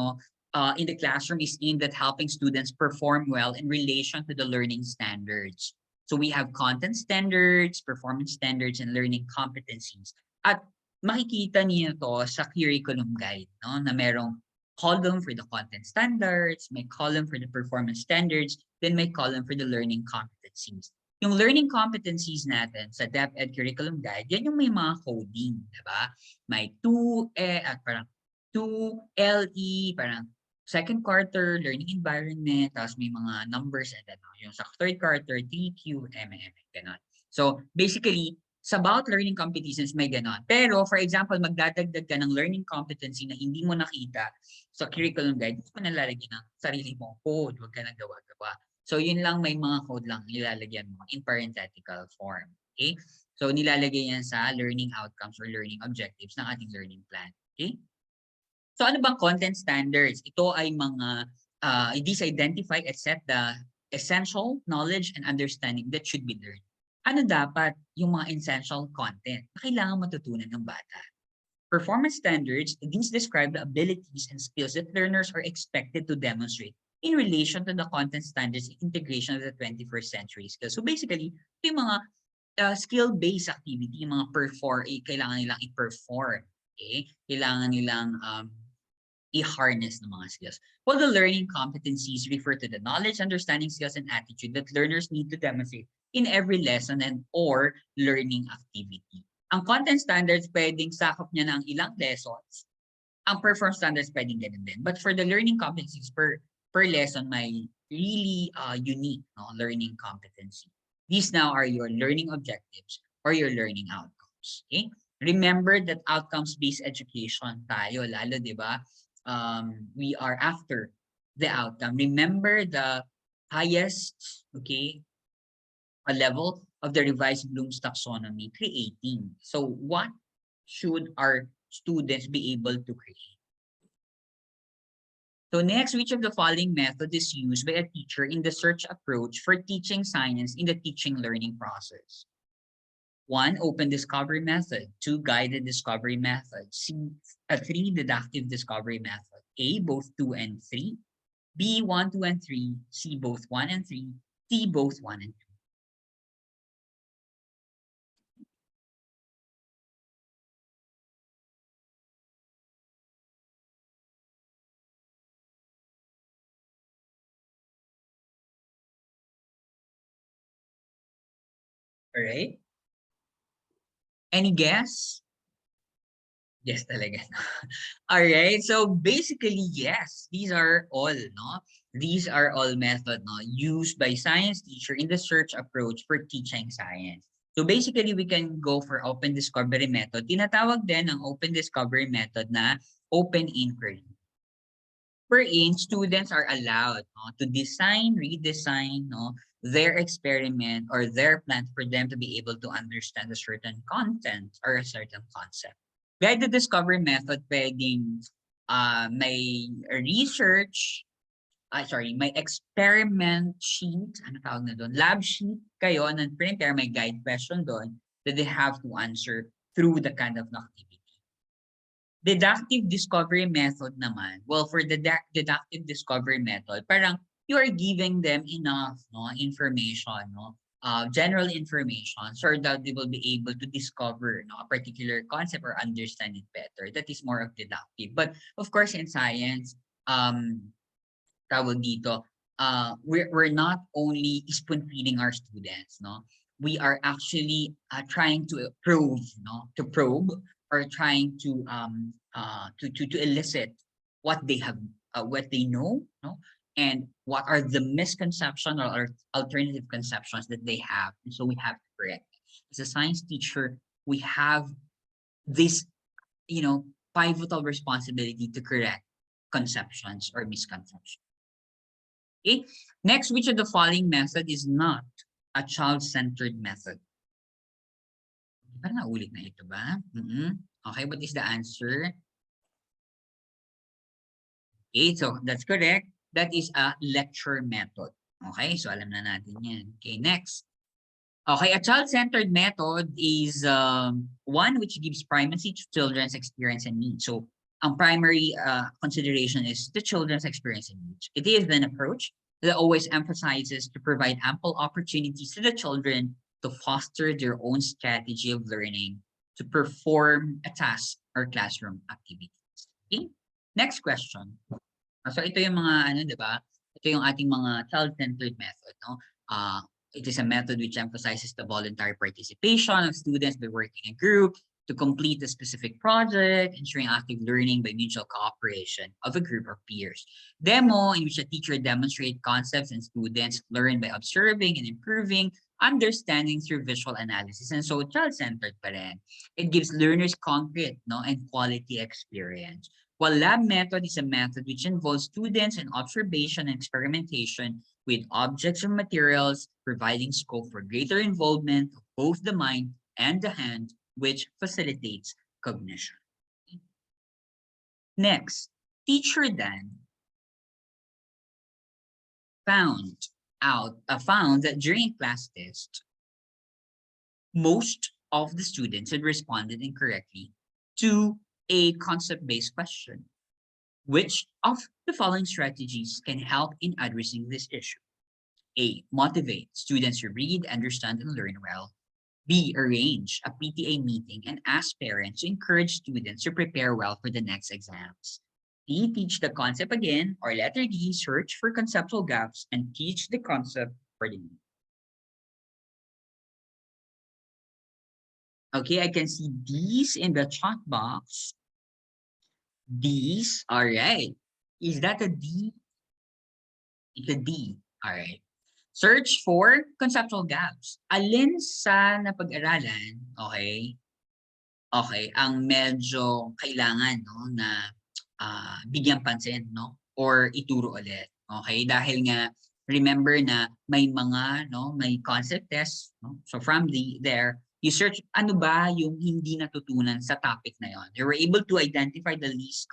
in the classroom is aimed at helping students perform well in relation to the learning standards. So we have content standards, performance standards, and learning competencies. At makikita niyo to sa curriculum guide, no, na merong column for the content standards, may column for the performance standards, then may column for the learning competencies. Yung learning competencies natin sa DepEd Curriculum Guide, yan yung may mga coding, diba? May 2E, parang 2LE, parang second quarter, learning environment, tapos may mga numbers, and then yung sa third quarter, TQ, MM, gano'n. So, basically, sa about learning competencies, may gano'n. Pero, for example, magdadagdag ka ng learning competency na hindi mo nakita sa curriculum guide, hindi mo nalalagyan ng sarili mong code, huwag ka nang gawa-gawa. So, yun lang, may mga code lang nilalagyan mo in parenthetical form. Okay? So, nilalagay yan sa learning outcomes or learning objectives ng ating learning plan. Okay? So, ano bang content standards? Ito ay mga, these identify and set the essential knowledge and understanding that should be learned. Ano dapat yung mga essential content na kailangan matutunan ng bata? Performance standards, these describe the abilities and skills that learners are expected to demonstrate in relation to the content standards and integration of the 21st century skills. So basically, ito yung mga skill-based activity, yung mga kailangan nilang i-perform. Okay? Kailangan nilang i-harness ng mga skills. While the learning competencies refer to the knowledge, understanding, skills, and attitude that learners need to demonstrate in every lesson and or learning activity. Ang content standards, pwedeng sakop niya ng ilang lessons. Ang performance standards, pwedeng ganun din. But for the learning competencies per lesson, may really unique learning competency. These now are your learning objectives or your learning outcomes. Okay? Remember that outcomes-based education tayo, lalo, di ba? We are after the outcome. Remember the highest, okay, a level of the revised Bloom's taxonomy, creating. So what should our students be able to create? So next, which of the following method is used by a teacher in the search approach for teaching science in the teaching learning process? 1, open discovery method. 2, guided discovery method. 3, deductive discovery method. A, both 2 and 3. B, 1, 2, and 3. C, both 1 and 3. D, both 1 and 2. All right. Any guess? Yes, talaga. All right. So basically, yes, these are all, no? These are all method, no, used by science teacher in the search approach for teaching science. So basically, we can go for open discovery method. Tinatawag din ang open discovery method na open inquiry. Wherein students are allowed, no, to design, redesign, no, their experiment or their plan for them to be able to understand a certain content or a certain concept. Guided discovery method, pwedeng may research, sorry, may experiment sheet, ano tawag na doon, lab sheet kayo na prepare, may guide question doon that they have to answer through the kind of activity. Deductive discovery method naman, well, for the deductive discovery method, parang you are giving them enough, no, information, no, general information so that they will be able to discover, no, a particular concept or understand it better. That is more of deductive. But of course, in science, tawag dito, we're not only spoon feeding our students, no? We are actually trying to probe, no, to probe or trying to elicit what they have, what they know, no, and what are the misconceptions or alternative conceptions that they have, and so we have to correct. As a science teacher, we have this, pivotal responsibility to correct conceptions or misconceptions. Okay. Next, which of the following method is not a child-centered method? Parang naulit na ito ba? Okay, what is the answer? Okay, so that's correct. That is a lecture method. Okay, so alam na natin yan. Okay, next. Okay, a child-centered method is one which gives primacy to children's experience and needs. So, ang primary consideration is the children's experience and needs. It is an approach that always emphasizes to provide ample opportunities to the children to foster their own strategy of learning to perform a task or classroom activities. Okay? Next question. So ito yung mga ano, 'di ba? Ito yung ating mga child-centered method, no? It is a method which emphasizes the voluntary participation of students by working in a group to complete a specific project, ensuring active learning by mutual cooperation of a group of peers. Demo, in which a teacher demonstrates concepts and students learn by observing and improving understanding through visual analysis. And so child-centered pa rin. It gives learners concrete, no, and quality experience. While lab method is a method which involves students in observation and experimentation with objects or materials, providing scope for greater involvement of both the mind and the hand, which facilitates cognition. Next, teacher then found that during class test, most of the students had responded incorrectly to a concept-based question. Which of the following strategies can help in addressing this issue? A. Motivate students to read, understand, and learn well. B. Arrange a PTA meeting and ask parents to encourage students to prepare well for the next exams. D. Teach the concept again, or letter D. Search for conceptual gaps and teach the concept accordingly. Okay, I can see D's in the chat box. D's, all right. Is that a D? It's a D, all right. Search for conceptual gaps. Alin sa napag-aralan, okay, okay, ang medyo kailangan, no, na bigyang pansin, no, or ituro ulit. Okay, dahil nga remember na may mga, no, may concept test, no? So from there, you search ano ba yung hindi natutunan sa topic na yon. You were able to identify the least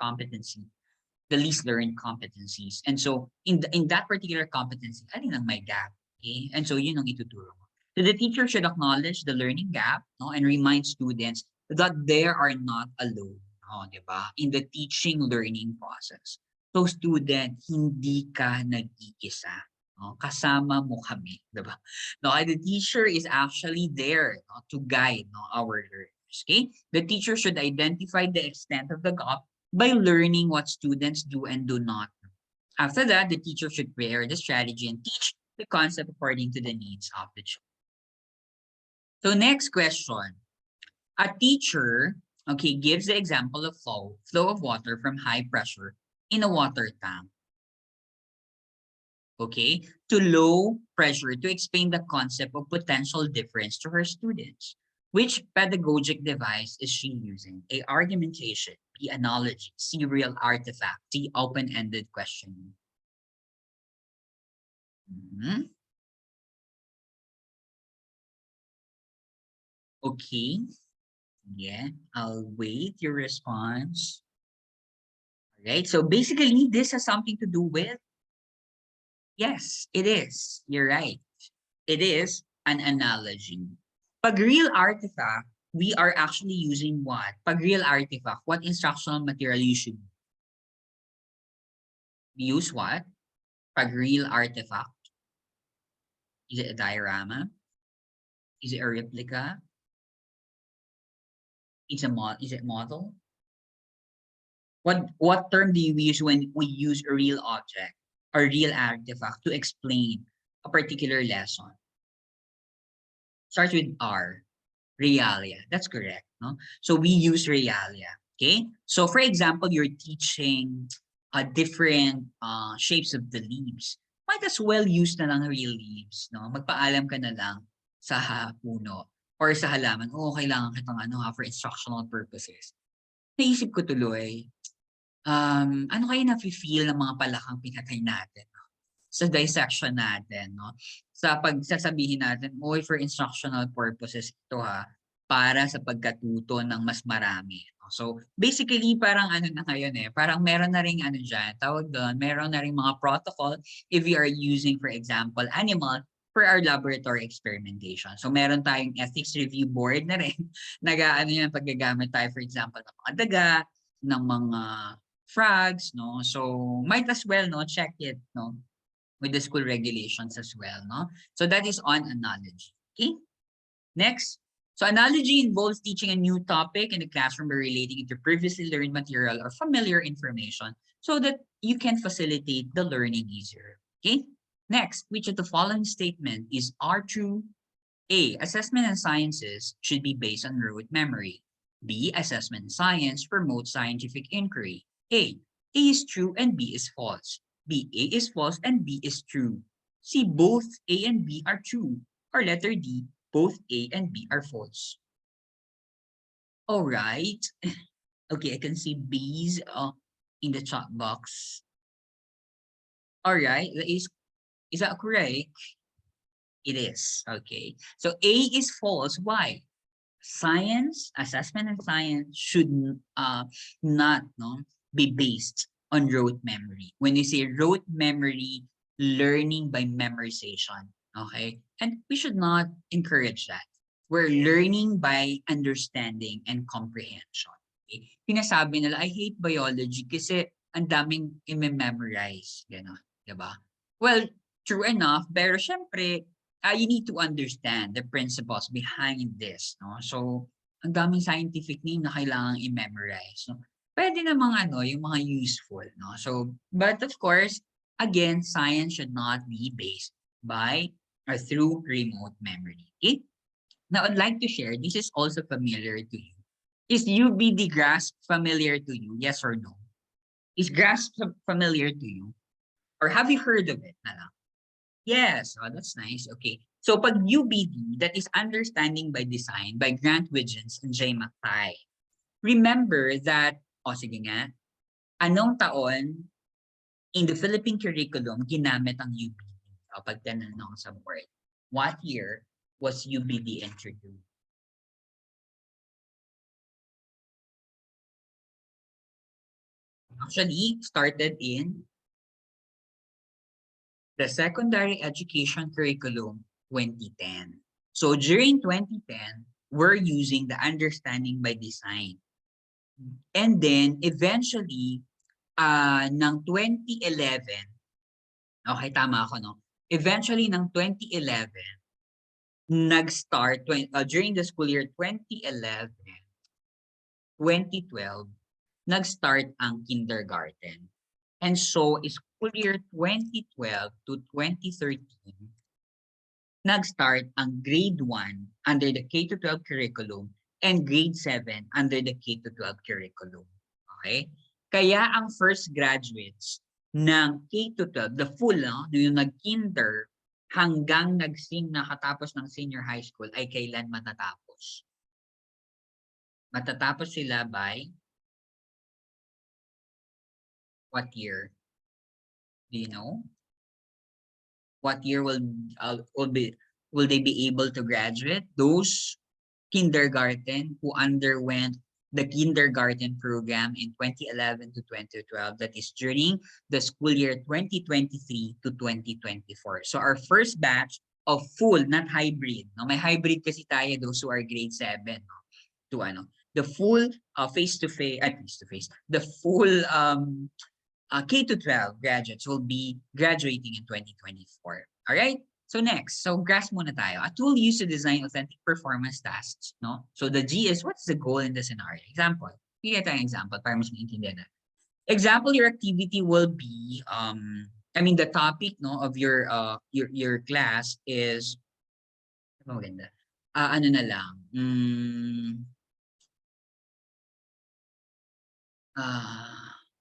learned competencies. And so in that particular competency, alin ang may gap? Okay? And so yun ang ituturo mo. So the teacher should acknowledge the learning gap, no, and remind students that they are not alone, no, di ba? In the teaching learning process. So student, hindi ka nag-iisa. No? Kasama mo kami, di ba? No, the teacher is actually there, no, to guide, no, our learners. Okay? The teacher should identify the extent of the gap by learning what students do and do not. After that, the teacher should prepare the strategy and teach the concept according to the needs of the child. So next question. A teacher Okay, gives the example of flow of water from high pressure in a water tank. Okay, to low pressure to explain the concept of potential difference to her students. Which pedagogic device is she using? A, argumentation. B, analogy. C, real artifact. D, open-ended questioning. Mhm. Okay, yeah, I'll wait your response. All right, so basically this has something to do with, yes, it is. You're right. It is an analogy. Pag real artifact, we are actually using what? Pag real artifact, what instructional material you should use what? Pag real artifact. Is it a diorama? Is it a replica? Is it model? What term do you use when we use a real object or real artifact to explain a particular lesson? Starts with R. Realia. That's correct. No? So we use realia. Okay. So for example, you're teaching different shapes of the leaves. Might as well use na lang real leaves. No? Magpaalam ka na lang sa puno or sa halaman. Oo, kailangan kitang for instructional purposes. Naisip ko tuloy, ano kaya nafe-feel ng mga palakang pinatay natin? Sa dissection natin, no? Sa pagsasabihin natin, "Uy, for instructional purposes ito ha, para sa pagkatuto ng mas marami." No? So, basically parang ano na ngayon parang meron na ring ano diyan, tawag doon, meron na ring mga protocol if we are using, for example, animal for our laboratory experimentation. So, meron tayong ethics review board na rin, nag-aano yan paggagamit tayo, for example, ng mga daga, ng mga frogs, no? So, might as well, no, check it, no? With the school regulations as well, no? So that is on analogy. Okay, next. So analogy involves teaching a new topic in the classroom by relating it to previously learned material or familiar information so that you can facilitate the learning easier. Okay, next, which of the following statement is are true? A, assessment in sciences should be based on rote memory. B, assessment in science promotes scientific inquiry. A is true and B is false. B, A is false and B is true. C, both A and B are true. Or letter D, both A and B are false. All right. Okay, I can see B's in the chat box. All right, is that correct? It is. Okay. So A is false. Why? Science, assessment in science should not be based on rote memory. When you say rote memory, learning by memorization, okay? And we should not encourage that. We're learning by understanding and comprehension. Okay? Pinasabi nila, I hate biology kasi ang daming i-memorize. Gano'n, diba? Well, true enough, pero syempre, you need to understand the principles behind this, no? So, ang daming scientific name na kailangang i-memorize, no? Pwede namang yung mga useful, no? So, but of course, again, science should not be based by or through remote memory. Okay? Now, I'd like to share, this is also familiar to you. Is UBD grasp familiar to you? Yes or no? Is grasp familiar to you? Or have you heard of it? Yes, oh, that's nice. Okay. So pag UBD, that is Understanding by Design by Grant Wiggins and Jay McKay. Remember that, sige nga, anong taon in the Philippine curriculum ginamit ang UBD? Pag tinanong sa board, what year was UBD introduced? Actually, started in the secondary education curriculum 2010. So during 2010, we're using the Understanding by Design. And then eventually, ng 2011, okay, tama ako, no? Eventually, ng 2011, nag-start, during the school year 2011, 2012, nag-start ang kindergarten. And so, school year 2012 to 2013, nag-start ang grade 1 under the K-12 curriculum and grade 7 under the K-12 curriculum. Okay? Kaya ang first graduates ng K-12, the full, no, yung nag-kinder hanggang nakatapos ng senior high school ay kailan matatapos? Matatapos sila by what year? Do you know? What year will they be able to graduate? Those kindergarten who underwent the kindergarten program in 2011 to 2012, that is during the school year 2023 to 2024. So our first batch of full, not hybrid. No? May hybrid kasi tayo, those who are grade 7. No? To ano, the full face-to-face, the full K-12 graduates will be graduating in 2024. All right? So next, so grasp muna tayo. A tool used to design authentic performance tasks, no? So the G is, what's the goal in the scenario? Example. Bigyan tayo example para mas maintindihan na. Example, your activity will be, the topic, no, of your class is, ano maganda? Ano na lang,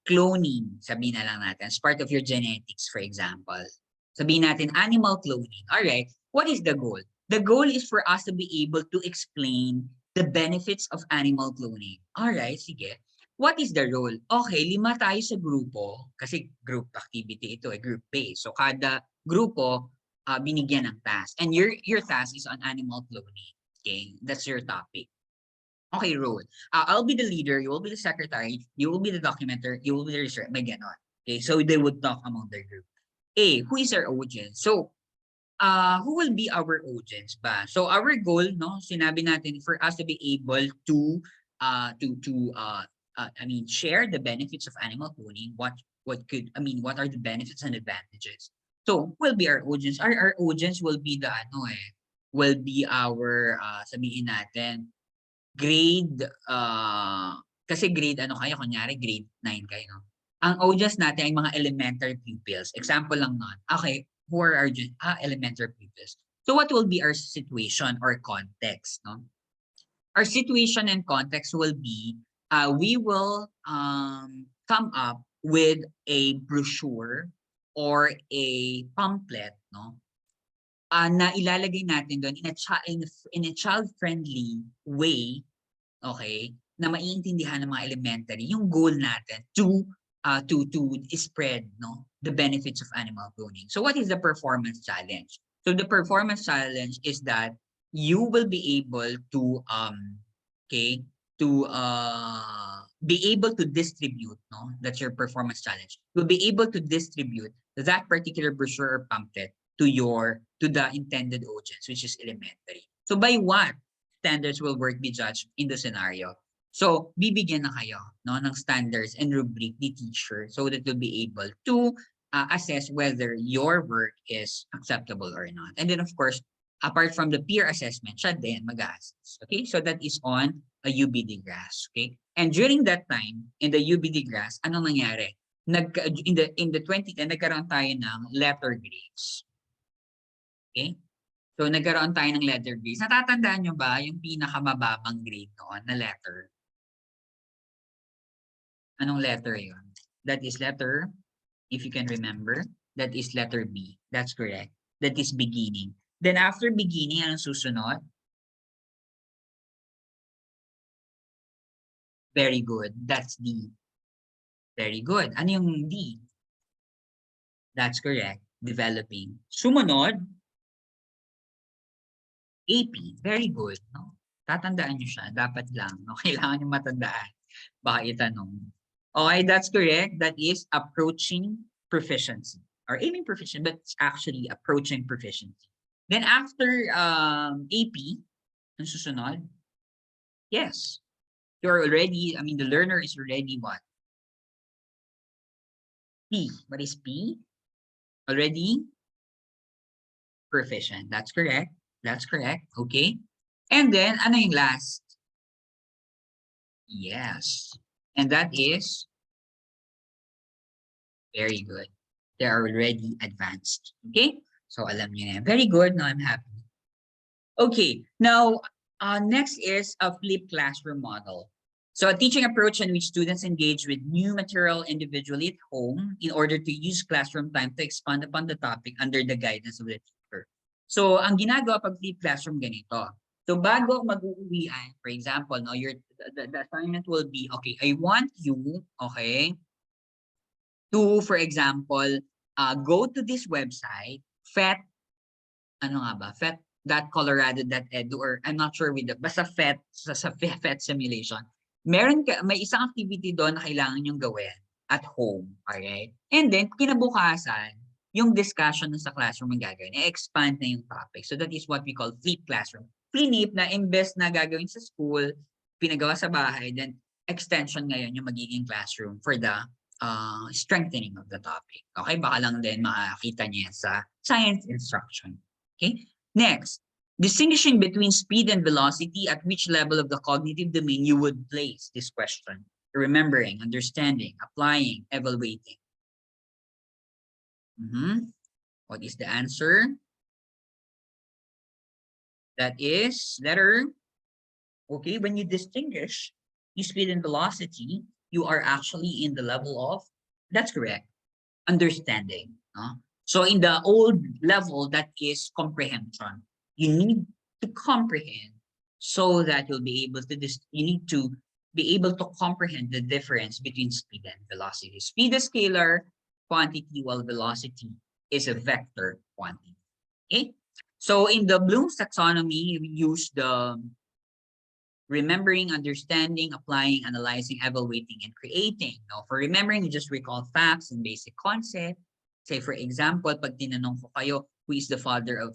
cloning, sabihin na lang natin, as part of your genetics, for example. Sabihin natin, animal cloning. All right, what is the goal? The goal is for us to be able to explain the benefits of animal cloning. All right, sige. What is the role? Okay, 5 tayo sa grupo, kasi group activity ito, group-based. So kada grupo, binigyan ng task. And your task is on animal cloning. Okay, that's your topic. Okay, role. I'll be the leader, you will be the secretary, you will be the documenter, you will be the researcher, may ganon. Okay, so they would talk among their group. A, who is our audience? So, who will be our audience ba? So, our goal, no, sinabi natin for us to be able to share the benefits of animal cloning, what are the benefits and advantages? So, will be our audience. Our audience will be the will be our sabihin natin grade, kasi grade kayo, kunyari grade 9 kayo, no? Ang audience natin ay mga elementary pupils. Example lang nun. Okay, who are our elementary pupils? So what will be our situation or context, no? Our situation and context will be, we will come up with a brochure or a pamphlet, no? Na ilalagay natin doon in a child-friendly way, okay, na maiintindihan ng mga elementary yung goal natin to spread, no, the benefits of animal cloning. So what is the performance challenge? So the performance challenge is that you will be able to be able to distribute, no, that's your performance challenge. You'll be able to distribute that particular brochure or pamphlet to the intended audience, which is elementary. So by what standards will work be judged in the scenario? So bibigyan na kayo, no, ng standards and rubric ni teacher so that you'll be able to assess whether your work is acceptable or not. And then of course, apart from the peer assessment, siya din mag-assess. Okay, so that is on a UBD grass. Okay, and during that time in the UBD grass, ano nangyari? In the 2010 nagkaroon tayo ng letter grades. Okay? So, nagkaroon tayo ng letter grades. Natatandaan nyo ba yung pinakamababang grade noon na letter? Anong letter yun? That is letter, if you can remember, that is letter B. That's correct. That is beginning. Then after beginning, anong susunod? Very good. That's D. Very good. Ano yung D? That's correct. Developing. Sumunod, AP. Very good. No? Tatandaan nyo siya. Dapat lang. No? Kailangan nyo matandaan. Baka itanong. Okay, that's correct. That is approaching proficiency. Or aiming proficiency, but it's actually approaching proficiency. Then after AP, ang susunod, yes. You're already, the learner is already what? P. What is P? Already proficient. That's correct. That's correct. Okay. And then, ano yung last? Yes. And that is very good. They are already advanced. Okay? So, alam niyo na yan. Very good. Now, I'm happy. Okay. Now, Next is a flipped classroom model. So a teaching approach in which students engage with new material individually at home in order to use classroom time to expand upon the topic under the guidance of the teacher. So ang ginagawa pag flipped classroom ganito. So bago mag-uuwian, for example, no, the assignment will be, okay, I want you, okay, to, for example, go to this website, FET, ano nga ba, fet.colorado.edu, or I'm not sure with the, basta FET, sa FET simulation. May isang activity doon na kailangan yung gawin at home, okay? And then, kinabukasan, yung discussion sa classroom ang gagawin, i-expand na yung topic. So that is what we call flip classroom. Flip na imbes na gagawin sa school, pinagawa sa bahay, then extension ngayon yung magiging classroom for the strengthening of the topic. Okay, baka lang din makakita niya sa science instruction. Okay, next, distinguishing between speed and velocity, at which level of the cognitive domain you would place this question. Remembering, understanding, applying, evaluating. What is the answer? That is letter. Okay, when you distinguish speed and velocity, you are actually in the level of, that's correct, understanding. So in the old level, that is comprehension. You need to comprehend so that you'll be able to, you need to be able to comprehend the difference between speed and velocity. Speed is scalar quantity, while velocity is a vector quantity. Okay? So in the Bloom's taxonomy, we use the remembering, understanding, applying, analyzing, evaluating, and creating. Now, for remembering, you just recall facts and basic concepts. Say, for example, pag tinanong ko kayo, who is the father of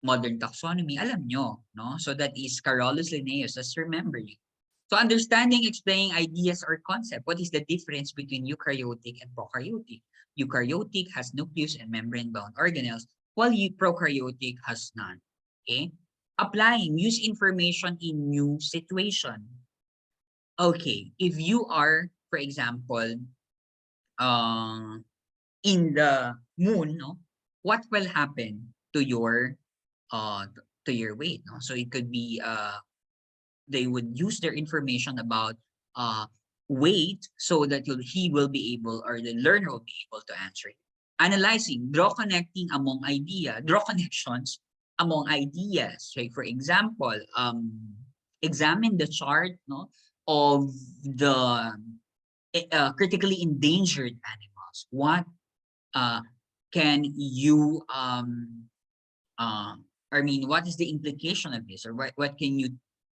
modern taxonomy, alam nyo, no? So that is Carolus Linnaeus, as remembering. So understanding, explaining ideas or concept. What is the difference between eukaryotic and prokaryotic? Eukaryotic has nucleus and membrane-bound organelles, while prokaryotic has none. Okay? Applying, use information in new situation. Okay, if you are, for example, in the moon, no, what will happen to your weight? No? So it could be they would use their information about weight so that he will be able, or the learner will be able to answer it. Analyzing, draw connections among ideas. So for example, examine the chart, no, of the critically endangered animals. What can you what is the implication of this, or what can you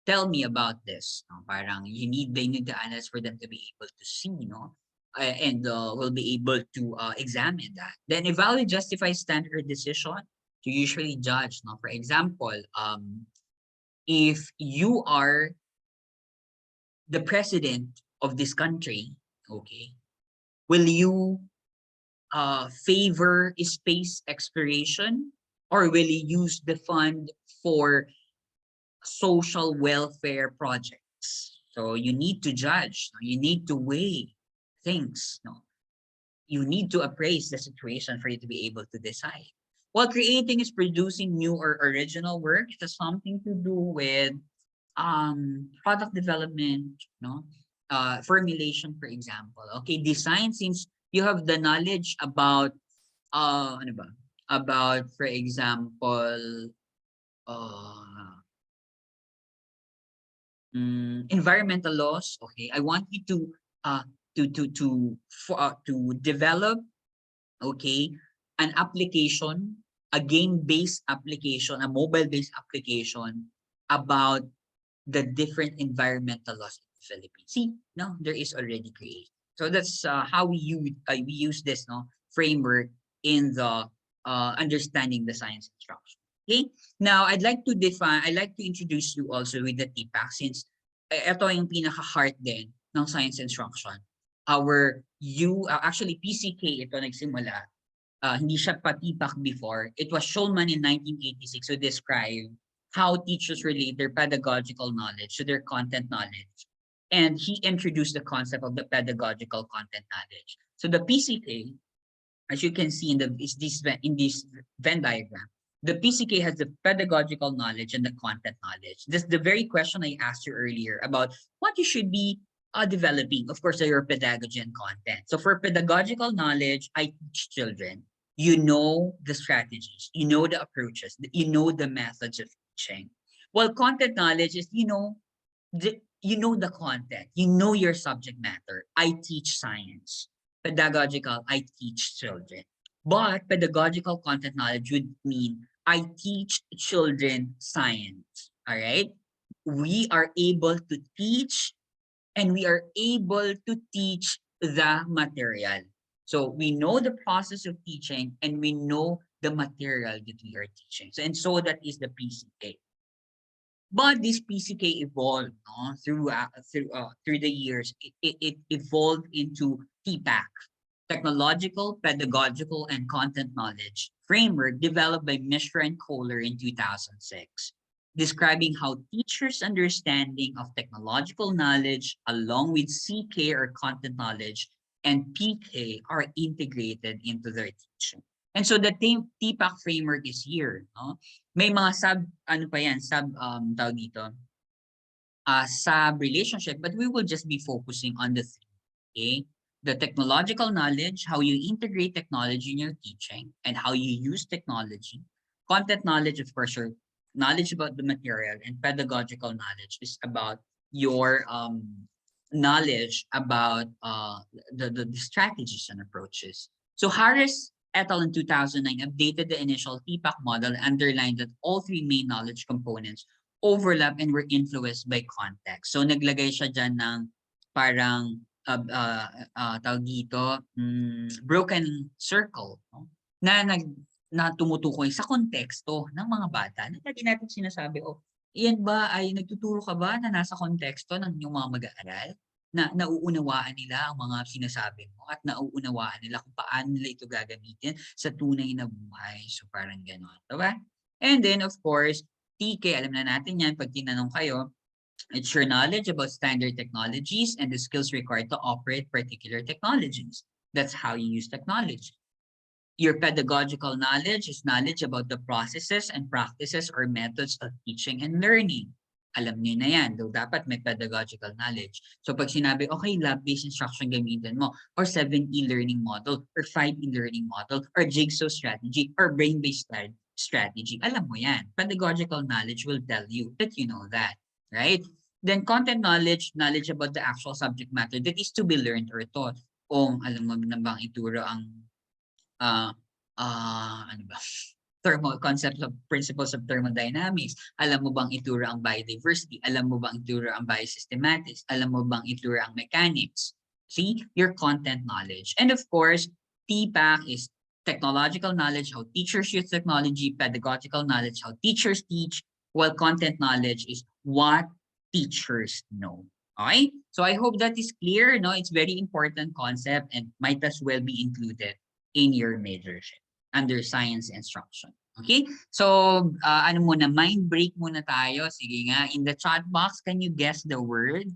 tell me about this? No? Parang they need the analysts for them to be able to see, no? And will be able to examine that. Then evaluate, justify, standard decision to usually judge. No? For example, if you are the president of this country, okay, will you favor space exploration, or will you use the fund for social welfare projects? So you need to judge, you need to weigh things, no? You need to appraise the situation for you to be able to decide. While creating is producing new or original work, it has something to do with product development, no? Formulation, for example. Okay, design, since you have the knowledge about about, for example, environmental laws. Okay, I want you to develop, okay, an application, a game-based application, a mobile-based application about the different environmental laws in the Philippines. See, no, there is already created. So that's how we use this, no, framework in the understanding the science instruction. Okay, now I'd like to introduce you also with the TPACK, since ito yung pinaka-heart din ng science instruction. Actually PCK ito nagsimula. Hindi siya pa TPACK before. It was Schulman in 1986 to describe how teachers relate their pedagogical knowledge to their content knowledge. And he introduced the concept of the pedagogical content knowledge. So the PCK, as you can see in this Venn diagram, The PCK has the pedagogical knowledge and the content knowledge. This is the very question I asked you earlier about what you should be developing. Of course, your pedagogy and content. So for pedagogical knowledge, I teach children. You know the strategies, you know the approaches, you know the methods of teaching. While content knowledge is, you know the content, you know your subject matter. I teach science. Pedagogical, I teach children. But pedagogical content knowledge would mean I teach children science. All right. We are able to teach and we are able to teach the material. So we know the process of teaching and we know the material that we are teaching. So, and so that is the PCK. But this PCK evolved through the years. It evolved into TPACK, Technological, Pedagogical, and Content Knowledge framework developed by Mishra and Kohler in 2006, describing how teachers' understanding of technological knowledge along with CK or content knowledge and PK are integrated into their teaching. And so the TPACK framework is here. No? May mga tawag dito, sub relationship, but we will just be focusing on the three. Okay? The technological knowledge, how you integrate technology in your teaching and how you use technology. Content knowledge, of course, your knowledge about the material, and pedagogical knowledge is about your knowledge about the strategies and approaches. So Harris et al. In 2009 updated the initial TPACK model, underlined that all three main knowledge components overlap and were influenced by context. So naglagay siya dyan ng parang tawag dito, broken circle, no? na tumutukoy sa konteksto ng mga bata. Na lagi natin sinasabi, iyan ba ay nagtuturo ka ba na nasa konteksto ng inyong mga mag-aaral? Na nauunawaan nila ang mga sinasabi mo at nauunawaan nila kung paano nila ito gagamitin sa tunay na buhay. So parang gano'n. Diba? And then of course, TK, alam na natin yan pag tinanong kayo, it's your knowledge about standard technologies and the skills required to operate particular technologies. That's how you use technology. Your pedagogical knowledge is knowledge about the processes and practices or methods of teaching and learning. Alam niyo na yan, though dapat may pedagogical knowledge. So pag sinabi, okay, lab-based instruction gamitin mo, or 7E learning model, or 5E learning model, or jigsaw strategy, or brain-based strategy, alam mo yan. Pedagogical knowledge will tell you that you know that, right? Then content knowledge, knowledge about the actual subject matter that is to be learned or taught. Kung alam mo na bang ituro ang ano ba? Concepts of principles of thermodynamics. Alam mo bang ituro ang biodiversity? Alam mo bang ituro ang biosystematics? Alam mo bang ituro ang mechanics? See, your content knowledge. And of course, TPACK is technological knowledge, how teachers use technology, pedagogical knowledge, how teachers teach, while content knowledge is what teachers know. Okay? So I hope that is clear. No, it's very important concept and might as well be included in your majorship under science instruction. Okay? So, ano muna, mind break muna tayo. Sige nga, in the chat box, can you guess the word?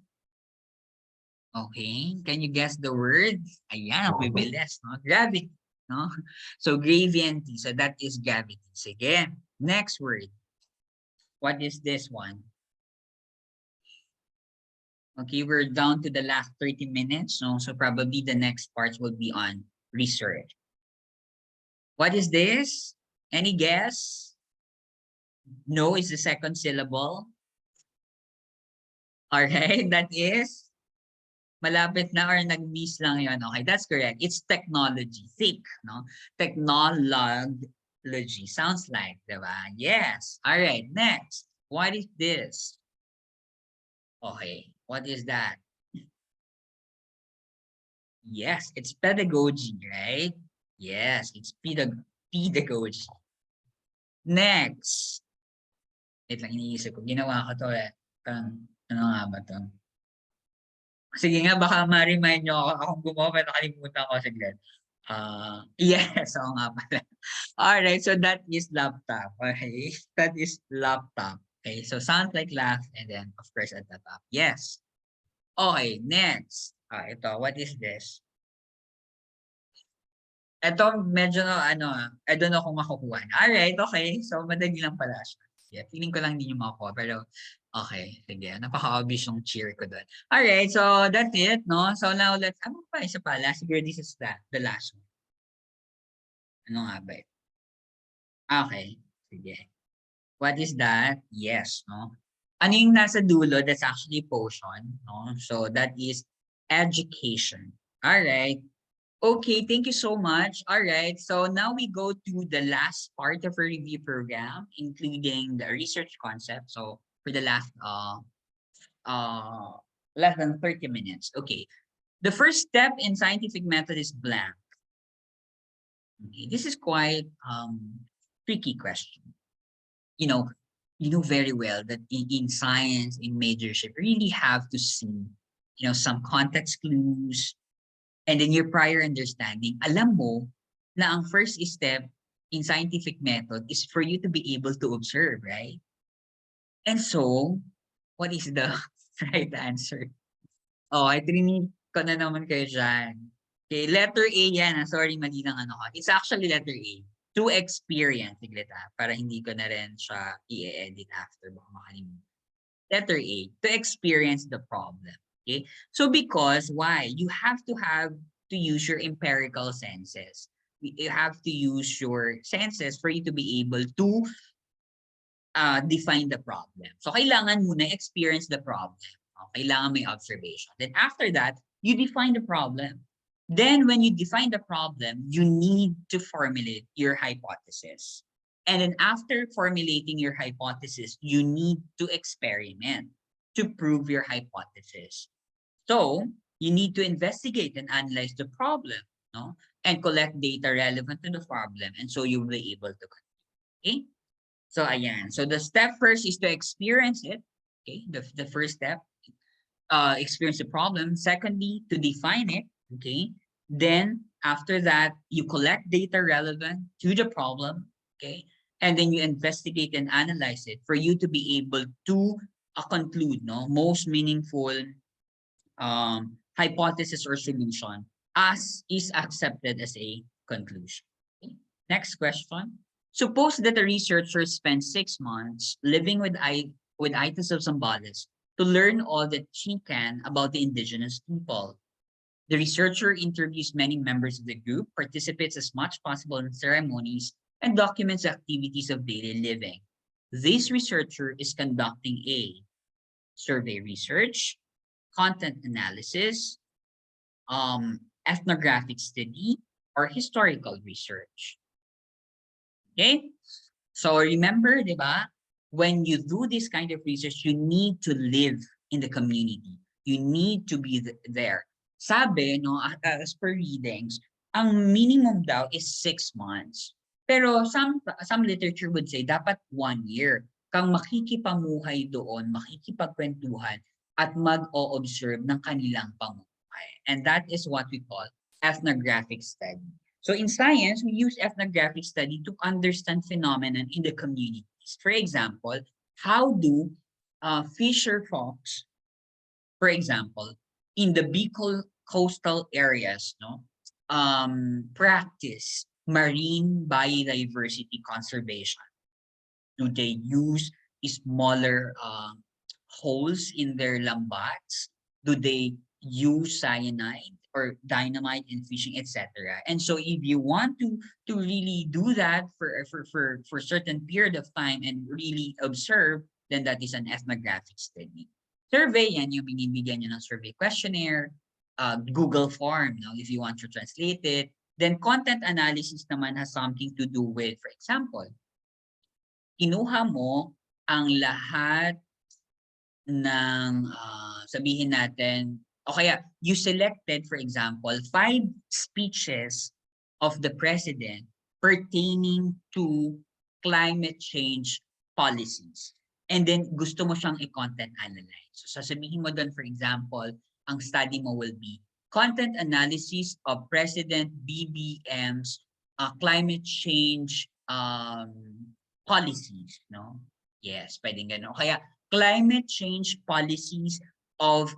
Okay, can you guess the word? Ayan, bibilis, no? Gravity, no? So, gravity. So, that is gravity. Sige, next word. What is this one? Okay, we're down to the last 30 minutes. No? So, probably the next parts will be on research. What is this? Any guess? No is the second syllable. Alright, that is malapit na or nag-miss lang yun. Okay, that's correct. It's technology. Thick, no? Technology. Sounds like, diba? Yes. Alright, next. What is this? Okay, what is that? Yes, it's pedagogy, right? Yes, it's pedagogy. Next. Wait lang, iniisip ko. Ginawa ko to eh. Ano nga ba to? Sige nga, baka ma-remind nyo ako. Akong gumawa, nakalimutan ko saglit. Yes, oo nga pala. Alright, so that is laptop. Okay, that is laptop. Okay, so sounds like laugh and then of course at the top. Yes. Okay, next. Ito, what is this? Eto medyo I don't know kung makukuha. Alright, okay. So madali lang pala siya. Yeah, feeling ko lang hindi niyo makukuha pero okay, sige. Napaka-obvious yung cheer ko dun. Alright, so that's it, no? So now ano pa isa pa? Siguro this is the last one. Ano nga ba? Okay, sige. What is that? Yes, no? Ano yung nasa dulo? That's actually potion, no? So that is education. Alright. Okay, thank you so much. All right, so now we go to the last part of our review program, including the research concept. So for the uh, less than 30 minutes. Okay, the first step in scientific method is blank. Okay, this is quite tricky question. You know, you know very well that in science, in majorship, you really have to see, some context clues, and then your prior understanding, alam mo na ang first step in scientific method is for you to be able to observe, right? And so, what is the right answer? Oh, I trinity ko na naman kayo dyan. Okay, letter A yan. Sorry, mali lang ano ko. It's actually letter A. To experience, siglit para hindi ko na rin siya i-edit after. Baka makalimutan. Letter A, to experience the problem. Okay? So because why? You have to use your empirical senses. You have to use your senses for you to be able to define the problem. So kailangan muna experience the problem. Kailangan may observation. Then after that, you define the problem. Then when you define the problem, you need to formulate your hypothesis. And then after formulating your hypothesis, you need to experiment to prove your hypothesis. So you need to investigate and analyze the problem, no? And collect data relevant to the problem. And so you'll be able to, okay? So ayan. So the step first is to experience it. Okay, the first step, experience the problem. Secondly, to define it. Okay. Then after that, you collect data relevant to the problem. Okay. And then you investigate and analyze it for you to be able to conclude, no, most meaningful hypothesis or solution as is accepted as a conclusion. Okay. Next question. Suppose that a researcher spends 6 months living with Itis of Zambales to learn all that she can about the indigenous people. The researcher interviews many members of the group, participates as much possible in ceremonies, and documents activities of daily living. This researcher is conducting a survey research, content analysis, ethnographic study, or historical research. Okay? So remember, di ba? When you do this kind of research, you need to live in the community. You need to be there. Sabi, no, as per readings, ang minimum daw is 6 months. Pero some literature would say dapat 1 year kang makikipamuhay doon, makikipagkwentuhan, at mag-o-observe ng kanilang pamumuhay. And that is what we call ethnographic study. So in science, we use ethnographic study to understand phenomenon in the communities. For example, how do fisher folks, for example, in the Bicol coastal areas, no, practice marine biodiversity conservation? Do they use smaller holes in their lambats? Do they use cyanide or dynamite in fishing, etc.? And so if you want to really do that for certain period of time and really observe, then that is an ethnographic study. Survey, yan yung binibigyan nyo ng survey questionnaire, Google form, no, if you want to translate it. Then content analysis naman has something to do with, for example, kinuha mo ang lahat ng sabihin natin, o kaya you selected, for example, 5 speeches of the president pertaining to climate change policies. And then gusto mo siyang i-content analyze. So sasabihin mo doon, for example, ang study mo will be content analysis of President BBM's climate change policies, no? Yes, pwedeng gano'n. Kaya climate change policies of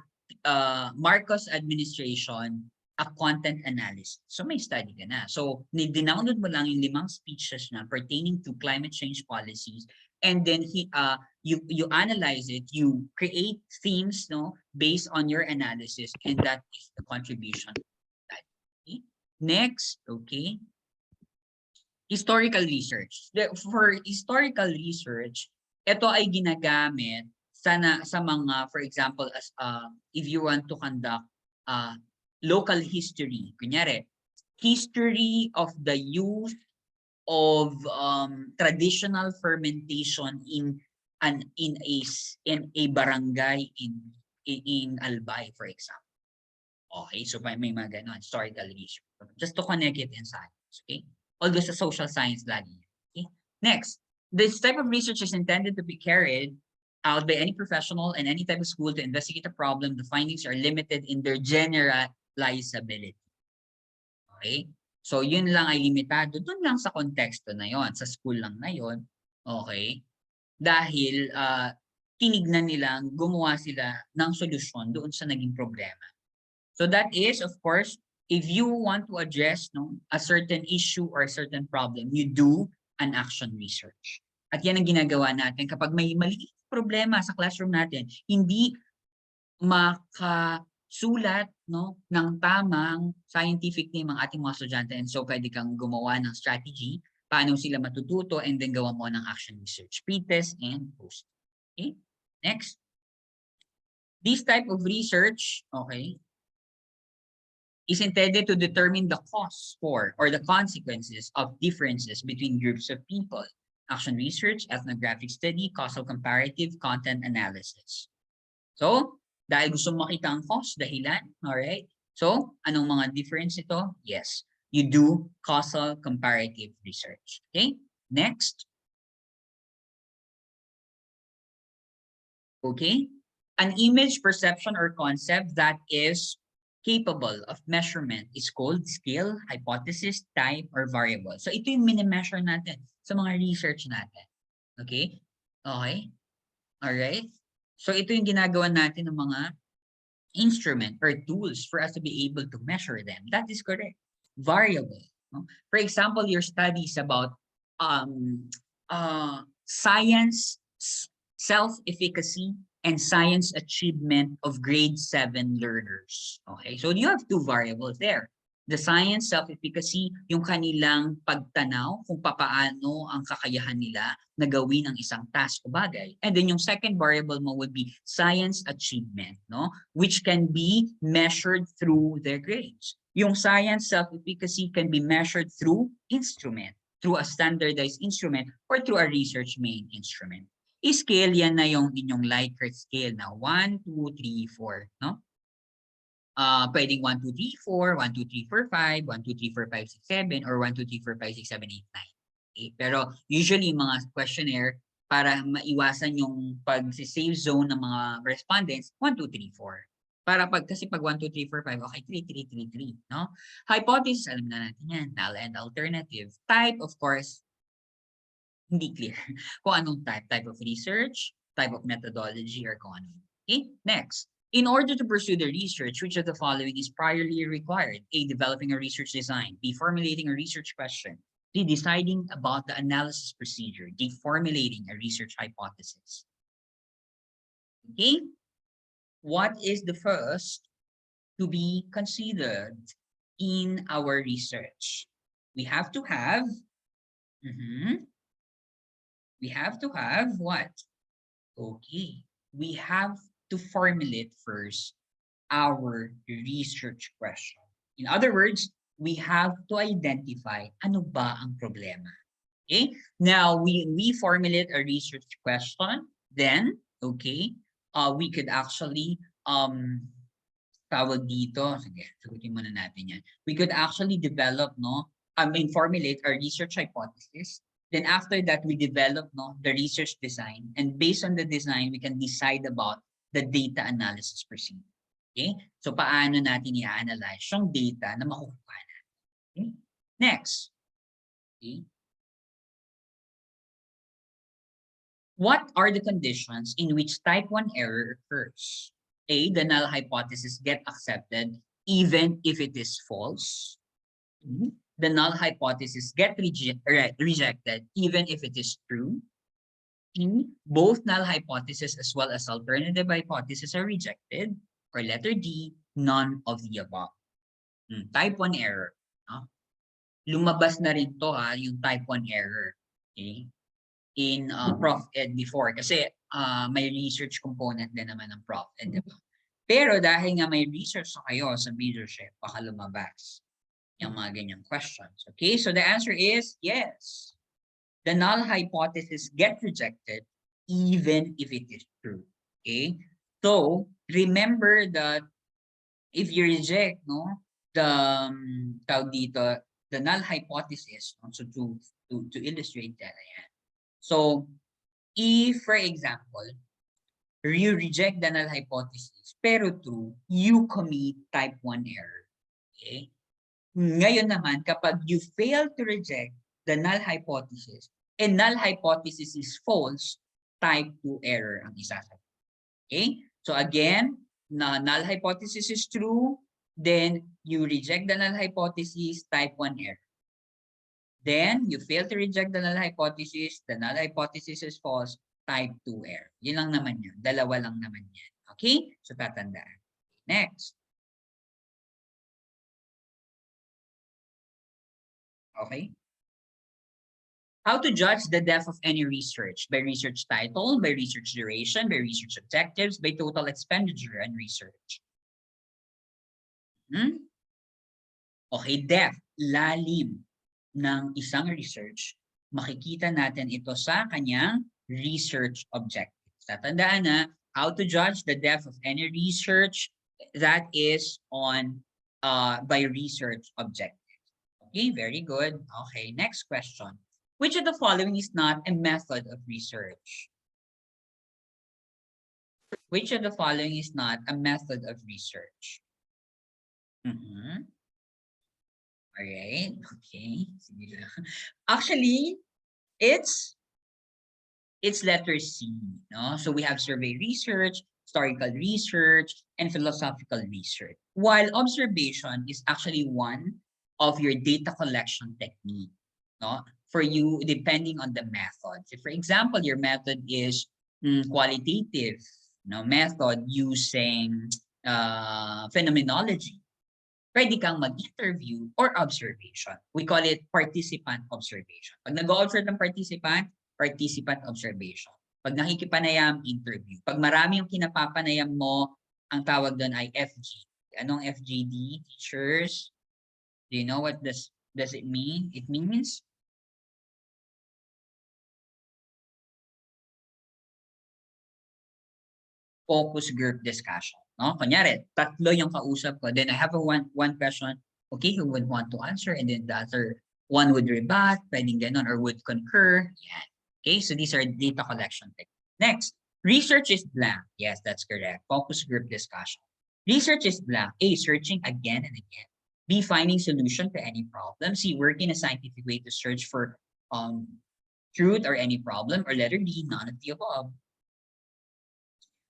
Marcos administration a content analysis. So may study ka na. So dinownload mo lang yung 5 speeches na pertaining to climate change policies, and then you analyze it, you create themes, no, based on your analysis, and that is the contribution. Okay? Next, okay, historical research. For historical research, ito ay ginagamit sa mga, for example, as if you want to conduct local history, kunyari, history of the use of traditional fermentation in a barangay in Albay, for example. Okay, so may mga ganon, historical research. Just to connect it in science, okay? Although sa social science lagi. Okay? Next, this type of research is intended to be carried out by any professional and any type of school to investigate a problem. The findings are limited in their generalizability. Okay? So yun lang ay limitado dun lang sa konteksto na yon, sa school lang na yon. Okay? Dahil tinignan nilang gumawa sila ng solusyon doon sa naging problema. So that is, of course, if you want to address, no, a certain issue or a certain problem, you do an action research. At yan ang ginagawa natin kapag may maliit problema sa classroom natin, hindi makasulat, no, ng tamang scientific name ang ating mga estudyante, and so pwede kang gumawa ng strategy, paano sila matututo, and then gawa mo ng action research, pre-test and post. Okay? Next. This type of research, okay, is intended to determine the cause for or the consequences of differences between groups of people. Action research, ethnographic study, causal comparative, content analysis. So, dahil gusto mo makita ang cause, dahilan, alright? So, anong mga difference ito? Yes, you do causal comparative research. Okay, next. Okay, an image, perception, or concept that is capable of measurement is called scale, hypothesis, type, or variable. So ito yung mini-measure natin sa mga research natin. Okay? Okay? Alright? So ito yung ginagawa natin ng mga instrument or tools for us to be able to measure them. That is correct. Variable. No? For example, your studies about science, self-efficacy, and science achievement of grade 7 learners. Okay, so you have two variables there. The science self-efficacy, yung kanilang pagtanaw kung papaano ang kakayahan nila na gawin ang isang task o bagay. And then yung second variable mo would be science achievement, no? Which can be measured through their grades. Yung science self-efficacy can be measured through instrument, through a standardized instrument, or through a research-made instrument. I-scale yan na yung inyong Likert scale na 1, 2, 3, 4, no? Pwedeng 1, 2, 3, 4, 1, 2, 3, 4, 5, 1, 2, 3, 4, 5, 6, 7, or 1, 2, 3, 4, 5, 6, 7, 8, 9. Okay? Pero usually mga questionnaire, para maiwasan yung pag-save zone ng mga respondents, 1, 2, 3, 4. Para kasi pag 1, 2, 3, 4, 5, okay, 3, 3, 3, 3, no? Hypothesis, alam na natin yan, null and alternative. Type, of course, hindi clear kung anong type of research, type of methodology, or kung ano. Okay, next. In order to pursue the research, which of the following is priorly required? A, developing a research design. B, formulating a research question. D, deciding about the analysis procedure. D, formulating a research hypothesis. Okay, what is the first to be considered in our research? We have to have we have to have what? Okay, we have to formulate first our research question. In other words, we have to identify ano ba ang problema. Okay, now we formulate a research question, then, okay, we could actually, tawag dito, sige, sagutin muna natin yan. We could actually develop, no, formulate a research hypothesis. Then after that, we develop, no, the research design. And based on the design, we can decide about the data analysis procedure. Okay? So paano natin i-analyze yung data na makukuha natin. Okay? Next. Okay? What are the conditions in which type 1 error occurs? A, the null hypothesis get accepted even if it is false. The null hypothesis get rejected even if it is true. Both null hypothesis as well as alternative hypothesis are rejected. Or letter D, none of the above. Type 1 error. No? Lumabas na rin to yung type 1 error. Okay? In Prof Ed before kasi may research component din naman ng Prof Ed, diba? Pero dahil nga may research na kayo sa Majorship, baka lumabas yung mga ganyang questions. Okay, so the answer is yes. The null hypothesis get rejected even if it is true. Okay, so remember that if you reject the the null hypothesis, so to illustrate that, so if for example you reject the null hypothesis pero true, you commit type 1 error. Okay? Ngayon naman, kapag you fail to reject the null hypothesis and null hypothesis is false, type 2 error ang isasagot. Okay? So again, null hypothesis is true, then you reject the null hypothesis, type 1 error. Then you fail to reject the null hypothesis is false, type 2 error. Yun lang naman yun. Dalawa lang naman yan. Okay? So tatandaan. Next. Okay? How to judge the depth of any research? By research title, by research duration, by research objectives, by total expenditure and research. Okay, depth, lalim ng isang research, makikita natin ito sa kanyang research objectives. Tatandaan na, how to judge the depth of any research, that is on by research objectives. Okay, very good. Okay, next question. Which of the following is not a method of research? Which of the following is not a method of research? Alright, okay. Actually, it's letter C. No? So we have survey research, historical research, and philosophical research. While observation is actually one of your data collection technique. No? For you, depending on the method. So for example, your method is qualitative method using phenomenology. Pwede kang mag-interview or observation. We call it participant observation. Pag nag-o-observe ng participant observation. Pag nakikipanayam, interview. Pag marami yung kinapapanayam mo, ang tawag doon ay FGD. Anong FGD, teachers? Do you know what does it mean? It means focus group discussion. No? Kunyari, tatlo yung kausap ko. Then I have one question, okay, who would want to answer? And then the other one would rebut, pwedeng ganon, or would concur. Yan. Okay, so these are data collection techniques. Next, research is blank. Yes, that's correct. Focus group discussion. Research is blank. A, searching again and again. B, finding solution to any problem. C, working a scientific way to search for truth or any problem. Or letter D, none of the above.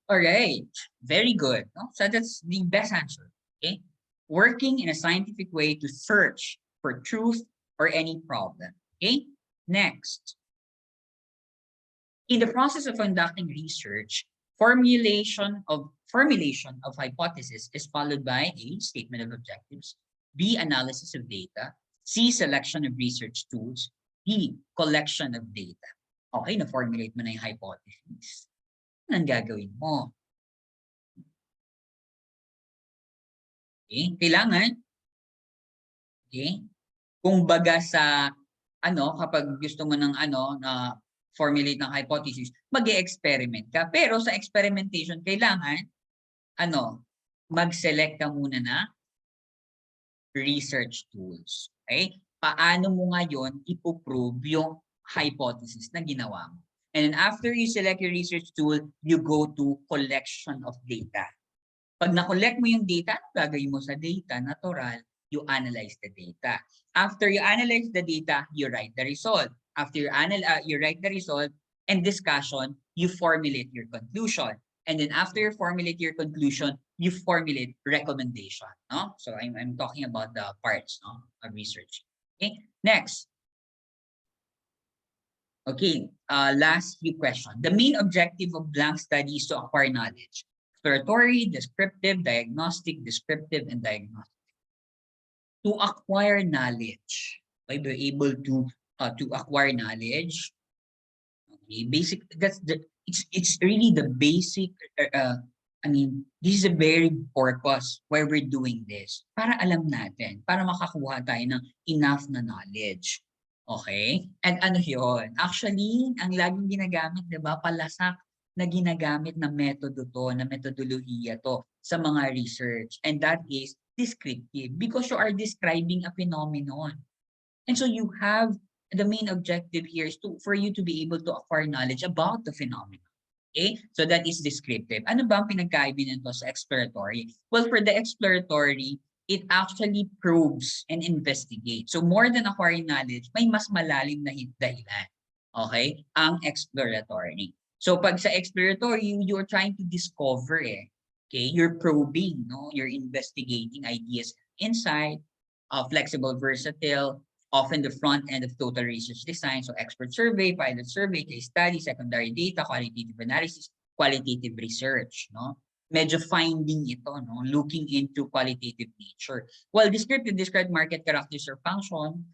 All right, very good. No? So that's the best answer. Okay, working in a scientific way to search for truth or any problem. Okay, next. In the process of conducting research, formulation of hypothesis is followed by A, statement of objectives, B, analysis of data, C, selection of research tools, D, collection of data. Okay, na-formulate mo na yung hypothesis. Anong gagawin mo? Okay, kailangan. Okay? Kung baga sa kapag gusto mo ng na formulate ng hypothesis, mag-e-experiment ka. Pero sa experimentation kailangan mag-select ka muna na research tools. Okay? Paano mo ngayon ipo-prove yung hypothesis na ginawa mo? And then after you select your research tool, you go to collection of data. Pag na-collect mo yung data, gagawin mo sa data, natural, you analyze the data. After you analyze the data, you write the result. After you write the result and discussion, you formulate your conclusion. And then after you formulate your conclusion, you formulate recommendation, no? So I'm talking about the parts, no, of research. Okay, next. Okay, last few questions. The main objective of blank study is to acquire knowledge. Exploratory, descriptive, diagnostic, descriptive, and diagnostic. To acquire knowledge, by being able to acquire knowledge. Okay, basic. That's the. It's really the basic. I mean, this is a very purpose why we're doing this. Para alam natin, para makakuha tayo ng enough na knowledge. Okay? And ano yun? Actually, ang laging ginagamit, di ba, palasak na ginagamit na metodo to, na metodolohiya to sa mga research. And that is descriptive because you are describing a phenomenon. And so you have the main objective here is for you to be able to acquire knowledge about the phenomenon. Okay? So that is descriptive. Ano ba ang pinagkaiba nito sa exploratory? Well, for the exploratory, it actually probes and investigates. So more than acquiring knowledge, may mas malalim na dahilan. Okay? Ang exploratory. So pag sa exploratory, you're trying to discover Okay? You're probing, no? You're investigating ideas inside, flexible, versatile, often the front end of total research design. So expert survey, pilot survey, case study, secondary data, qualitative analysis, qualitative research, no? Medyo finding ito, no? Looking into qualitative nature. Well, descriptive describe market characters or function,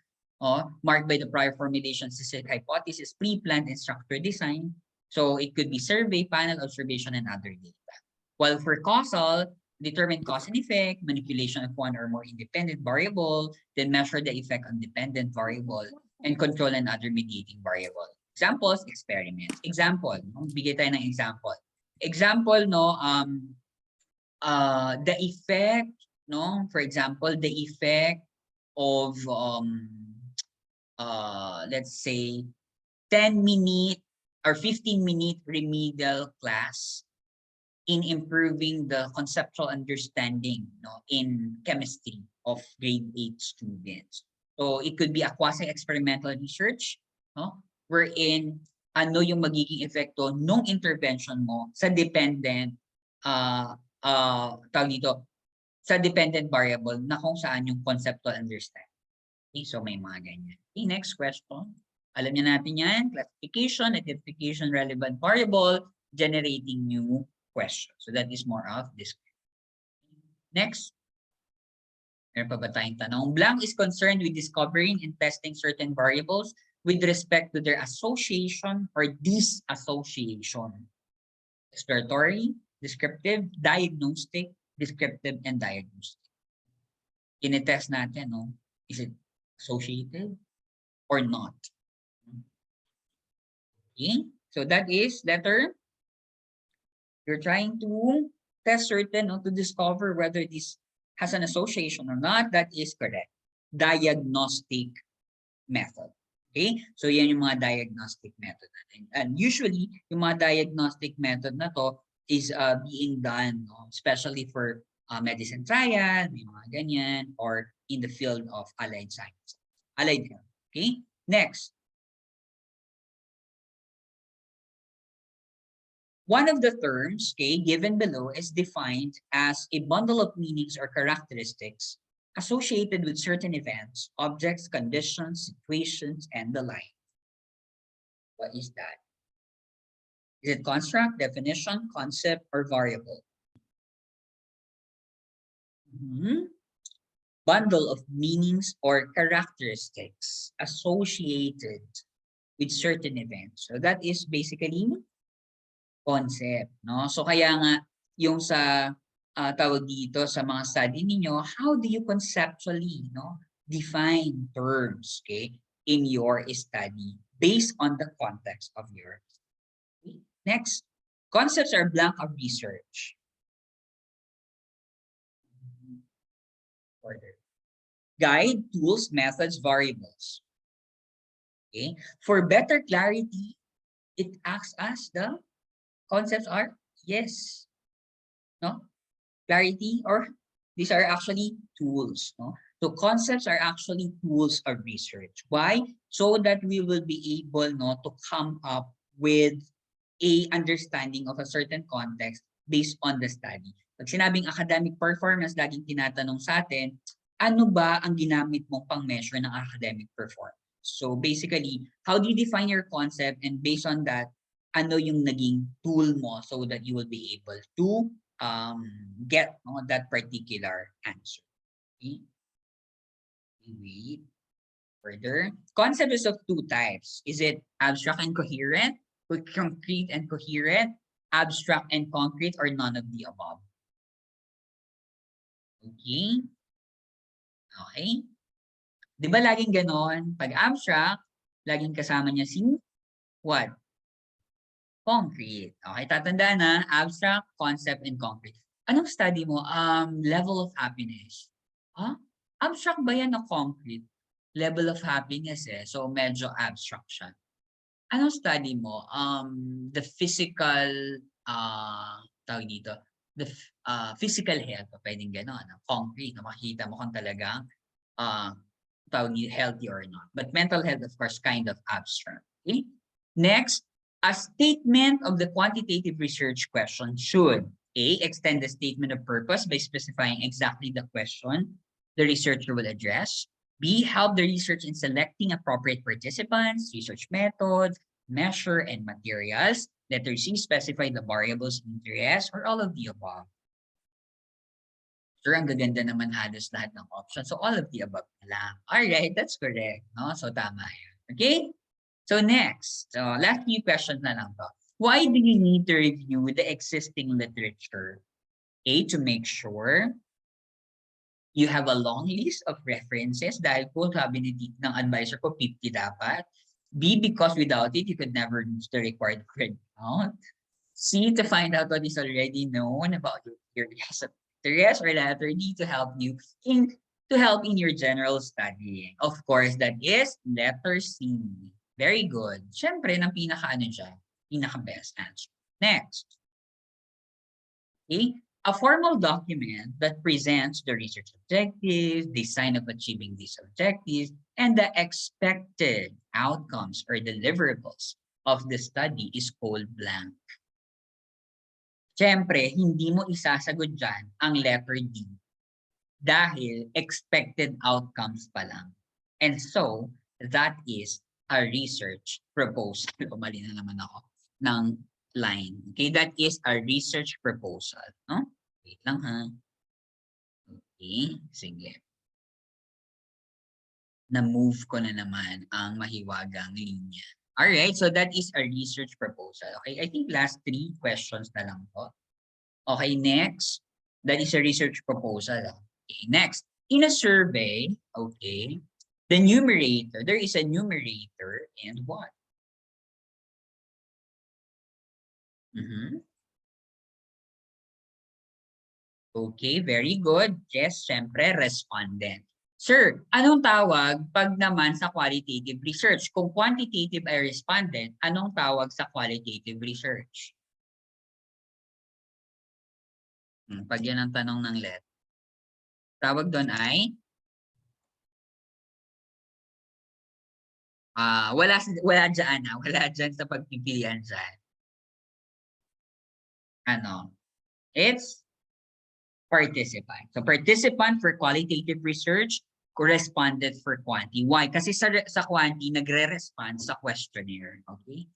marked by the prior formulation, specific hypothesis, pre-planned and structured design. So it could be survey, panel observation, and other data. While for causal, determine cause and effect, manipulation of one or more independent variable, then measure the effect on dependent variable, and control and other mediating variable. Examples, experiments. Example, bigay tayo ng example. Example, no, the effect, no, for example, the effect of, let's say, 10-minute or 15-minute remedial class in improving the conceptual understanding, no, in chemistry of grade 8 students. So it could be a quasi-experimental research, no, wherein ano yung magiging epekto nung intervention mo sa dependent, tawag dito, sa dependent variable na kung saan yung conceptual understanding. Okay, so may mga ganyan. Okay, next question. Alam niyo natin yan, classification, identification, relevant variable, generating new question. So that is more of this. Next. Meron pa ba tayong tanong? Blank is concerned with discovering and testing certain variables with respect to their association or disassociation. Exploratory, descriptive, diagnostic, descriptive, and diagnostic. Tinetest natin, no? Is it associated or not? Okay. So that is letter. You're trying to test certain, no, to discover whether this has an association or not. That is correct. Diagnostic method. Okay? So yan yung mga diagnostic method natin. And usually, yung mga diagnostic method na to is being done, no, especially for medicine trial, may mga ganyan, or in the field of allied science. Allied health. Okay? Next. One of the terms, okay, given below is defined as a bundle of meanings or characteristics associated with certain events, objects, conditions, situations, and the like. What is that? Is it construct, definition, concept, or variable? Bundle of meanings or characteristics associated with certain events. So that is basically concept, no? So kaya nga yung sa tawag dito sa mga study ninyo, how do you conceptually, no, define terms, okay, in your study based on the context of your study. Next, concepts are blank of research. Order. Guide, tools, methods, variables. Okay, for better clarity, it acts as the concepts are, yes, no, clarity, or these are actually tools, no? So concepts are actually tools of research. Why? So that we will be able, no, to come up with a understanding of a certain context based on the study. Pag sinabing academic performance, laging tinatanong sa atin, ano ba ang ginamit mong pang-measure ng academic performance? So basically, how do you define your concept, and based on that, ano yung naging tool mo so that you will be able to get that particular answer. Okay? Wait. Further, concept is of two types. Is it abstract and coherent, or concrete and coherent, abstract and concrete, or none of the above? Okay? Okay? Di ba laging ganon? Pag abstract, laging kasama niya si what? Concrete. Okay, tatandaan na, abstract, concept, and concrete. Anong study mo? Level of happiness. Huh? Abstract ba yan o concrete? Level of happiness eh. So, medyo abstract siya. Anong study mo? The physical, tawag dito, the physical health, o pwedeng gano'n. Concrete, makikita mo kung talagang tawag healthy or not. But mental health, of course, kind of abstract. Okay? Next, a statement of the quantitative research question should A, extend the statement of purpose by specifying exactly the question the researcher will address. B, help the research in selecting appropriate participants, research methods, measure, and materials. Letter C, specify the variables of interest, or all of the above. Sure, ang gaganda naman halos lahat ng options. So, all of the above na lang. Alright, that's correct. No? So, tama yan. Okay? So, next. So, last few questions na lang to. Why do you need to review the existing literature? A, to make sure you have a long list of references dahil po sabi ng advisor ko 50 dapat. B, because without it, you could never reach the required credit count. C, to find out what is already known about your areas of interest, or letter D, to help you in your general studying. Of course, that is letter C. Very good. Siyempre, ng pinaka-ano dyan, pinaka-best answer. Next. Okay. A formal document that presents the research objectives, the sign of achieving these objectives, and the expected outcomes or deliverables of the study is called blank. Siyempre, hindi mo isasagot dyan ang letter D dahil expected outcomes pa lang. And so, that is a research proposal. Mali na naman ako ng line. Okay, that is a research proposal. No? Wait lang ha. Okay, sige. Na-move ko na naman ang mahiwagang linya. Alright, so that is a research proposal. Okay, I think last 3 questions na lang po. Okay, next. That is a research proposal. Okay, next. In a survey, okay, the numerator, there is a numerator and what? Okay, very good. Yes, syempre, respondent. Sir, anong tawag pag naman sa qualitative research? Kung quantitative ay respondent, anong tawag sa qualitative research? Pag yan ang tanong ng LET. Tawag doon ay? Wala dyan. Wala dyan sa pagpipilian dyan. Ano? It's participant. So participant for qualitative research, correspondent for quanti. Why? Kasi sa quanti, nagre-respond sa questionnaire. Okay?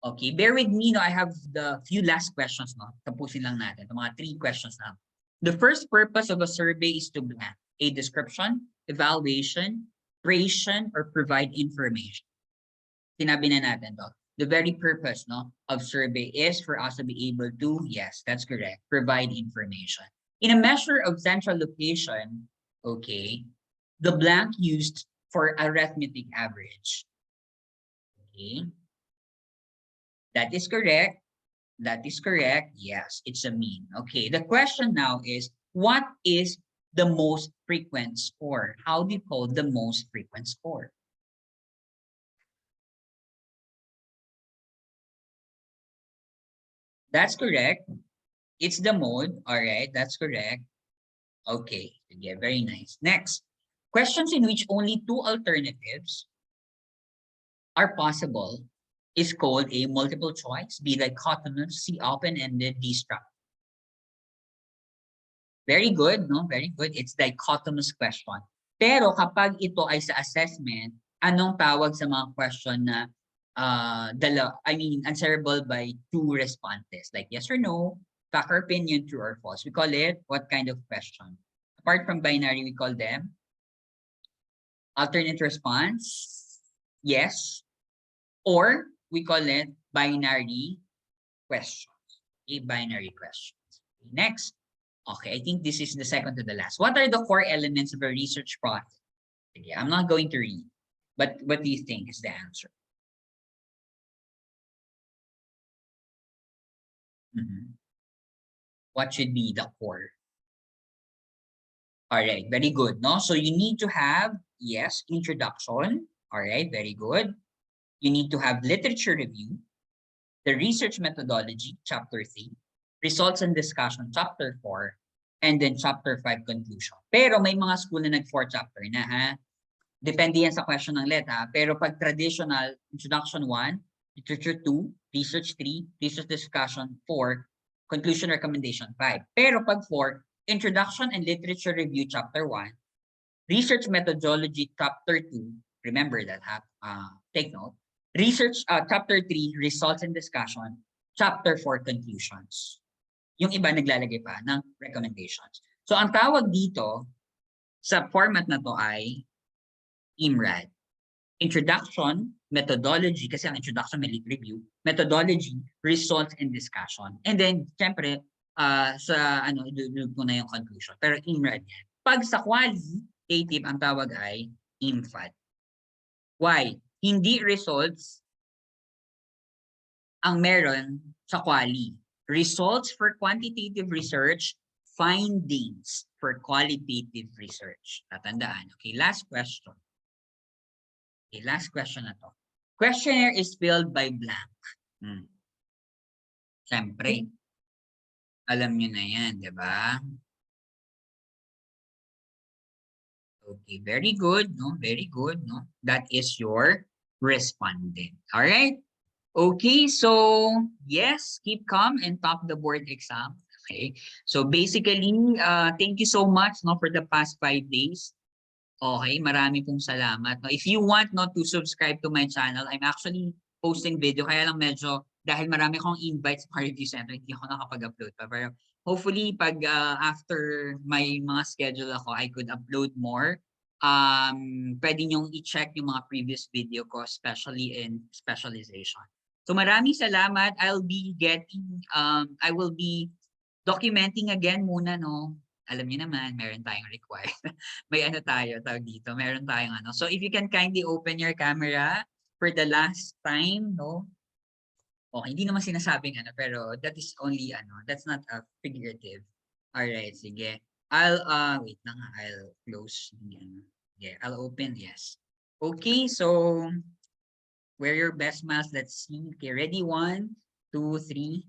Okay, bear with me. No, I have the few last questions. No? Tapusin lang natin. Mga 3 questions na. The first purpose of a survey is to blank a description, evaluation, creation, or provide information. Sinabi na natin to. The very purpose of survey is for us to be able to, yes, that's correct, provide information. In a measure of central location, okay, the blank used for arithmetic average. Okay. That is correct. That is correct. Yes, it's a mean. Okay, the question now is, what is the most frequent score? How do you call the most frequent score? That's correct. It's the mode. All right, that's correct. Okay, yeah, very nice. Next, questions in which only 2 alternatives are possible is called a multiple choice, B dichotomous, C open-ended, D structured. Very good, no? Very good. It's dichotomous question. Pero kapag ito ay sa assessment, anong tawag sa mga question na answerable by two responses, like yes or no, fact or opinion, true or false. We call it what kind of question? Apart from binary, we call them alternate response, yes, or we call it binary questions. A binary questions. Next. Okay, I think this is the second to the last. What are the core elements of a research project? Okay, I'm not going to read, but what do you think is the answer? What should be the core? All right, very good. No, so you need to have, yes, introduction. All right, very good. You need to have literature review, the research methodology, chapter 3, results and discussion, chapter 4, and then chapter 5, conclusion. Pero may mga school na nag-4 chapter na, ha? Depende yan sa question ng LET, pero pag traditional, introduction 1, literature 2, research 3, research discussion 4, conclusion recommendation 5. Pero pag 4, introduction and literature review chapter 1, research methodology chapter 2, remember that, take note. Research chapter 3, results and discussion, chapter 4, conclusions. Yung iba naglalagay pa ng recommendations. So ang tawag dito sa format na to ay IMRAD. Introduction, methodology, kasi ang introduction may review, methodology, results, and discussion. And then, syempre, doon po na yung conclusion. Pero IMRAD yan. Pag sa qualitative, ang tawag ay IMFAD. Why? Hindi results ang meron sa quali. Results for quantitative research, findings for qualitative research. Tatandaan. Okay, last question. Okay, last question na to. Questionnaire is filled by blank. Siyempre, alam nyo na yan, di ba? Okay, very good, no? Very good, no? That is your respondent. All right? Okay, so yes, keep calm and top the board exam. Okay, so basically, thank you so much, no, for the past 5 days. Okay, marami pong salamat. No, if you want not to subscribe to my channel, I'm actually posting video. Kaya lang medyo, dahil marami akong invites sa review center, hindi ako nakapag-upload pa. Pero hopefully, pag after my mga schedule ako, I could upload more. Pwede nyong i-check yung mga previous video ko, especially in specialization. So maraming salamat. I will be documenting again muna, no? Alam niyo naman, meron tayong required. May ano tayo, tawag dito. Meron tayong ano. So if you can kindly open your camera for the last time, no? Okay, hindi naman sinasabing ano, pero that is only ano, that's not a figurative. All right, sige. Wait lang, I'll close. Yeah, I'll open, yes. Okay, so wear your best mask. Let's see. Okay, ready? 1, 2, 3.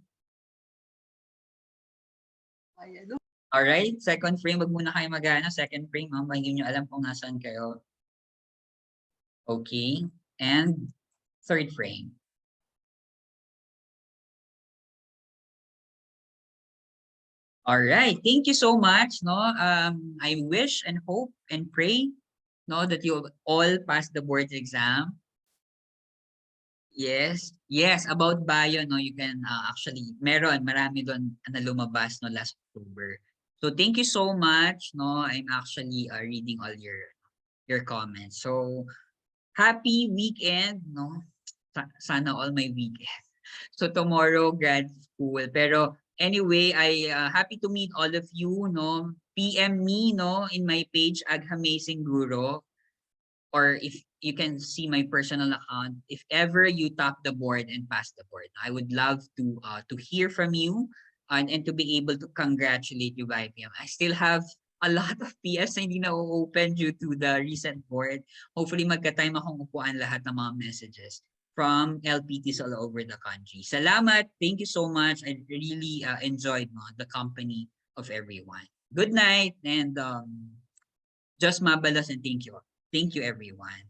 All right. Second frame. Wag muna kayo mag-ano. Second frame. Hindi nyo alam kung nasaan kayo. Okay. And third frame. All right. Thank you so much. No, I wish and hope and pray, no, that you all pass the board exam. Yes, yes, about bio, no, you can actually, marami doon na lumabas, no, last October. So thank you so much, no, I'm actually reading all your comments. So happy weekend, no, sana all my weekend. So tomorrow, grad school. Pero anyway, I happy to meet all of you, no, PM me, no, in my page, Aghamazing Guro. Or if you can see my personal account, if ever you top the board and pass the board, I would love to hear from you and to be able to congratulate you by PM. I still have a lot of PS na hindi na open due to the recent board. Hopefully magka-time akong upuan lahat ng mga messages from LPTs all over the country. Salamat. Thank you so much. I really enjoyed the company of everyone. Good night and just mabalas and thank you. Thank you, everyone.